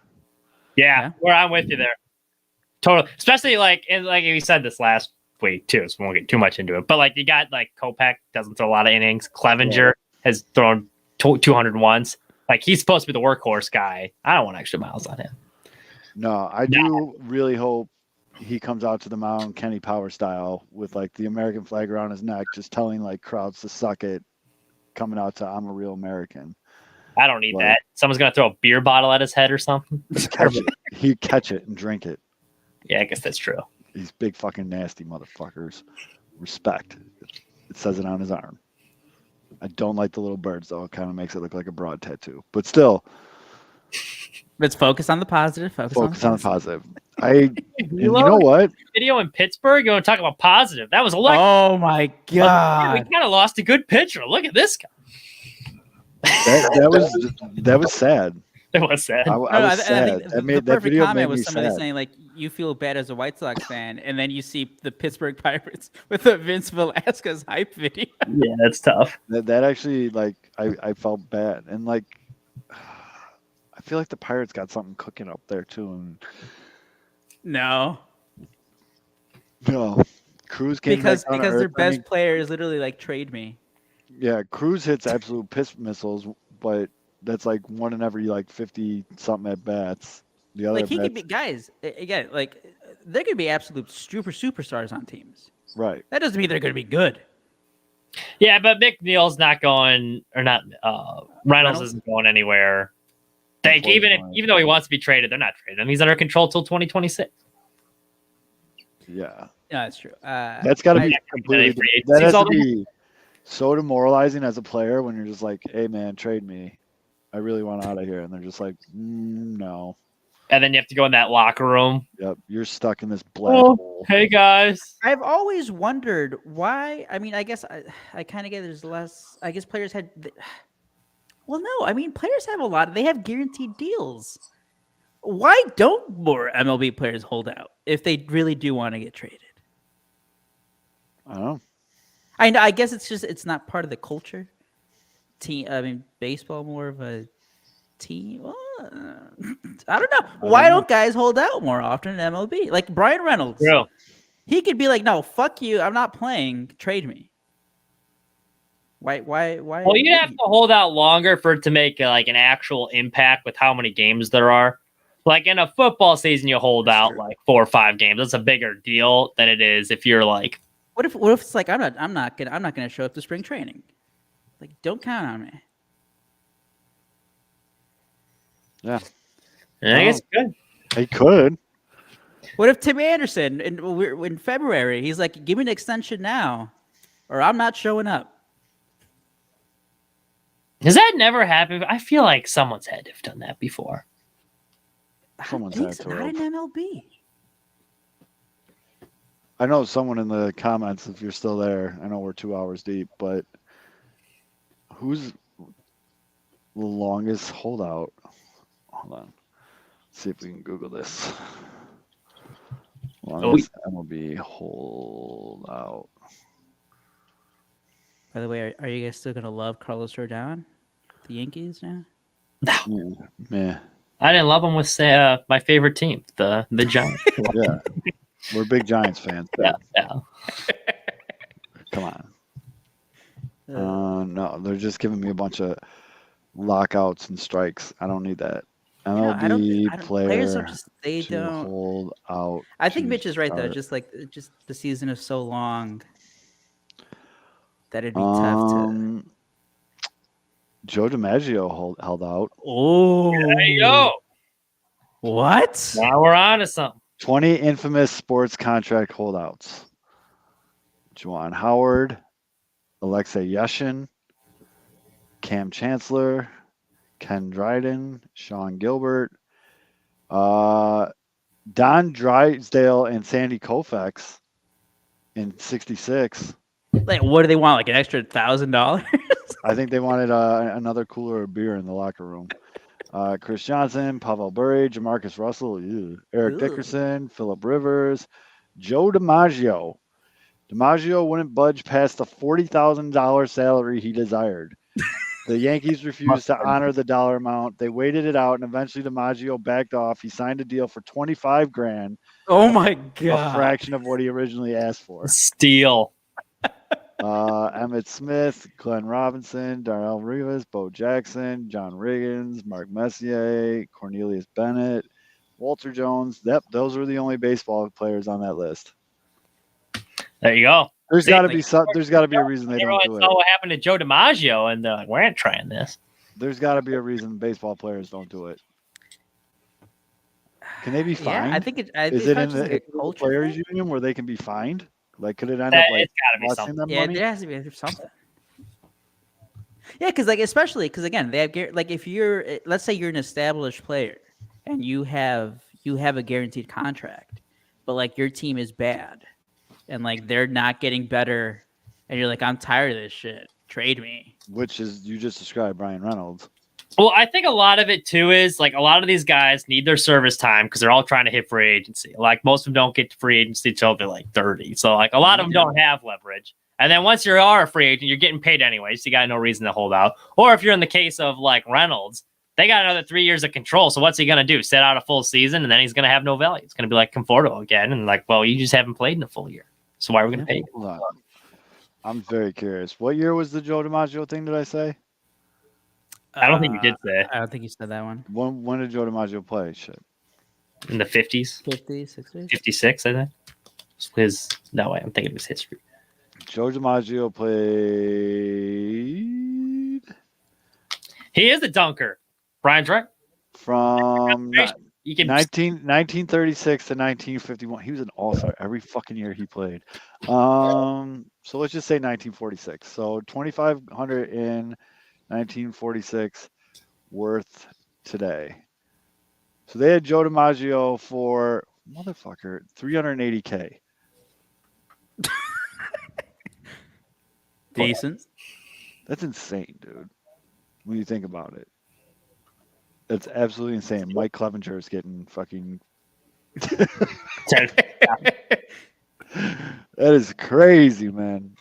Yeah, where I'm with you there. Totally. Especially like we said this last week too, so we won't get too much into it. But like you got like Kopech doesn't throw a lot of innings. Clevenger has thrown 200 once. Like he's supposed to be the workhorse guy. I don't want extra miles on him. No, I do really hope he comes out to the mound Kenny Power style with like the American flag around his neck, just telling like crowds to suck it, coming out to "I'm a real American." I don't need that. Someone's gonna throw a beer bottle at his head or something. He'd catch it and drink it. Yeah, I guess that's true. These big fucking nasty motherfuckers. Respect. It says it on his arm. I don't like the little birds though. It kind of makes it look like a broad tattoo. But still, Let's focus on the positive. focus on the positive. You know what? Video in Pittsburgh. You want to talk about positive? That was electric. Oh my We god! kind of lost a good pitcher. Look at this guy. That was sad. It was sad. I was sad. think That the perfect video made comment me was somebody sad. saying like, "You feel bad as a White Sox fan," and then you see the Pittsburgh Pirates with the Vince Velasquez hype video. Yeah, that's tough. That actually, like, I felt bad. And, like, I feel like the Pirates got something cooking up there, too. And No, Cruz came because back down to their earth. best player is literally like, trade me. Yeah, Cruz hits absolute piss missiles, but that's like one in every, like, 50-something at-bats. The other Like he could at-bats- be guys again. Like there could be absolute superstars on teams. Right. That doesn't mean they're going to be good. Yeah, but McNeil's not going, or not. Reynolds isn't going anywhere. Like even though he wants to be traded, they're not trading him. He's under control till 2026. Yeah. Yeah, that's true. That's got to be completely. free That has agency's to all be so demoralizing as a player when you're just like, hey man, trade me. I really want out of here. And they're just like, no. And then you have to go in that locker room. Yep, you're stuck in this black hole. Hey guys. I've always wondered why. I mean, I guess I kind of get there's less. I guess players had. Well, no. I mean, players have a lot. They have guaranteed deals. Why don't more MLB players hold out if they really do want to get traded? I don't know. I guess it's not part of the culture. Team. I mean, baseball more of a team. Well, I don't know. Why don't guys hold out more often in MLB? Like Brian Reynolds. Real. He could be like, no, fuck you. I'm not playing. Trade me. Why? Well, you'd have to hold out longer for it to make like an actual impact with how many games there are. Like in a football season, you hold out like 4 or 5 games. That's a bigger deal than it is if you're like. What if it's like I'm not gonna show up to spring training. Like, don't count on me. Yeah. I guess good. He could. What if Tim Anderson in February? He's like, give me an extension now, or I'm not showing up. Has that never happened? I feel like someone's had to have done that before. Someone's I think had so. to Not have. in MLB. I know someone in the comments, if you're still there, I know we're 2 hours deep, but who's the longest holdout? Hold on. Let's see if we can Google this. Longest MLB holdout. By the way, are you guys still gonna love Carlos Rodon, the Yankees now? Yeah. I didn't love him with my favorite team, the Giants. Yeah. We're big Giants fans. Yeah. Come on. No, they're just giving me a bunch of lockouts and strikes. I don't need that. MLB players player don't hold out. I think to Mitch is right though. start. Just the season is so long that it'd be tough to. Joe DiMaggio held out. Oh, There you go. What? Now we're on to something. 20 infamous sports contract holdouts. Juwan Howard, Alexei Yashin, Cam Chancellor, Ken Dryden, Sean Gilbert, Don Drysdale, and Sandy Koufax in 66. Like, what do they want? Like an extra $1,000? I think they wanted another cooler of beer in the locker room. Chris Johnson, Pavel Bure, Jamarcus Russell, Eric Dickerson, Phillip Rivers, Joe DiMaggio. DiMaggio wouldn't budge past the $40,000 salary he desired. The Yankees refused to honor the dollar amount. They waited it out, and eventually DiMaggio backed off. He signed a deal for $25,000. Oh my god! A fraction of what he originally asked for. Steal. Emmett Smith, Glenn Robinson, Darrell Rivas, Bo Jackson, John Riggins, Mark Messier, Cornelius Bennett, Walter Jones. Yep, those were the only baseball players on that list. There you go. There's got to be there's got to be a reason they don't do it. Saw what happened to Joe DiMaggio, and they're like, we're not trying this. There's got to be a reason baseball players don't do it. Can they be fined? Yeah, I think is it in the players union where they can be fined? Like, could it end up like it's gotta be something. them Yeah, money? there has to be something. Yeah, because especially because again, they have like if you're let's say you're an established player and you have a guaranteed contract, but like your team is bad and like they're not getting better, and you're like, I'm tired of this shit. Trade me. Which is you just described Brian Reynolds. Well, I think a lot of it too is like a lot of these guys need their service time because they're all trying to hit free agency. Like most of them don't get to free agency until they're like 30. So like a lot of them don't have leverage. And then once you are a free agent, you're getting paid anyway. So you got no reason to hold out. Or if you're in the case of like Reynolds, they got another 3 years of control. So what's he going to do? Sit out a full season and then he's going to have no value. It's going to be like Conforto again. And like, well, you just haven't played in a full year. So why are we going to pay you? Hold on. I'm very curious. What year was the Joe DiMaggio thing, did I say? I don't think you did say. I don't think you said that one. When did Joe DiMaggio play? Shit. In the 50s? 50s, 60s? 56, I think. No way, I'm thinking it was history. Joe DiMaggio played. He is a dunker. Brian's right. From You can 1936 to 1951. He was an all-star every fucking year he played. So let's just say 1946. So 2,500 in 1946 worth today. So they had Joe DiMaggio for motherfucker 380K. Decent. That's insane, dude. When you think about it. That's absolutely insane. Mike Clevenger is getting fucking. That is crazy, man.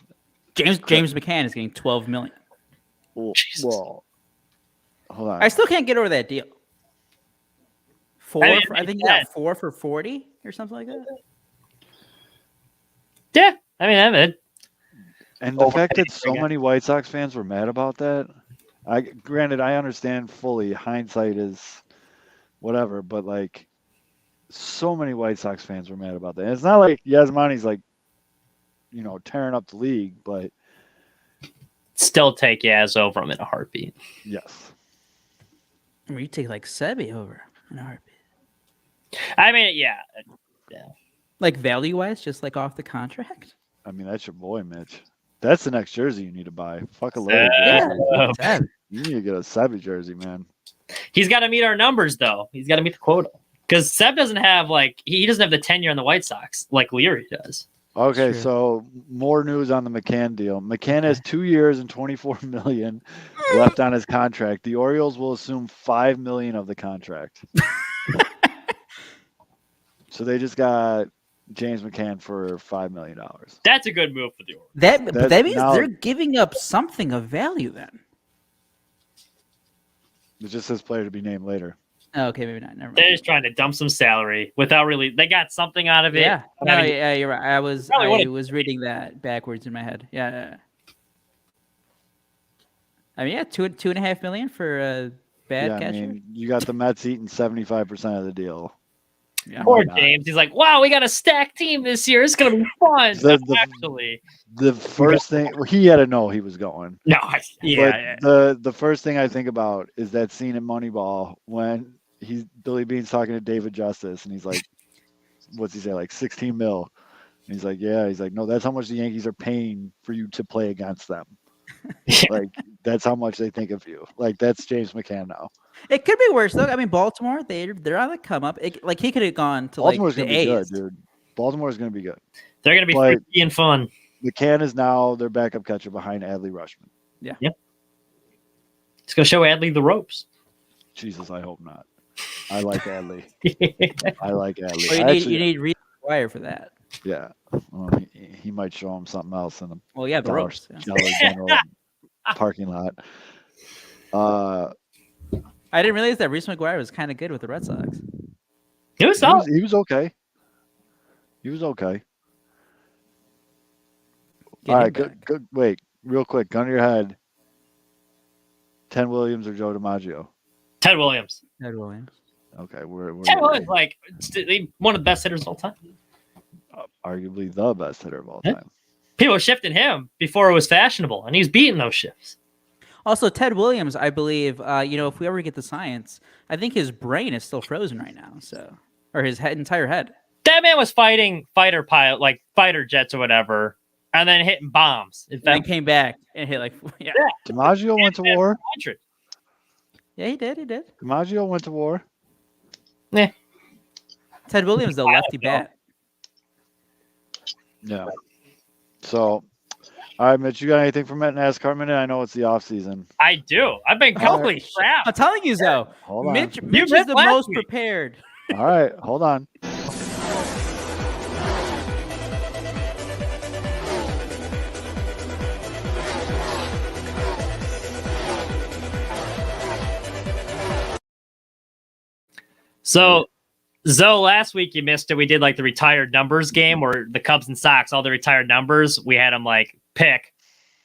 James McCann is getting $12 million. Well, hold on. I still can't get over that deal. I think you got 4 for 40 or something like that. Yeah, I mean, And the fact that so many White Sox fans were mad about that. Granted, I understand fully. Hindsight is whatever, but like, so many White Sox fans were mad about that. And it's not like Yasmani's like, tearing up the league, but still take Yaz over him in a heartbeat. yes. I mean, you take like Sebi over in a heartbeat. I mean, yeah. Like value-wise, just like off the contract. I mean, that's your boy, Mitch. That's the next jersey you need to buy. Fuck a load. Yeah. You need to get a Sebi jersey, man. He's got to meet our numbers, though. He's got to meet the quota. Because Seb doesn't have he doesn't have the tenure on the White Sox like Leary does. Okay, True. so more news on the McCann deal. McCann has 2 years and $24 million left on his contract. The Orioles will assume $5 million of the contract. So they just got James McCann for $5 million. That's a good move for the Orioles. That means now- they're giving up something of value then. It just says player to be named later. Oh, okay, maybe not. Never mind. They're just trying to dump some salary without really. They got something out of it. Yeah, no, I mean, yeah, you're right. I was reading that backwards in my head. Yeah. I mean, yeah, $2.5 million for a bad catcher. I mean, you got the Mets eating 75% of the deal. Yeah. Poor James. He's like, wow, we got a stacked team this year. It's gonna be fun. Actually, the first thing he had to know he was going. no, But the first thing I think about is that scene in Moneyball when Billy Bean's talking to David Justice and he's like, what's he say, like 16 mil? And he's like, yeah. He's like, no, that's how much the Yankees are paying for you to play against them. Like, that's how much they think of you. Like, that's James McCann now. It could be worse though. I mean, Baltimore, they're on the come up. Like he could have gone to Baltimore's like gonna the be A's. good, dude. Baltimore's gonna be good. they're gonna be But- freaky and fun. McCann is now their backup catcher behind Adley Rutschman. It's gonna show Adley the ropes. Jesus, I hope not. I like Adley. I like Adley. Well, Actually, you need Reed McGuire for that. yeah. Well, he might show him something else in the Well, yeah, the Dollar ropes. Yeah. General parking lot. I didn't realize that Reese McGuire was kind of good with the Red Sox. It was solid. He was okay. He was okay. Get All him right, good. Wait, real quick, gun to your head. Ted Williams or Joe DiMaggio? Ted Williams. Ted Williams. Okay, we're Ted Williams, one of the best hitters of all time. arguably the best hitter of all Yeah. time. People were shifting him before it was fashionable, and he's beating those shifts. Also, Ted Williams, I believe, if we ever get the science, I think his brain is still frozen right now. So, or his entire head. That man was fighting fighter jets or whatever, and then hitting bombs. And then came back and hit yeah. DiMaggio went to war. 100. Yeah, he did. DiMaggio went to war. Yeah. Ted Williams, the lefty bat. Yeah. So, all right, Mitch, you got anything from NASCAR Minute? I know it's the off season. I do. I've been holy crap. I'm telling you, though, Hold on. Mitch is missed the last most week. prepared. All right, hold on. So, Zoe, last week you missed it. We did the retired numbers game where the Cubs and Sox, all the retired numbers, we had them pick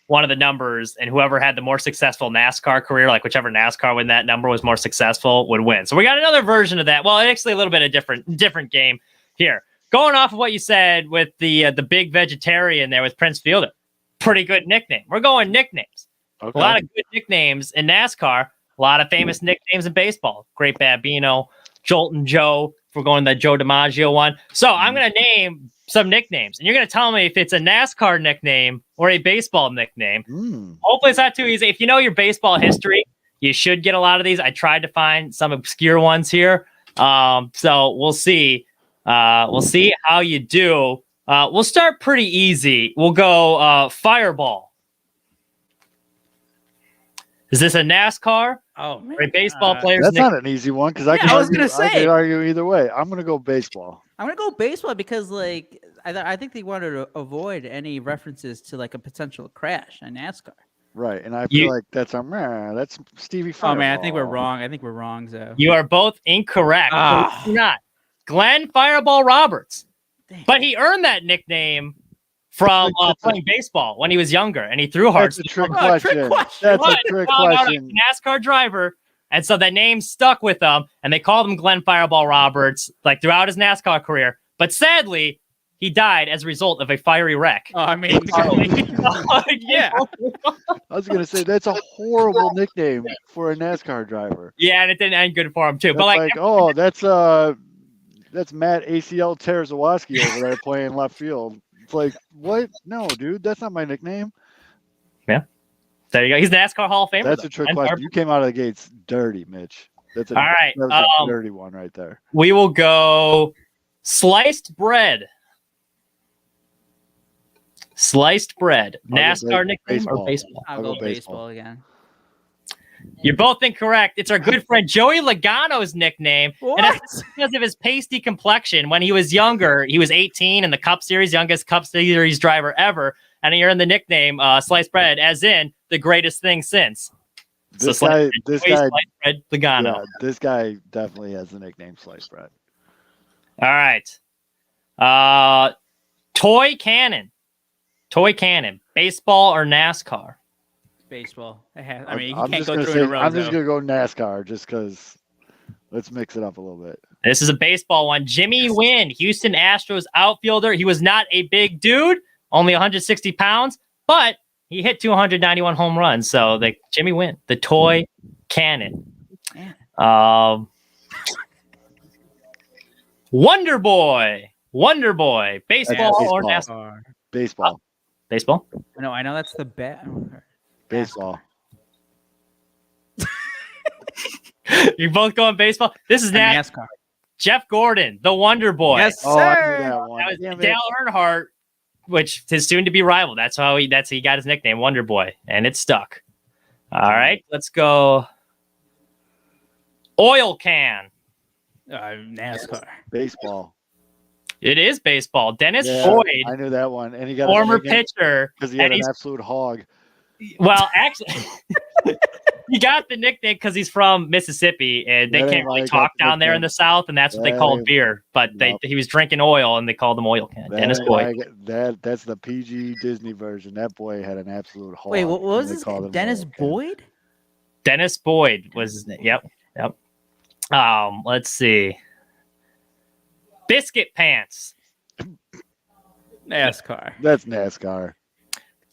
one of the numbers, and whoever had the more successful NASCAR career, whichever NASCAR when that number was more successful, would win. So we got another version of that. Well, actually a little bit of different game here. Going off of what you said with the big vegetarian there with Prince Fielder, pretty good nickname. We're going nicknames. Okay. A lot of good nicknames in NASCAR. A lot of famous nicknames in baseball. Great Bambino, Jolton Joe. If we're going that Joe DiMaggio one. So I'm going to name some nicknames, and you're going to tell me if it's a NASCAR nickname or a baseball nickname. Hopefully it's not too easy. If you know your baseball history, you should get a lot of these. I tried to find some obscure ones here. So we'll see. We'll see how you do. We'll start pretty easy. We'll go Fireball. Is this a NASCAR Oh, or a baseball player's That's nickname? not an easy one because I was gonna I say. could argue either way. I'm gonna go baseball. I'm gonna go baseball because like I think they wanted to avoid any references to like a potential crash in NASCAR. Right, and I feel like that's Stevie Fireball. Oh man, I think we're wrong. So You are both incorrect. Ah. You're not. Glenn Fireball Roberts. Dang. But he earned that nickname from playing baseball when he was younger, and he threw hard. That's a trick Oh, trick question. question. That's a But trick he found out question. he was a NASCAR driver, and so that name stuck with him, and they called him Glenn Fireball Roberts like throughout his NASCAR career. But sadly, he died as a result of a fiery wreck. Oh, I mean, Yeah. I was gonna say that's a horrible nickname for a NASCAR driver. Yeah, and it didn't end good for him too. That's But that's Matt ACL Terzawaski over there playing left field. It's like, what? No, dude, that's not my nickname. there you go. He's the NASCAR Hall of Famer. That's though. a trick Glenn question. Fireball. You came out of the gates dirty, Mitch. All right, That was a dirty one right there. We will go sliced bread. Sliced bread. I'll go NASCAR nickname or baseball. baseball? I'll go baseball again. You're both incorrect. It's our good friend Joey Logano's nickname. And What? it's because of his pasty complexion. When he was younger, he was 18 in the Cup Series, youngest Cup Series driver ever. And he earned the nickname Sliced Bread, as in the greatest thing since. This Joey guy, Sliced Bread Logano. yeah, this guy definitely has the nickname Sliced Bread. All right. Toy Cannon. Toy Cannon. Baseball or NASCAR? Baseball. I mean, you I'm can't just go gonna through say, in a row. I'm just though. gonna go NASCAR just because. Let's mix it up a little bit. This is a baseball one. Jimmy Wynn, Houston Astros outfielder. He was not a big dude, only 160 pounds, but he hit 291 home runs. So Jimmy Wynn, the toy cannon. Wonder Boy, baseball or NASCAR? Baseball. Baseball. No, I know that's the bet. Baseball. You're both going baseball. This is NASCAR. Jeff Gordon, the Wonder Boy. Yes, Oh, I knew sir. that one. That was Damn it. Dale Earnhardt, which his soon-to-be rival. That's how he got his nickname, Wonder Boy, and it stuck. All right, let's go. Oil can. NASCAR. Baseball. It is baseball. Dennis Yeah, Boyd, I knew that one, and he got former pitcher. because he and had an he's- absolute hog. Well, actually, he got the nickname because he's from Mississippi, and they That can't ain't really why he talk got the down there in nickname. the South, and that's what they That called ain't- beer. But Nope. he was drinking oil, and they called him Oil Can. Dennis Boyd. That's the PG Disney version. That boy had an absolute hog. Wait, what was and they his called name? him Dennis Oil Can. Boyd? Dennis Boyd was his name. Yep. Let's see. Biscuit pants. NASCAR. That's NASCAR.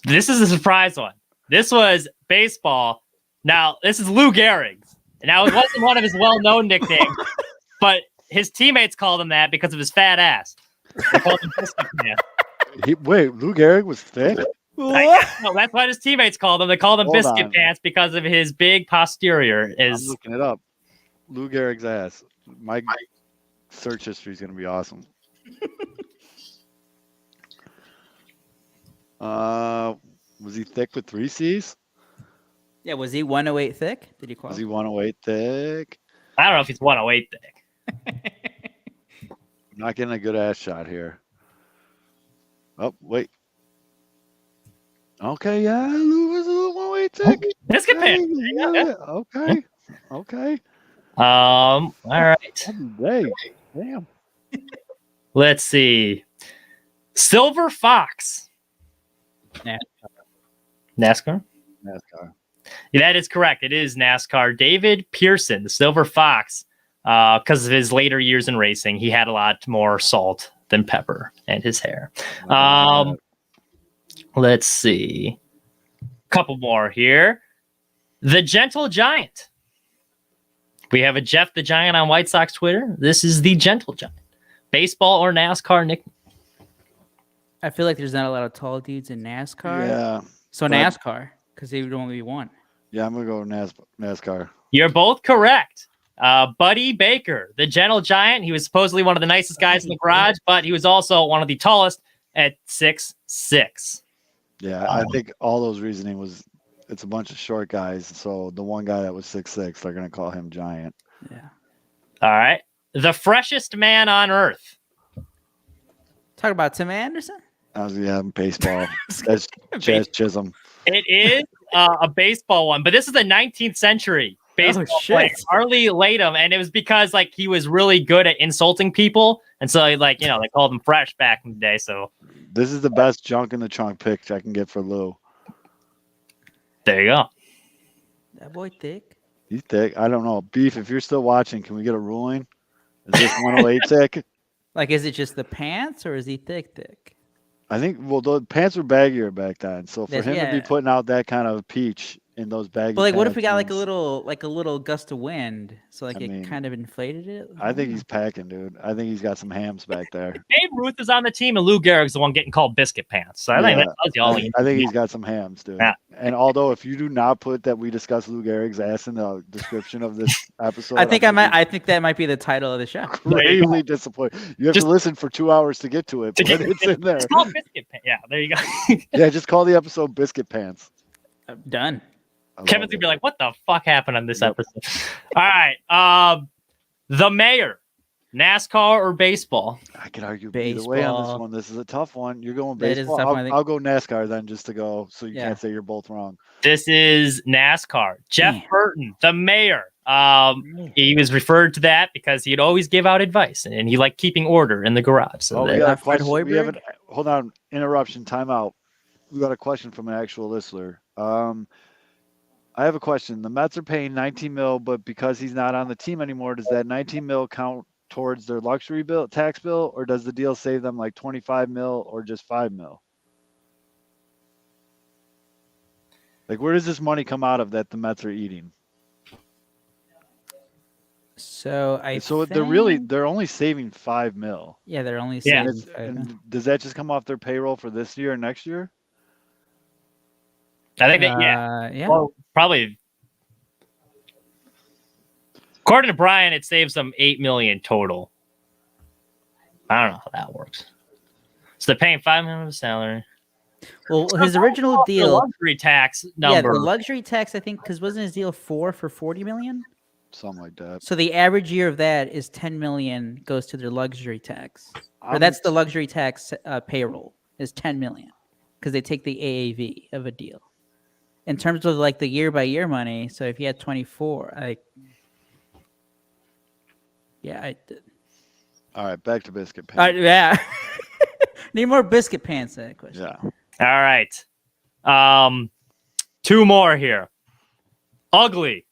This is a surprise one. This was baseball. Now, this is Lou Gehrig's. Now, it wasn't one of his well-known nicknames, but his teammates called him that because of his fat ass. They called him Biscuit Pants. Wait, Lou Gehrig was thick? No, that's what his teammates called him. They called him Hold Biscuit on. Pants because of his big posterior. I'm looking it up. Lou Gehrig's ass. My search history is going to be awesome. Was he thick with 3 C's? Yeah, was he 108 thick? Did he call Was him? he 108 thick? I don't know if he's 108 thick. I'm not getting a good ass shot here. Oh, wait. Okay, yeah, Lou was a little 108 thick. Biscuit Pants. Yeah, okay. Okay. All right. Hey, damn. Let's see. Silver Fox. NASCAR? NASCAR. Yeah, that is correct. It is NASCAR. David Pearson, the Silver Fox, because of his later years in racing, he had a lot more salt than pepper in his hair. Let's see. Couple more here. The Gentle Giant. We have a Jeff the Giant on White Sox Twitter. This is the Gentle Giant. Baseball or NASCAR nickname? I feel like there's not a lot of tall dudes in NASCAR. Yeah. So but- NASCAR, because they would only be one. Yeah, I'm gonna go NASCAR. You're both correct. Buddy Baker, the Gentle Giant. He was supposedly one of the nicest guys in the garage, but he was also one of the tallest at 6'6". Yeah, I think all those reasoning was it's a bunch of short guys. So the one guy that was 6'6", they're gonna call him giant. Yeah. All right. The freshest man on earth. Talk about Tim Anderson. I was baseball. That's Chaz Chisholm. It is a baseball one, but this is the 19th century baseball player, Harley Latham, and it was because like he was really good at insulting people, and so they called him fresh back in the day. So This is the best junk in the trunk pick I can get for Lou. there you go. That boy thick. He's thick. I don't know. Beef, if you're still watching, can we get a ruling? Is this 108 thick? Like, is it just the pants or is he thick? I think, well, the pants were baggier back then. So for That's- him to be yeah. putting out that kind of peach in those baggy But like, what if pants we got like a means- little gust of wind, so like I mean, it kind of inflated it? I think he's packing, dude. I think he's got some hams back there. Babe Ruth is on the team, and Lou Gehrig's the one getting called biscuit pants. So I think Yeah. that tells you all. I think he's got some hams, dude. Yeah. And although if you do not put that we discuss Lou Gehrig's ass in the description of this episode, I think I'm gonna I think that might be the title of the show. be gravely disappointed. You have Just- to listen for 2 hours to get to it, but it's in there. It's called biscuit pants. Yeah, there you go. Yeah, just call the episode Biscuit Pants. Done. I love Kevin's it. gonna be like, "What the fuck happened on this Yep. episode?" All right, the mayor, NASCAR or baseball? I could argue either way on this Baseball. one. This is a tough one. You're going That is a baseball. tough one, I think. I'll go NASCAR then, just to go, so you Yeah. can't say you're both wrong. This is NASCAR. Jeff Damn. Burton, the mayor. He was referred to that because he'd always give out advice, and he liked keeping order in the garage. So Oh, we that- got a Fred question. We have Hoiberg? hold on, interruption, timeout. We got a question from an actual listener. I have a question. The Mets are paying 19 mil, but because he's not on the team anymore, does that 19 mil count towards their luxury bill, tax bill, or does the deal save them like 25 mil or just 5 mil? Like, where does this money come out of that the Mets are eating? So They're only saving 5 mil. yeah, they're only Yeah. And, saving it's- 5 mil. and does that just come off their payroll for this year and next year? I think that yeah, Yeah. well, probably. According to Brian, it saves them $8 million total. I don't know how that works. So they're paying $5 million of salary. Well, his original The deal, luxury tax yeah, number. the luxury tax, I think, because wasn't his deal for 40 million? Something like that. So the average year of that is 10 million goes to their luxury tax, or I'm- that's the luxury tax payroll is 10 million because they take the AAV of a deal. In terms of like the year by year money, so if you had 24, All right, back to biscuit pants. yeah. Need more biscuit pants. That question. Yeah. All right. Two more here. Ugly.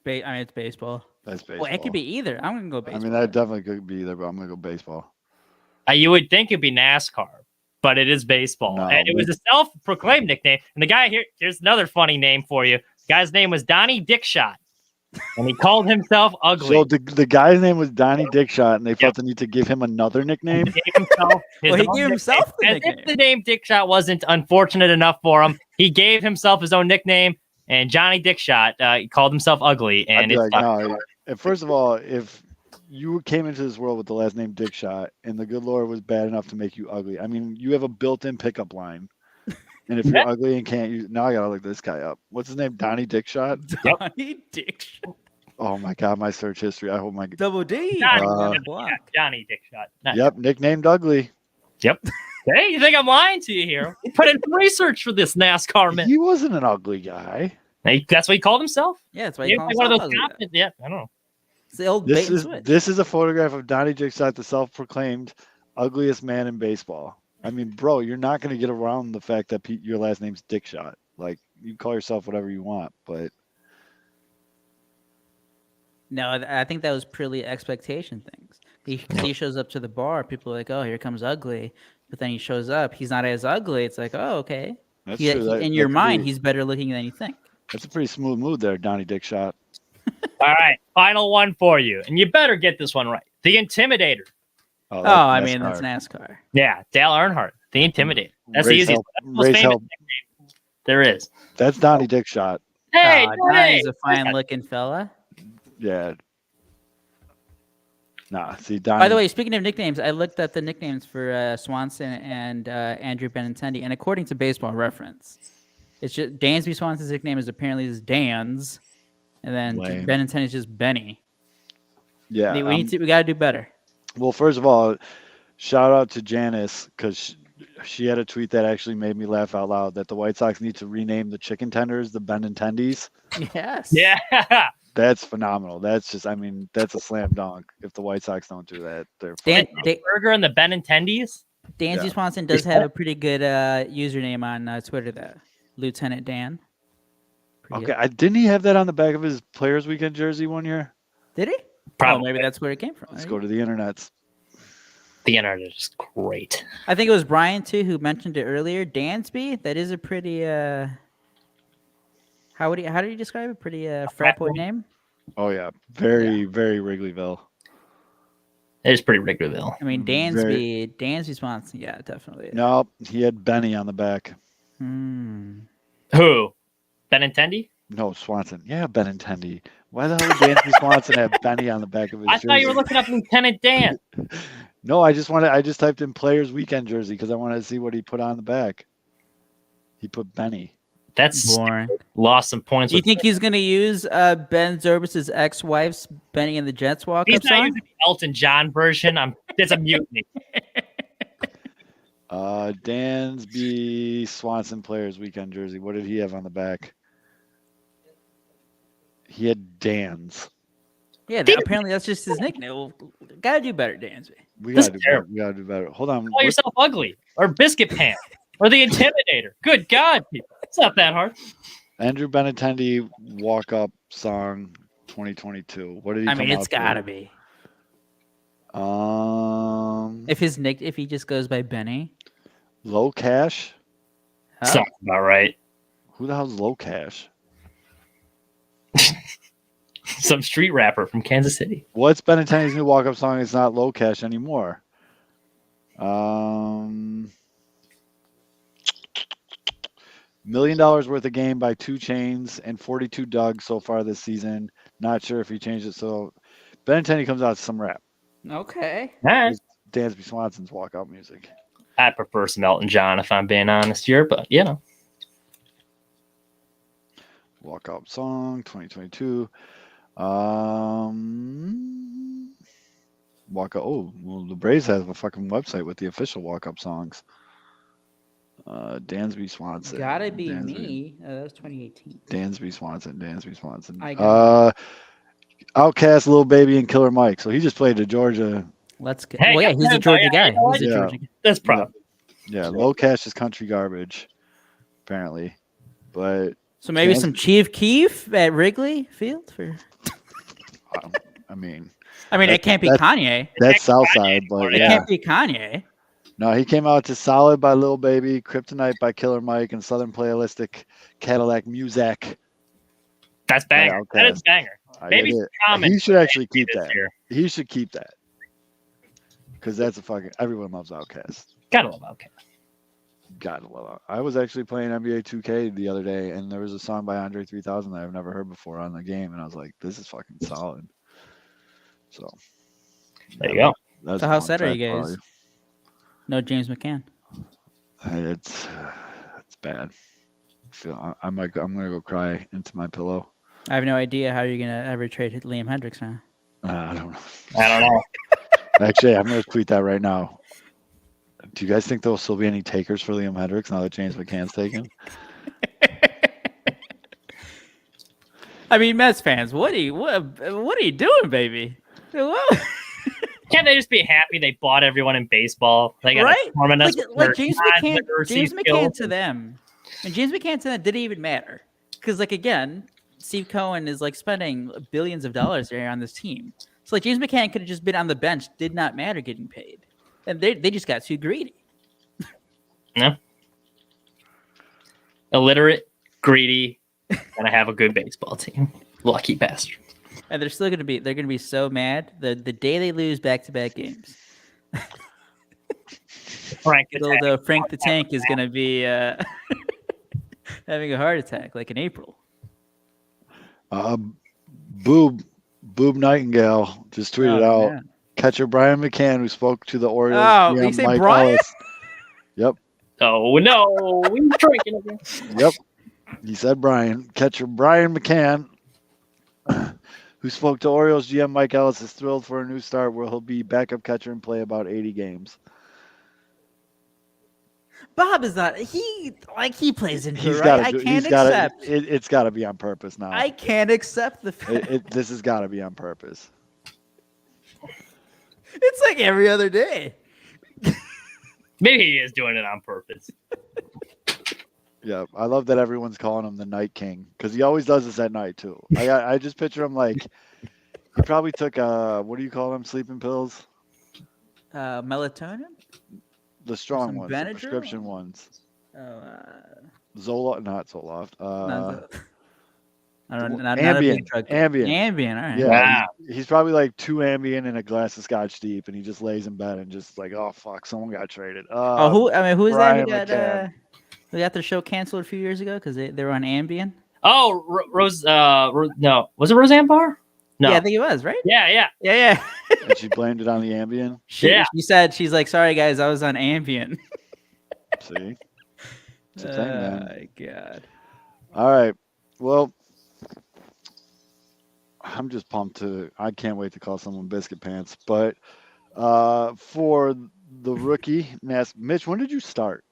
I mean, it's baseball. That's baseball. Well, it could be either. I'm gonna go I baseball. mean, that definitely could be either, but I'm gonna go baseball. You would think it'd be NASCAR, but it is baseball. No, And it was a self-proclaimed nickname. And the guy here's another funny name for you. The guy's name was Donnie Dickshot. And he called himself Ugly. So the guy's name was Donnie Dickshot, and they felt the need to give him another nickname. He gave himself his Well, he own gave himself the nickname. As if the name Dickshot wasn't unfortunate enough for him, he gave himself his own nickname. And Johnny Dickshot, he called himself Ugly. I'd And be it's like, no. And first of all, if you came into this world with the last name Dickshot, and the good Lord was bad enough to make you ugly, I mean, you have a built-in pickup line. And if you're Yeah. ugly and can't use, now I gotta look this guy up. What's his name? Donnie Dickshot. Donnie Dickshot. Oh my God, my search history. I hope my. Double D. Johnny, on the Uh, block. Johnny Dickshot. Not- Yep, nicknamed Ugly. Hey, you think I'm lying to you here? We put in some research for this NASCAR man. He wasn't an ugly guy. That's what he called himself? Yeah, that's why He you was call like him one of those Ugly Guy. confident. Yeah, I don't know. It's the old This bait and is switch. this is a photograph of Donnie Dickshot, the self-proclaimed ugliest man in baseball. I mean, bro, you're not going to get around the fact that your last name's Dickshot. Like, you call yourself whatever you want, but No, I think that was purely expectation things. He shows up to the bar, people are like, "Oh, here comes Ugly," but then he shows up, he's not as ugly. It's like, "Oh, okay." that's He, true. in your that's mind, pretty- he's better looking than you think. that's a pretty smooth move there, Donnie Dickshot. All right, final one for you, and you better get this one right. The Intimidator. Oh, I mean, that's NASCAR. Yeah, Dale Earnhardt, the Intimidator. That's the Race easiest. help- That's the most race famous help. nickname there is. That's Donnie Dick shot. Hey, Donnie's a fine-looking fella. Yeah. Nah, see, Donnie. By the way, speaking of nicknames, I looked at the nicknames for Swanson and Andrew Benintendi, and according to Baseball Reference, it's just Dansby Swanson's nickname is apparently just Dans, and then Lame. Benintendi's just Benny. yeah. We gotta do better. Well, first of all, shout out to Janice because she had a tweet that actually made me laugh out loud that the White Sox need to rename the chicken tenders the Benintendis. Yes. Yeah. That's phenomenal. That's just, I mean, that's a slam dunk. If the White Sox don't do that, they're Burger and the Benintendis. Dansby Yeah. Swanson does have a pretty good username on Twitter, though. Lieutenant Dan. Pretty okay. good. Didn't he have that on the back of his Players Weekend jersey one year? Did he? Probably. Oh, maybe that's where it came from. Let's go to the internets. The internet is great. I think it was Brian too who mentioned it earlier. Dansby, that is a pretty how do you describe it? Pretty frat boy name. Oh yeah, very Wrigleyville. It is pretty Wrigleyville. I mean Dansby Swanson, yeah, definitely. No, he had Benny on the back. Hmm. Who? Benintendi? No, Swanson. Yeah, Benintendi. Why the hell would Dansby Swanson have Benny on the back of his I jersey? thought you were looking up Lieutenant Dan. No, I just typed in Players Weekend jersey because I wanted to see what he put on the back. He put Benny. That's Boring. lost some points. Do you with think he's gonna use Ben Zorbis' ex-wife's Benny and the Jets walk-up he's not song? using the Elton John version? It's a mutiny. Dansby Swanson Players Weekend jersey. What did he have on the back? He had Dan's. Yeah, apparently that's just his nickname. Well, gotta do better, Dansby. We This gotta is do better. terrible. We gotta do better. Hold on. Call yourself ugly or Biscuit Pan or the Intimidator. Good God, people. It's not that hard. Andrew Benintendi walk up song 2022. What did he I come mean, it's out gotta with? be. If he just goes by Benny. Low Cash. Sounds about right. Who the hell's Low Cash? Some street rapper from Kansas City. What's Benintendi's new walk up song? It's not Low Cash anymore. $1 million worth of game by 2 Chainz and 42 Doug so far this season. Not sure if he changed it. So Benintendi comes out with some rap. Okay. All right. Dansby Swanson's walkout music. I prefer some Elton John if I'm being honest here, but you know. Walkout song 2022. Walkout. Oh, well, the Braves have a fucking website with the official walk-up songs. Dansby Swanson. Gotta be Dansby. me. That was 2018. Dansby Swanson. I got Outcast, Lil Baby, and Killer Mike. So he just played the Georgia. Let's go. Hey, Well, yeah, he's a Georgia guy. you know what? He's a Yeah. Georgia guy. That's proud. Yeah, Low Cash is country garbage, apparently. But So maybe Dansby- some Chief Keef at Wrigley Field for. I mean, It can't be Kanye. that's Southside, but It yeah. can't be Kanye. No, he came out to Solid by Lil Baby, Kryptonite by Killer Mike, and Southern Playalistic Cadillac Music. That's banger. Outkast. That is banger. Maybe He some comments should actually keep this that. year. He should keep that. Because that's a fucking, everyone loves Outkast. Gotta love Outkast. Gotta love it. I was actually playing NBA 2K the other day, and there was a song by Andre 3000 that I've never heard before on the game, and I was like, "This is fucking solid." So There you go. that's So how one sad are you track guys? No James McCann. value. It's bad. I'm gonna go cry into my pillow. I have no idea how you're gonna ever trade Liam Hendriks now. I don't know. I don't know. Actually, I'm gonna tweet that right now. Do you guys think there'll still be any takers for Liam Hendriks now that James McCann's taken? I mean, Mets fans, what are you doing, baby? What? Can't they just be happy they bought everyone in baseball? They got Right? a permanent Like James McCann to them, and James McCann to them didn't even matter because, like, again, Steve Cohen is like spending billions of dollars here on this team. So like James McCann could have just been on the bench, did not matter getting paid, and they just got too greedy. No. Illiterate, greedy, and I have a good baseball team. Lucky bastard. And they're gonna be so mad the day they lose back-to-back games. Frank the Little Tank. Frank the Tank is gonna be having a heart attack like in April. Boob Nightingale just tweeted Oh, out man. catcher Brian McCann, who spoke to the Orioles Oh, GM you say Mike Brian? Ellis. Yep. Oh no, we drinking again. Yep. He said Brian. Catcher Brian McCann, who spoke to Orioles GM Mike Ellis, is thrilled for a new start where he'll be backup catcher and play about 80 games. Bob is not. He plays into He's it, got right? I to. can't He's got to. accept. It's got to be on purpose now. I can't accept the fact. This has got to be on purpose. It's like every other day. Maybe he is doing it on purpose. Yeah, I love that everyone's calling him the Night King because he always does this at night too. I just picture him like he probably took what do you call them, sleeping pills? Melatonin. The strong Some ones, the Benadryl? prescription ones. Oh, Not Zoloft. I don't know. Not a Ambien. big drug. Ambien. Ambien. All right. Yeah, Wow. he's probably like 2 Ambien and a glass of Scotch deep, and he just lays in bed and just like, oh fuck, someone got traded. Who is that? Brian McCann. Who got their show canceled a few years ago because they were on Ambien? Oh, Rose. No, was it Roseanne Barr? No. Yeah, I think it was, right? Yeah. Yeah. And she blamed it on the Ambien. Yeah. She said she's like, sorry guys, I was on Ambien. See, it's a thing, man. My God. All right, well, I'm just pumped I can't wait to call someone biscuit pants. But for the rookie, Mitch, when did you start?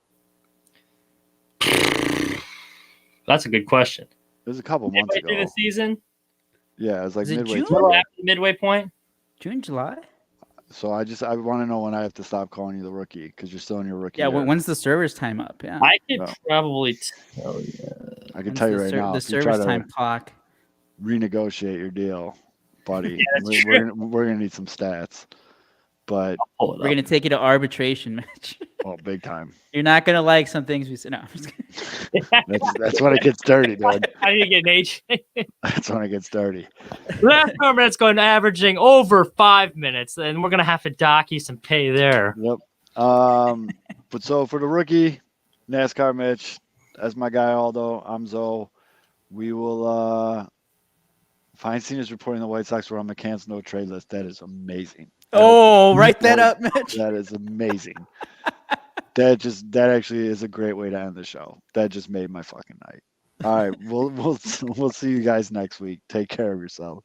That's a good question. It was a couple months Midway through ago. the season? Yeah, it was like Was it midway June? through. Little after the midway point? June, July? So I want to know when I have to stop calling you the rookie because you're still in your rookie. Yeah, year. when's the server's time up? Yeah. I could No. probably tell you. I can When's tell you the right now. The If you try service to time clock. renegotiate your deal, buddy, Yeah, that's we're gonna need some stats. But Pull it We're up. gonna take you to arbitration, Mitch. oh, big time. You're not gonna like some things we said. No, I'm just kidding. That's when it gets dirty, dude. I need to get an age. That's when it gets dirty. Last 4 minutes going to averaging over 5 minutes, and we're gonna have to dock you some pay there. Yep. But so for the rookie, NASCAR Mitch, as my guy Aldo, I'm Zoe. We will Feinstein is reporting the White Sox were on McCann's no trade list. That is amazing. Oh, write that up, Mitch. That is amazing. That actually is a great way to end the show. That just made my fucking night. All right, we'll see you guys next week. Take care of yourself.